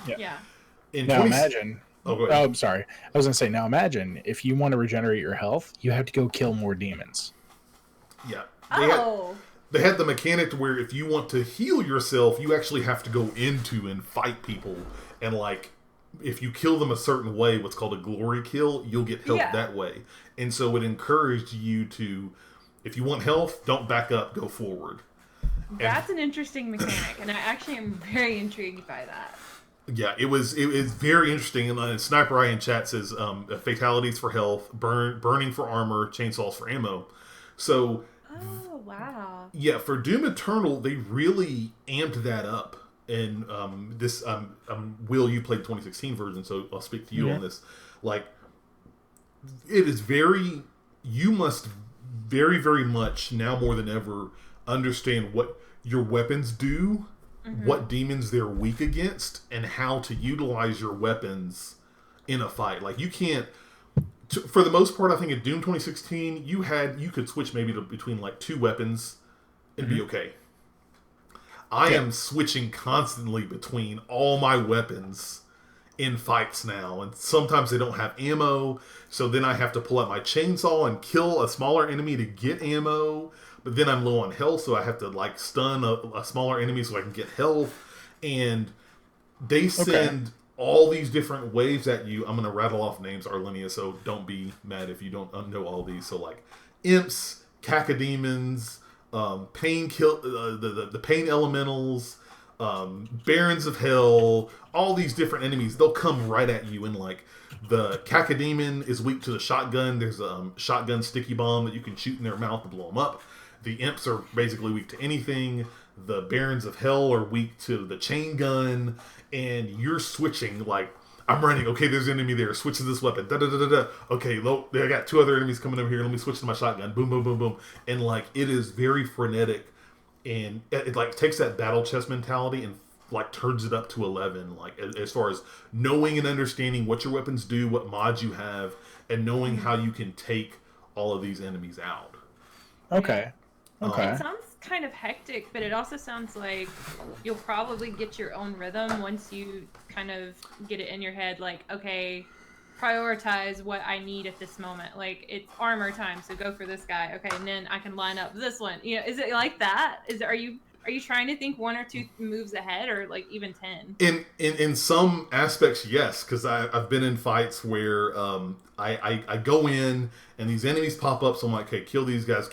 Now imagine. Oh, I'm sorry. I was gonna say, now imagine if you want to regenerate your health, you have to go kill more demons. Yeah. They had the mechanic to where if you want to heal yourself, you actually have to go into and fight people, and like if you kill them a certain way, what's called a glory kill, you'll get health that way. And so it encouraged you to, if you want health, don't back up, go forward. That's an interesting mechanic, and I actually am very intrigued by that. Yeah, it was very interesting. And Sniper Eye in chat says fatalities for health, burning for armor, chainsaws for ammo. So, oh wow, yeah, for Doom Eternal, they really amped that up. And this, Will, you played the 2016 version, so I'll speak to you on this. Like, it is you must very, very much now more than ever understand what your weapons do, what demons they're weak against, and how to utilize your weapons in a fight. Like, you can't, for the most part, I think in Doom 2016, you could switch maybe between like 2 weapons and be okay. I am switching constantly between all my weapons in fights now, and sometimes they don't have ammo, so then I have to pull out my chainsaw and kill a smaller enemy to get ammo, but then I'm low on health, so I have to like stun a smaller enemy so I can get health, and they send all these different waves at you. I'm going to rattle off names, Arlynia, so don't be mad if you don't know all these. So like imps, cacodemons, the pain elementals, barons of hell, all these different enemies, they'll come right at you. And like the cacodemon is weak to the shotgun. There's a shotgun sticky bomb that you can shoot in their mouth to blow them up. The imps are basically weak to anything. The barons of hell are weak to the chain gun, and you're switching. Like, I'm running, okay, there's an enemy there, switch to this weapon, da-da-da-da-da. Okay, I got 2 other enemies coming over here, let me switch to my shotgun, boom, boom, boom, boom. And, like, it is very frenetic, and it like, takes that battle chess mentality and, like, turns it up to 11, like, as far as knowing and understanding what your weapons do, what mods you have, and knowing how you can take all of these enemies out. Okay. It sounds kind of hectic, but it also sounds like you'll probably get your own rhythm once you kind of get it in your head, like, okay, prioritize what I need at this moment. Like, it's armor time, so go for this guy. Okay, and then I can line up this one. You know, is it like that? Are you trying to think 1 or 2 moves ahead, or like even 10? In some aspects, yes, because I've been in fights where I go in and these enemies pop up, so I'm like, okay, kill these guys.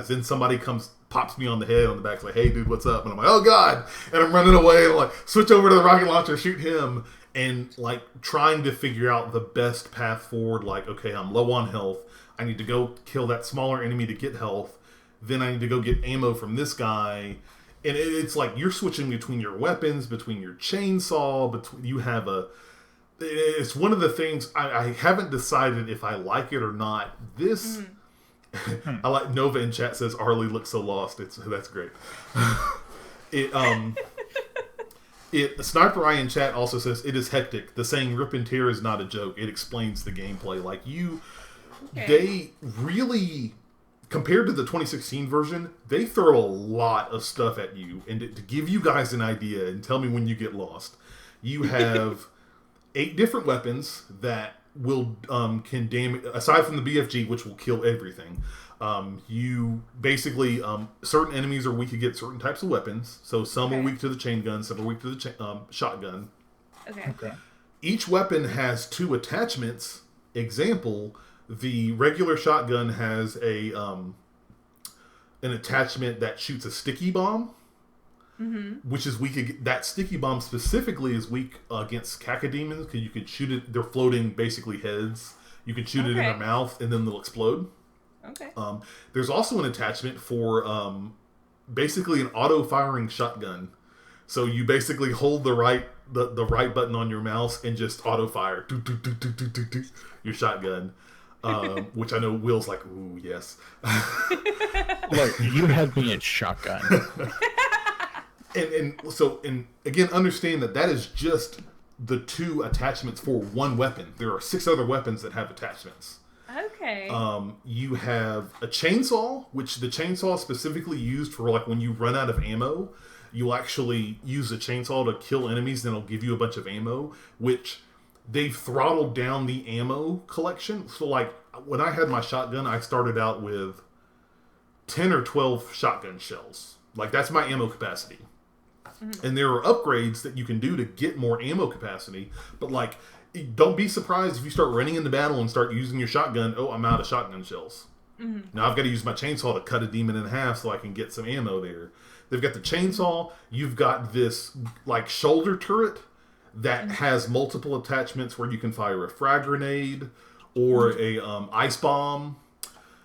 Then somebody pops me on the head, on the back, like, hey dude, what's up? And I'm like, oh god, and I'm running away, and I'm like, switch over to the rocket launcher, shoot him, and like trying to figure out the best path forward. Like, okay, I'm low on health, I need to go kill that smaller enemy to get health, then I need to go get ammo from this guy. And it's like you're switching between your weapons, between your chainsaw, it's one of the things I haven't decided if I like it or not. This I like. Nova in chat says Arlie looks so lost. That's great. Sniper Eye in chat also says it is hectic. The saying "rip and tear" is not a joke. It explains the gameplay. Like they really, compared to the 2016 version, they throw a lot of stuff at you. And to give you guys an idea, and tell me when you get lost, you have 8 different weapons that will can damage, aside from the BFG, which will kill everything. You basically certain enemies are weak against certain types of weapons. So some are weak to the chain gun, some are weak to the shotgun. Okay. Each weapon has 2 attachments. Example: the regular shotgun has an attachment that shoots a sticky bomb. Which is weak. That sticky bomb specifically is weak against cacodemons because you can shoot it. They're floating basically heads. You can shoot it in their mouth and then they'll explode. Okay. There's also an attachment for basically an auto-firing shotgun So you basically hold the right button on your mouse and just auto fire your shotgun. Which I know Will's like, ooh, yes. Look, you had me at shotgun. and again, understand that is just the 2 attachments for one weapon. There are 6 other weapons that have attachments. Okay. You have a chainsaw, which the chainsaw is specifically used for like when you run out of ammo. You'll actually use a chainsaw to kill enemies, then it'll give you a bunch of ammo, which they've throttled down the ammo collection. So like when I had my shotgun, I started out with 10 or 12 shotgun shells. Like that's my ammo capacity. Mm-hmm. And there are upgrades that you can do to get more ammo capacity. But like, don't be surprised if you start running into battle and start using your shotgun. Oh, I'm out of shotgun shells. Mm-hmm. Now I've got to use my chainsaw to cut a demon in half so I can get some ammo there. They've got the chainsaw. You've got this like shoulder turret that has multiple attachments where you can fire a frag grenade or a ice bomb.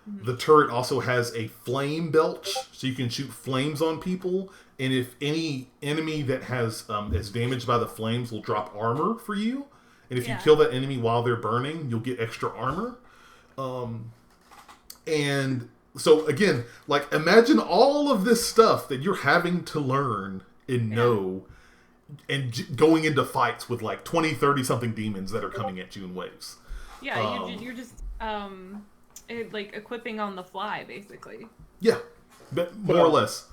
The turret also has a flame belch, so you can shoot flames on people. And if any enemy that is damaged by the flames will drop armor for you. And if you kill that enemy while they're burning, you'll get extra armor. And so again, like imagine all of this stuff that you're having to learn and know and going into fights with like 20, 30 something demons that are coming at you in waves. Yeah, you're just like equipping on the fly, basically. Yeah, but more or less.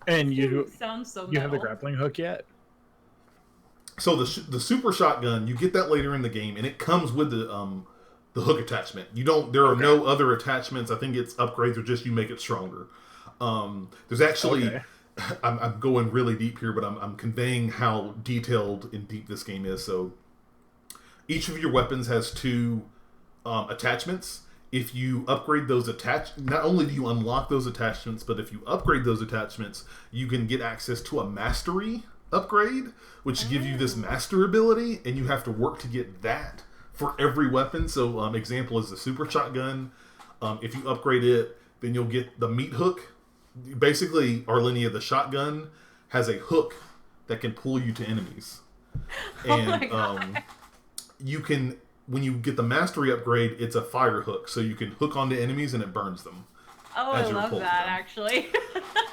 And you sounds so you have the grappling hook yet? So the super shotgun, you get that later in the game, and it comes with the hook attachment. There are no other attachments. I think it's upgrades or just you make it stronger. There's actually, I'm going really deep here, but I'm conveying how detailed and deep this game is. So each of your weapons has 2 attachments. If you upgrade those not only do you unlock those attachments, but if you upgrade those attachments, you can get access to a mastery upgrade, which gives you this master ability, and you have to work to get that for every weapon. So example is the super shotgun. If you upgrade it, then you'll get the meat hook. Basically, Arlynia, the shotgun, has a hook that can pull you to enemies. And my God. You can, when you get the mastery upgrade, it's a fire hook. So you can hook onto enemies and it burns them. Oh, I love that, actually.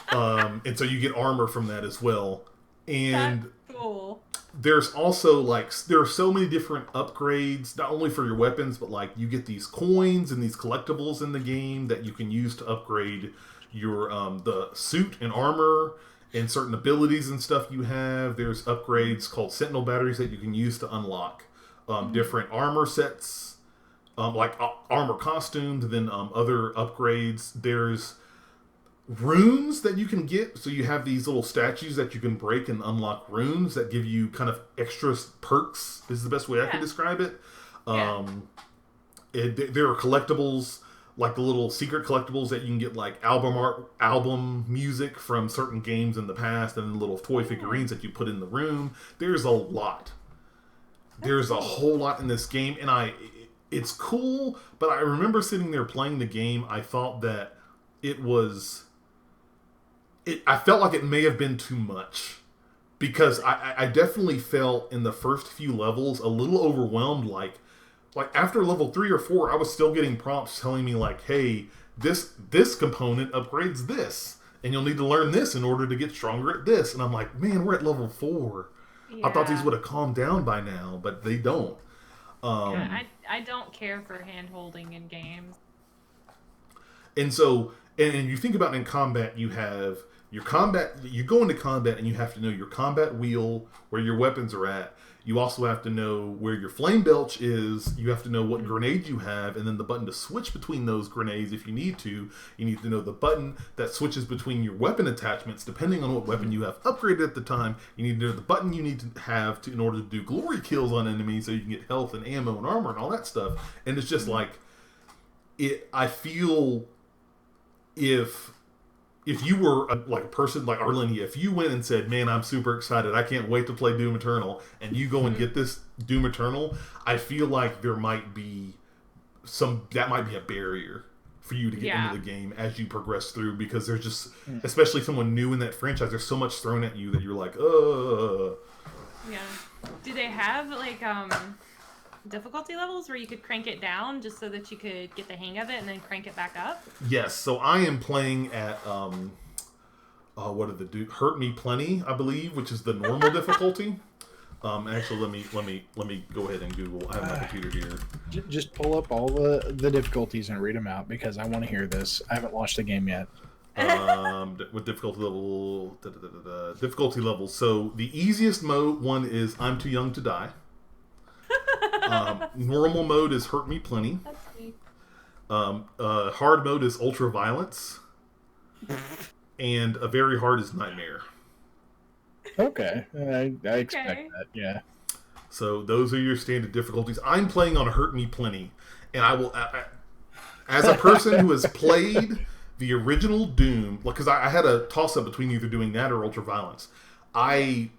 And so you get armor from that as well. And that's cool. There's also there are so many different upgrades, not only for your weapons, but like you get these coins and these collectibles in the game that you can use to upgrade your the suit and armor and certain abilities and stuff you have. There's upgrades called Sentinel batteries that you can use to unlock different armor sets, like armor costumes, and then other upgrades. There's runes that you can get, so you have these little statues that you can break and unlock runes that give you kind of extra perks, is the best way I can describe it. There are collectibles, like the little secret collectibles that you can get, like album art, album music from certain games in the past, and then little toy figurines that you put in the room. There's a lot. There's a whole lot in this game, and it's cool, but I remember sitting there playing the game, I thought that I felt like it may have been too much, because I definitely felt in the first few levels a little overwhelmed. Like after level 3 or 4, I was still getting prompts telling me like, hey, this component upgrades this, and you'll need to learn this in order to get stronger at this. And I'm like, man, we're at level 4. Yeah. I thought these would have calmed down by now, but they don't. I don't care for hand holding in games. And so, and you think about in combat, you have your combat, you go into combat and you have to know your combat wheel, where your weapons are at. You also have to know where your flame belch is. You have to know what grenade you have, and then the button to switch between those grenades if you need to. You need to know the button that switches between your weapon attachments, depending on what weapon you have upgraded at the time. You need to know the button you need to have in order to do glory kills on enemies, so you can get health and ammo and armor and all that stuff. And it's just like, I feel if you were a person like Arlynia, if you went and said, man, I'm super excited, I can't wait to play Doom Eternal, and you go and get this Doom Eternal, I feel like there might be that might be a barrier for you to get Yeah. into the game as you progress through, because there's just, especially someone new in that franchise, there's so much thrown at you that you're like, Yeah. Do they have like difficulty levels where you could crank it down just so that you could get the hang of it and then crank it back up? Yes. So I am playing at what did the dude Hurt Me Plenty, I believe, which is the normal difficulty. Actually, let me go ahead and Google. I have my computer here. Just pull up all the difficulties and read them out because I want to hear this. I haven't launched the game yet. With difficulty levels. So the easiest mode one is I'm Too Young to Die. Normal mode is Hurt Me Plenty. That's sweet. Hard mode is Ultra Violence. And a very hard is Nightmare. Okay, I expect that. Yeah. So those are your standard difficulties. I'm playing on Hurt Me Plenty, and I will, as a person who has played the original Doom, because I had a toss up between either doing that or Ultra Violence. I'm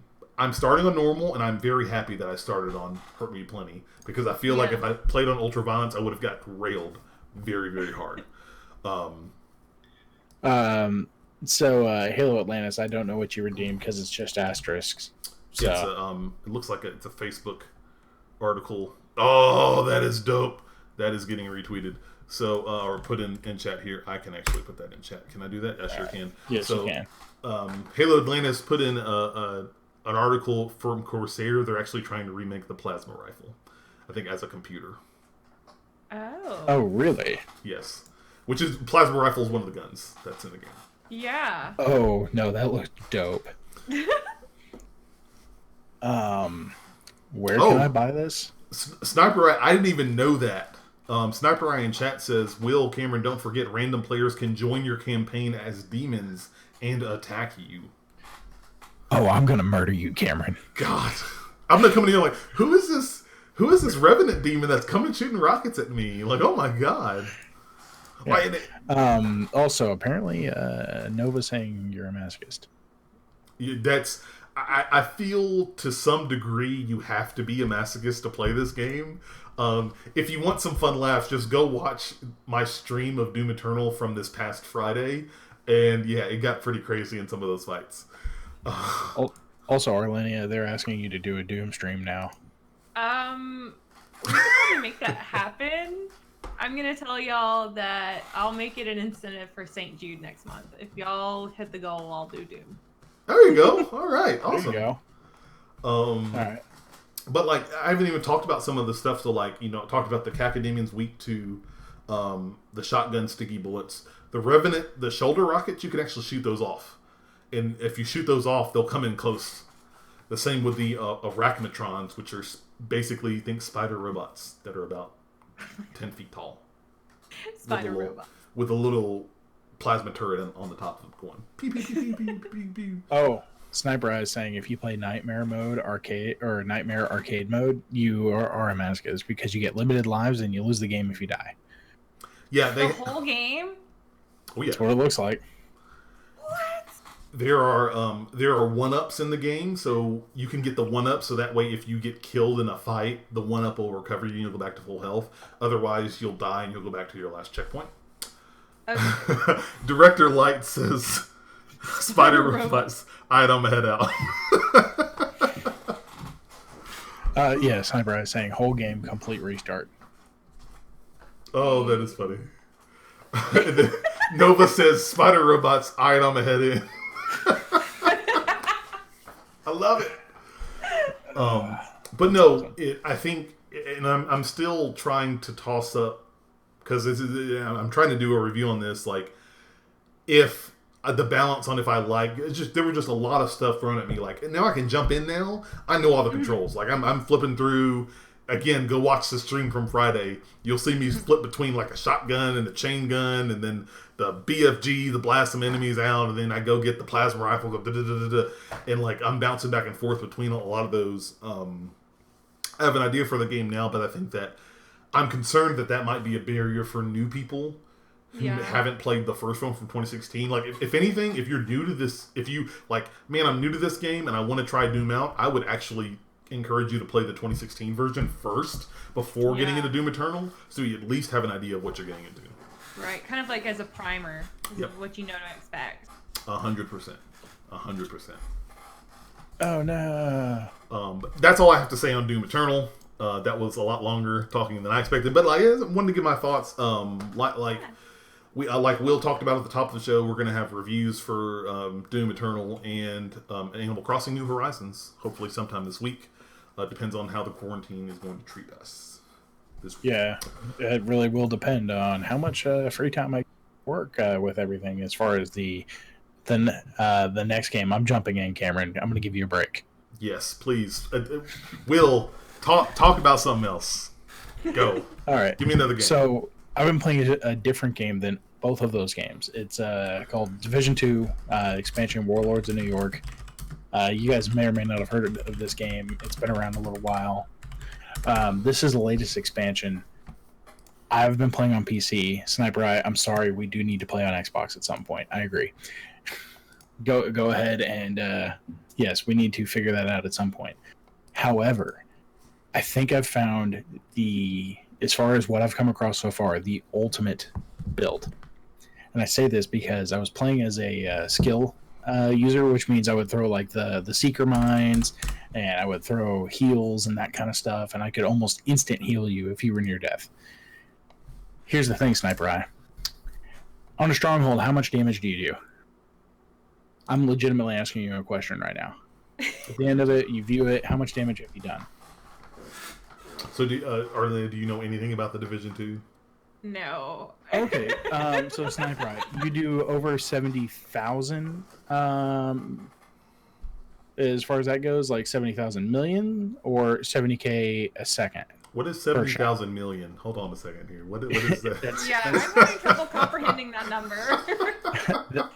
starting on normal, and I'm very happy that I started on Hurt Me Plenty, because I feel like if I played on Ultra Violence, I would have got railed very, very hard. So Halo Atlantis, I don't know what you redeemed because it's just asterisks. So It's it looks like it's a Facebook article. Oh, that is dope. That is getting retweeted. So, or put in chat here. I can actually put that in chat. Can I do that? I sure can. Yes, so, you can. Halo Atlantis put in an article from Corsair. They're actually trying to remake the plasma rifle, I think, as a computer. Oh, really? Yes. Which is, plasma rifle is one of the guns that's in the game. Yeah. Oh, no, that looked dope. Where can I buy this? Sniper Eye, I didn't even know that. Sniper Eye in chat says, Will, Cameron, don't forget random players can join your campaign as demons and attack you. Oh, I'm going to murder you, Cameron. God. I'm not coming in here like, who is this Revenant demon that's coming shooting rockets at me? Like, oh my God. Yeah. Also, apparently, Nova saying you're a masochist. I feel to some degree you have to be a masochist to play this game. If you want some fun laughs, just go watch my stream of Doom Eternal from this past Friday. And yeah, it got pretty crazy in some of those fights. Also, Arlynia, they're asking you to do a Doom stream now. We can probably make that happen. I'm going to tell y'all that I'll make it an incentive for St. Jude next month. If y'all hit the goal, I'll do Doom. There you go. All right. Awesome. There you go. All right. But like, I haven't even talked about some of the stuff. So like, talked about the Cacodemians weak to the shotgun sticky bullets. The Revenant, the shoulder rockets, you can actually shoot those off. And if you shoot those off, they'll come in close. The same with the Arachnotrons, which are basically, think spider robots that are about 10 feet tall. Spider robot. With a little plasma turret on the top of them going. Pew, pew, pew, pew, pew, pew. Oh, Sniper Eye is saying if you play Nightmare mode arcade or Nightmare arcade mode, you are a masochist because you get limited lives and you lose the game if you die. Yeah, The whole game? Oh yeah, that's what it looks like. What? There are 1-ups in the game, so you can get the 1-up. So that way, if you get killed in a fight, the 1-up will recover you and you'll go back to full health. Otherwise, you'll die and you'll go back to your last checkpoint. Okay. Director Light says, "Spider robots." Alright, I'm gonna head out. Yeah, Sniper Eye is saying whole game complete restart. Oh, that is funny. Nova says, "Spider robots." Alright, I'm gonna head in. I love it. But no, I think, and I'm still trying to toss up, because I'm trying to do a review on this. Like, if the balance on if I like, there were just a lot of stuff thrown at me. Like, now I can jump in now. I know all the controls. Like, I'm flipping through. Again, go watch the stream from Friday. You'll see me flip between like a shotgun and a chain gun, and then the BFG, the blast some enemies out, and then I go get the plasma rifle, and like I'm bouncing back and forth between a lot of those. I have an idea for the game now, but I think that I'm concerned that might be a barrier for new people who haven't played the first one from 2016. Like, if anything, if you're new to this, if you like, man, I'm new to this game and I want to try Doom out, I would actually encourage you to play the 2016 version first before getting into Doom Eternal, so you at least have an idea of what you're getting into. Right, kind of like as a primer, Yep. what you know to expect. 100%. 100%. Oh no. But that's all I have to say on Doom Eternal. That was a lot longer talking than I expected, but like, I wanted to give my thoughts. Like Will talked about at the top of the show, we're going to have reviews for Doom Eternal and Animal Crossing New Horizons, hopefully sometime this week. Depends on how the quarantine is going to treat us this week. Yeah, it really will depend on how much free time I work with everything. As far as the next game, I'm jumping in, Cameron. I'm going to give you a break. Yes, please. Will, talk about something else. Go. All right. Give me another game. So I've been playing a different game than both of those games. It's called Division 2 Expansion Warlords of New York. You guys may or may not have heard of this game. It's been around a little while. This is the latest expansion. I've been playing on PC. Sniper Eye, I'm sorry, we do need to play on Xbox at some point. I agree. Go ahead and yes, we need to figure that out at some point. However, I think I've found as far as what I've come across so far, the ultimate build. And I say this because I was playing as a skill user, which means I would throw like the seeker mines, and I would throw heals and that kind of stuff, and I could almost instant heal you if you were near death. Here's the thing, Sniper Eye. On a stronghold, how much damage do you do? I'm legitimately asking you a question right now. At the end of it, you view it, how much damage have you done? So, Arlynia, do you know anything about the Division 2? No. Okay, so Sniper Eye, you do over 70,000, as far as that goes, like 70,000 million or 70K a second? What is 70,000 million? Hold on a second here. What is that? Yeah, I'm having trouble comprehending that number.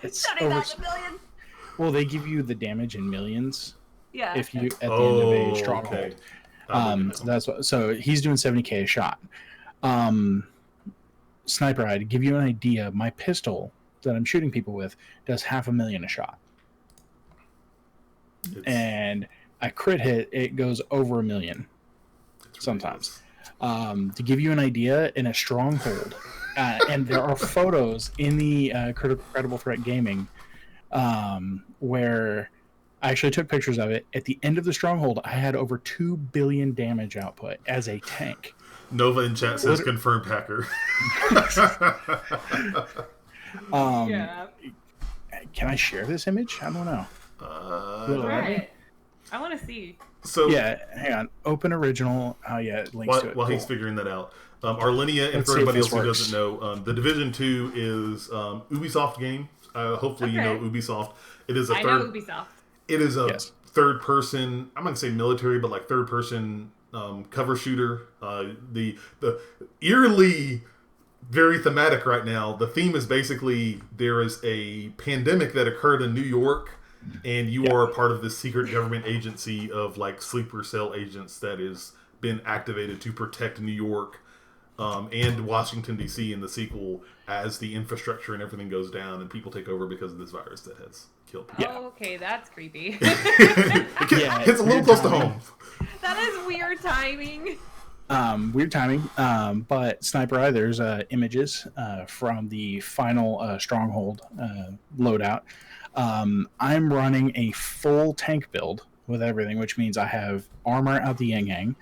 It's 70,000 million? Well, they give you the damage in millions. Yeah. If you at the end of a stronghold. Okay. So he's doing 70K a shot. Sniper Eye, to give you an idea, my pistol that I'm shooting people with does 500,000 a shot. And a crit hit, it goes over 1 million sometimes. To give you an idea, in a stronghold, and there are photos in the Credible Threat Gaming where I actually took pictures of it. At the end of the stronghold, I had over 2 billion damage output as a tank. Nova in chat says confirmed hacker. Yeah. Can I share this image? I don't know. Right. I want to see. So yeah, hang on. Open original. Oh yeah, it links to it. While he's figuring that out, Arlynia, and for everybody else who doesn't know, the Division 2 is Ubisoft game. Hopefully you know Ubisoft. It is a I know Ubisoft. It is a third person. I'm not gonna say military, but like third person cover shooter. The eerily very thematic right now. The theme is basically there is a pandemic that occurred in New York, and you are a part of this secret government agency of like sleeper cell agents that has been activated to protect New York and Washington D.C. in the sequel as the infrastructure and everything goes down and people take over because of this virus that has killed people. Oh, okay, that's creepy. It's a little close to home. That is weird timing. Weird timing, but Sniper Eye, there's images from the final Stronghold loadout. I'm running a full tank build with everything, which means I have armor out the yang-yang.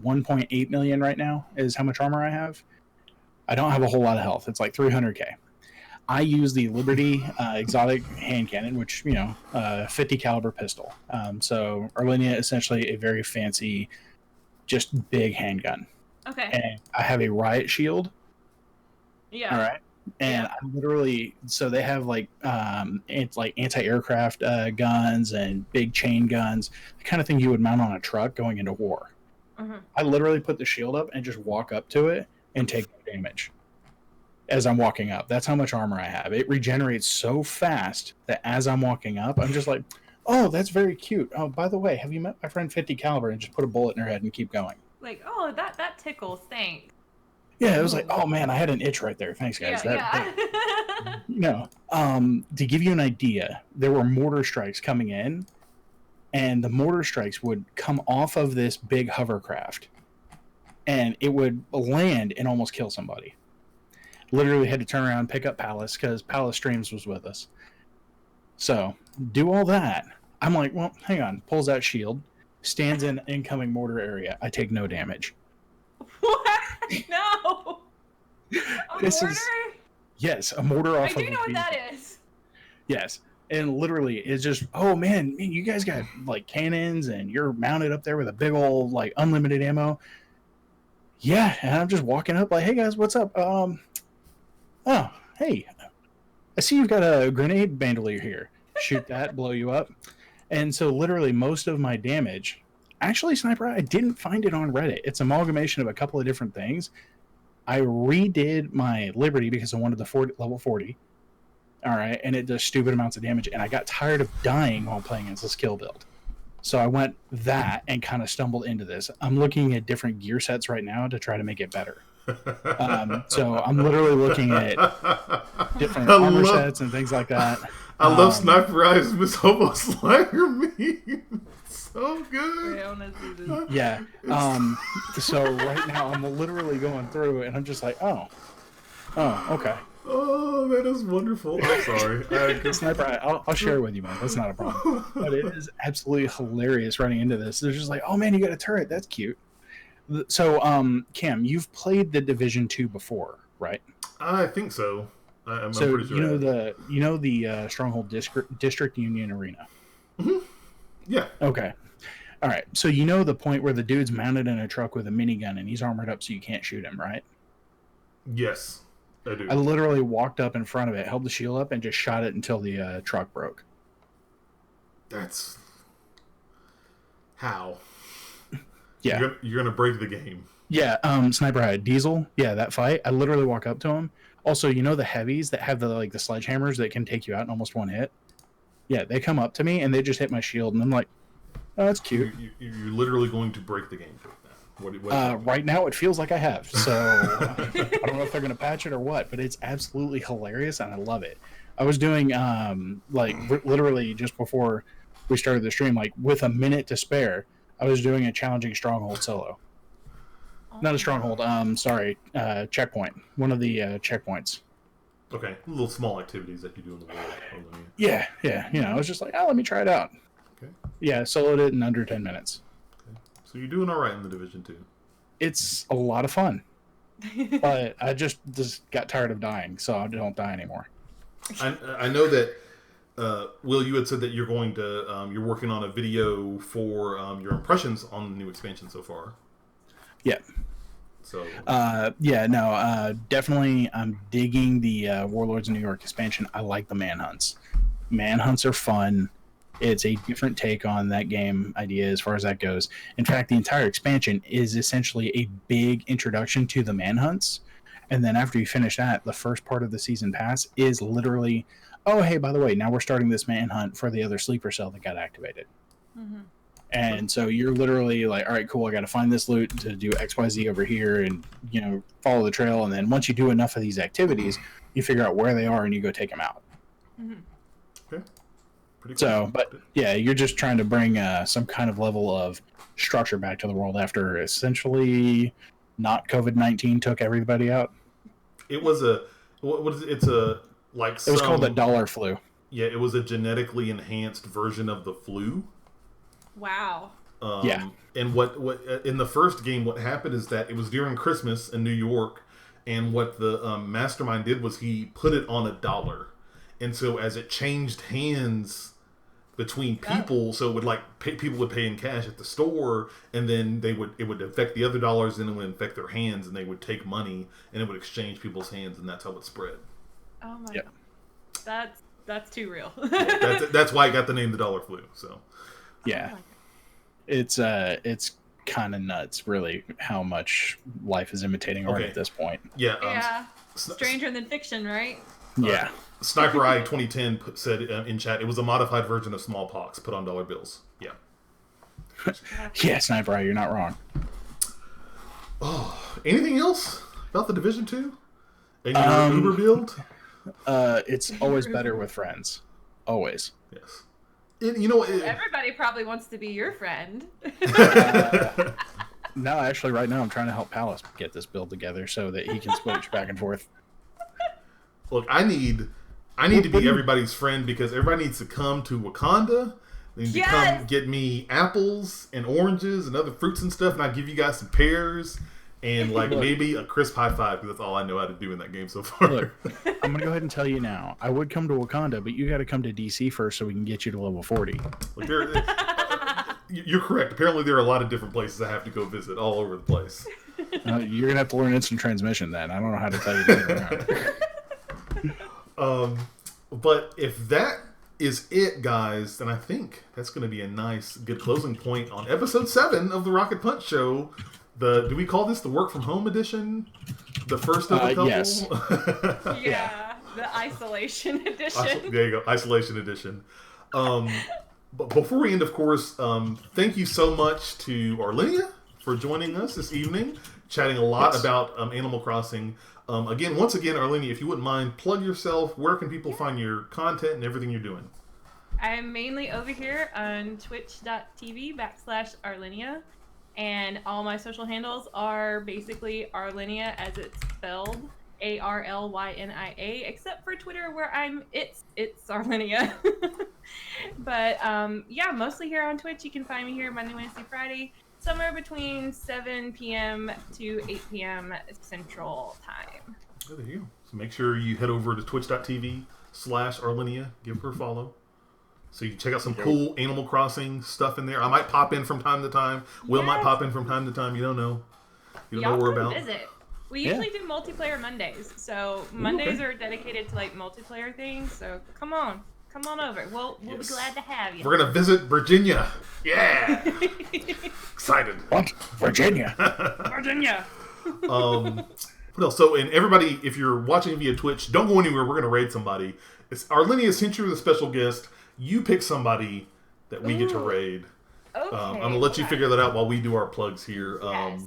1.8 million right now is how much armor I have. I don't have a whole lot of health. It's like 300k. I use the Liberty exotic hand cannon, which, 50 caliber pistol. So Arlynia, essentially a very fancy, just big handgun. Okay. And I have a riot shield. Yeah. All right. And I literally, so they have like anti-aircraft guns and big chain guns, the kind of thing you would mount on a truck going into war. Uh-huh. I literally put the shield up and just walk up to it and take damage as I'm walking up. That's how much armor I have. It regenerates so fast that as I'm walking up, I'm just like, oh, that's very cute. Oh, by the way, have you met my friend 50 caliber? And just put a bullet in her head and keep going. Like, oh, that tickles. Thanks. Yeah, it was like, oh man, I had an itch right there. Thanks, guys. To give you an idea, there were mortar strikes coming in, and the mortar strikes would come off of this big hovercraft, and it would land and almost kill somebody. Literally had to turn around and pick up Palace because Palace Streams was with us. So, do all that. I'm like, well, hang on. Pulls out shield. Stands in incoming mortar area. I take no damage. What? No. A mortar? Yes, a mortar off of I do know what beam. that is. Yes. And literally, it's just, oh man, you guys got like cannons and you're mounted up there with a big old like unlimited ammo. Yeah, and I'm just walking up like, hey guys, what's up? Oh, hey, I see you've got a grenade bandolier here. Shoot that, blow you up. And so literally most of my damage, actually, Sniper, I didn't find it on Reddit. It's amalgamation of a couple of different things. I redid my Liberty because I wanted the level 40. All right, and it does stupid amounts of damage, and I got tired of dying while playing as a skill build. So I went that and kind of stumbled into this. I'm looking at different gear sets right now to try to make it better. So I'm literally looking at different armor sets and things like that. I love Sniper Eyes Miss Hobo Slayer meme. So good. Yeah. So right now I'm literally going through and I'm just like, oh, okay. Oh, that is wonderful. I'm sorry. Sniper, I'll share it with you, man. That's not a problem. But it is absolutely hilarious running into this. They're just like, oh man, you got a turret. That's cute. So, Cam, you've played the Division 2 before, right? I think so. I'm so pretty sure. You know the Stronghold District Union Arena. Mm-hmm. Yeah. Okay. All right. So you know the point where the dude's mounted in a truck with a minigun and he's armored up so you can't shoot him, right? Yes, I do. I literally walked up in front of it, held the shield up, and just shot it until the truck broke. That's how. Yeah, you're gonna break the game. Yeah, Sniper had Diesel. Yeah, that fight. I literally walk up to him. Also, you know the heavies that have the sledgehammers that can take you out in almost one hit? Yeah, they come up to me and they just hit my shield, and I'm like, oh, that's cute. You're literally going to break the game with that. Right now, it feels like I have. So I don't know if they're going to patch it or what, but it's absolutely hilarious, and I love it. I was doing, literally just before we started the stream, with a minute to spare, I was doing a challenging Stronghold solo. Not a Stronghold, checkpoint. One of the checkpoints. Okay, little small activities that you do in the world. Yeah. I was just like, let me try it out. Okay. Yeah, soloed it in under 10 minutes. Okay. So you're doing all right in the Division 2. It's a lot of fun. But I just got tired of dying, so I don't die anymore. I know that, Will, you had said that you're going to, you're working on a video for your impressions on the new expansion so far. Yeah. So. Definitely I'm digging the Warlords of New York expansion. I like the manhunts. Manhunts are fun. It's a different take on that game idea as far as that goes. In fact, the entire expansion is essentially a big introduction to the manhunts. And then after you finish that, the first part of the season pass is literally, oh, hey, by the way, now we're starting this manhunt for the other sleeper cell that got activated. Mm-hmm. And so you're literally like, all right, cool, I got to find this loot to do XYZ over here and, follow the trail. And then once you do enough of these activities, you figure out where they are and you go take them out. Mm-hmm. Okay. Pretty cool. So, but yeah, you're just trying to bring some kind of level of structure back to the world after essentially not COVID-19 took everybody out. It was it was called the dollar flu. Yeah, it was a genetically enhanced version of the flu. Wow. Yeah. And what in the first game, what happened is that it was during Christmas in New York, and what the mastermind did was he put it on $1, and so as it changed hands between people, so it would people would pay in cash at the store, and then it would affect the other dollars, and it would infect their hands, and they would take money, and it would exchange people's hands, and that's how it spread. Oh my! God. That's too real. that's why I got the name the dollar flu. So. Yeah, it's kind of nuts, really, how much life is imitating art at this point. Yeah. Stranger than fiction, right? Yeah. Sniper Eye 2010 said in chat, it was a modified version of smallpox put on dollar bills. Yeah. Yeah, Sniper Eye, you're not wrong. Oh, anything else about the Division 2? And your Uber build? It's always better with friends. Always. Yes. Everybody probably wants to be your friend. No, actually, right now I'm trying to help Palace get this build together so that he can switch back and forth. look, I need to be everybody's friend because everybody needs to come to Wakanda. They need to come get me apples and oranges and other fruits and stuff, and I give you guys some pears and like maybe a crisp high five because that's all I know how to do in that game so far. Look, I'm gonna go ahead and tell you now. I would come to Wakanda, but you got to come to DC first so we can get you to level 40. Like you're correct. Apparently, there are a lot of different places I have to go visit all over the place. You're gonna have to learn instant transmission then. I don't know how to tell you to get around. But if that is it, guys, then I think that's going to be a nice, good closing point on episode 7 of the Rocket Punch Show. Do we call this the work from home edition? The first of a couple? Yes. Yeah, the isolation edition. There you go, isolation edition. But before we end, of course, thank you so much to Arlynia for joining us this evening, chatting a lot about Animal Crossing. Once again, Arlynia, if you wouldn't mind, plug yourself. Where can people find your content and everything you're doing? I'm mainly over here on twitch.tv/Arlynia, and all my social handles are basically Arlynia as it's spelled, ARLYNIA, except for Twitter where it's Arlynia. But yeah, mostly here on Twitch. You can find me here Monday, Wednesday, Friday, somewhere between 7 p.m. to 8 p.m. Central Time. Oh, there you go. So make sure you head over to twitch.tv/Arlynia. Give her a follow. So you can check out some cool Animal Crossing stuff in there. I might pop in from time to time. Will might pop in from time to time. You don't know. You don't know where about. Visit. We usually do multiplayer Mondays. So Mondays are dedicated to like multiplayer things. So come on over. We'll be glad to have you. We're gonna visit Virginia. Yeah. Excited. What? Virginia. Virginia. What else? So, and everybody, if you're watching via Twitch, don't go anywhere. We're gonna raid somebody. It's Arlynia, since you're the special guest. You pick somebody that we get to raid. Okay. I'm gonna let you figure that out while we do our plugs here. Yes.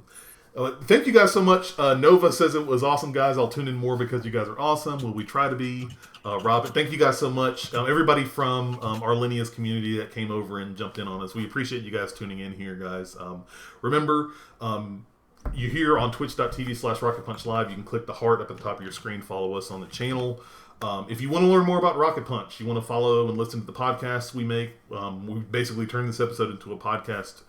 Thank you guys so much. Nova says it was awesome, guys. I'll tune in more because you guys are awesome. Will we try to be? Robin, thank you guys so much. Everybody from Arlynia's community that came over and jumped in on us. We appreciate you guys tuning in here, guys. Remember, you're here on twitch.tv/Rocket Punch Live. You can click the heart up at the top of your screen. Follow us on the channel. If you want to learn more about Rocket Punch, you want to follow and listen to the podcasts we make, we basically turn this episode into a podcast,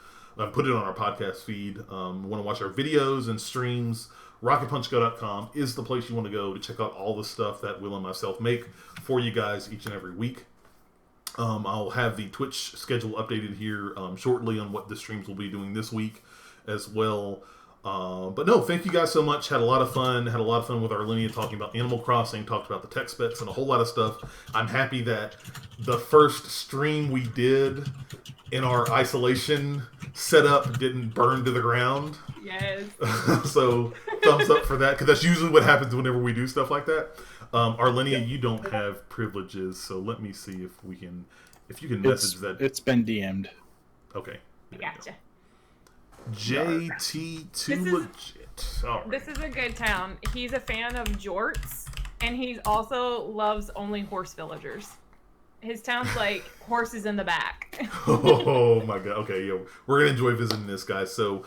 put it on our podcast feed. Want to watch our videos and streams, rocketpunchgo.com is the place you want to go to check out all the stuff that Will and myself make for you guys each and every week. I'll have the Twitch schedule updated here shortly on what the streams will be doing this week as well. But no, thank you guys so much. Had a lot of fun with Arlynia talking about Animal Crossing, talked about the tech specs and a whole lot of stuff. I'm happy that the first stream we did in our isolation setup didn't burn to the ground. Yes. So thumbs up for that, because that's usually what happens whenever we do stuff like that. Arlynia, you don't have privileges, so let me see if you can message that. It's been DM'd. Okay. Gotcha. JT2 legit. All right. This is a good town. He's a fan of jorts, and he also loves only horse villagers. His town's like horses in the back. Oh my god. Okay, yeah, we're gonna enjoy visiting this, guys. So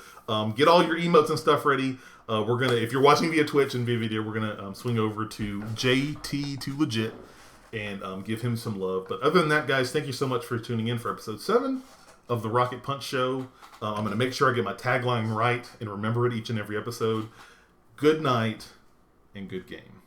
get all your emotes and stuff ready. We're gonna, if you're watching via Twitch and via video, we're gonna swing over to JT2 legit and give him some love. But other than that, guys, thank you so much for tuning in for episode 7 of the Rocket Punch Show. I'm going to make sure I get my tagline right and remember it each and every episode. Good night and good game.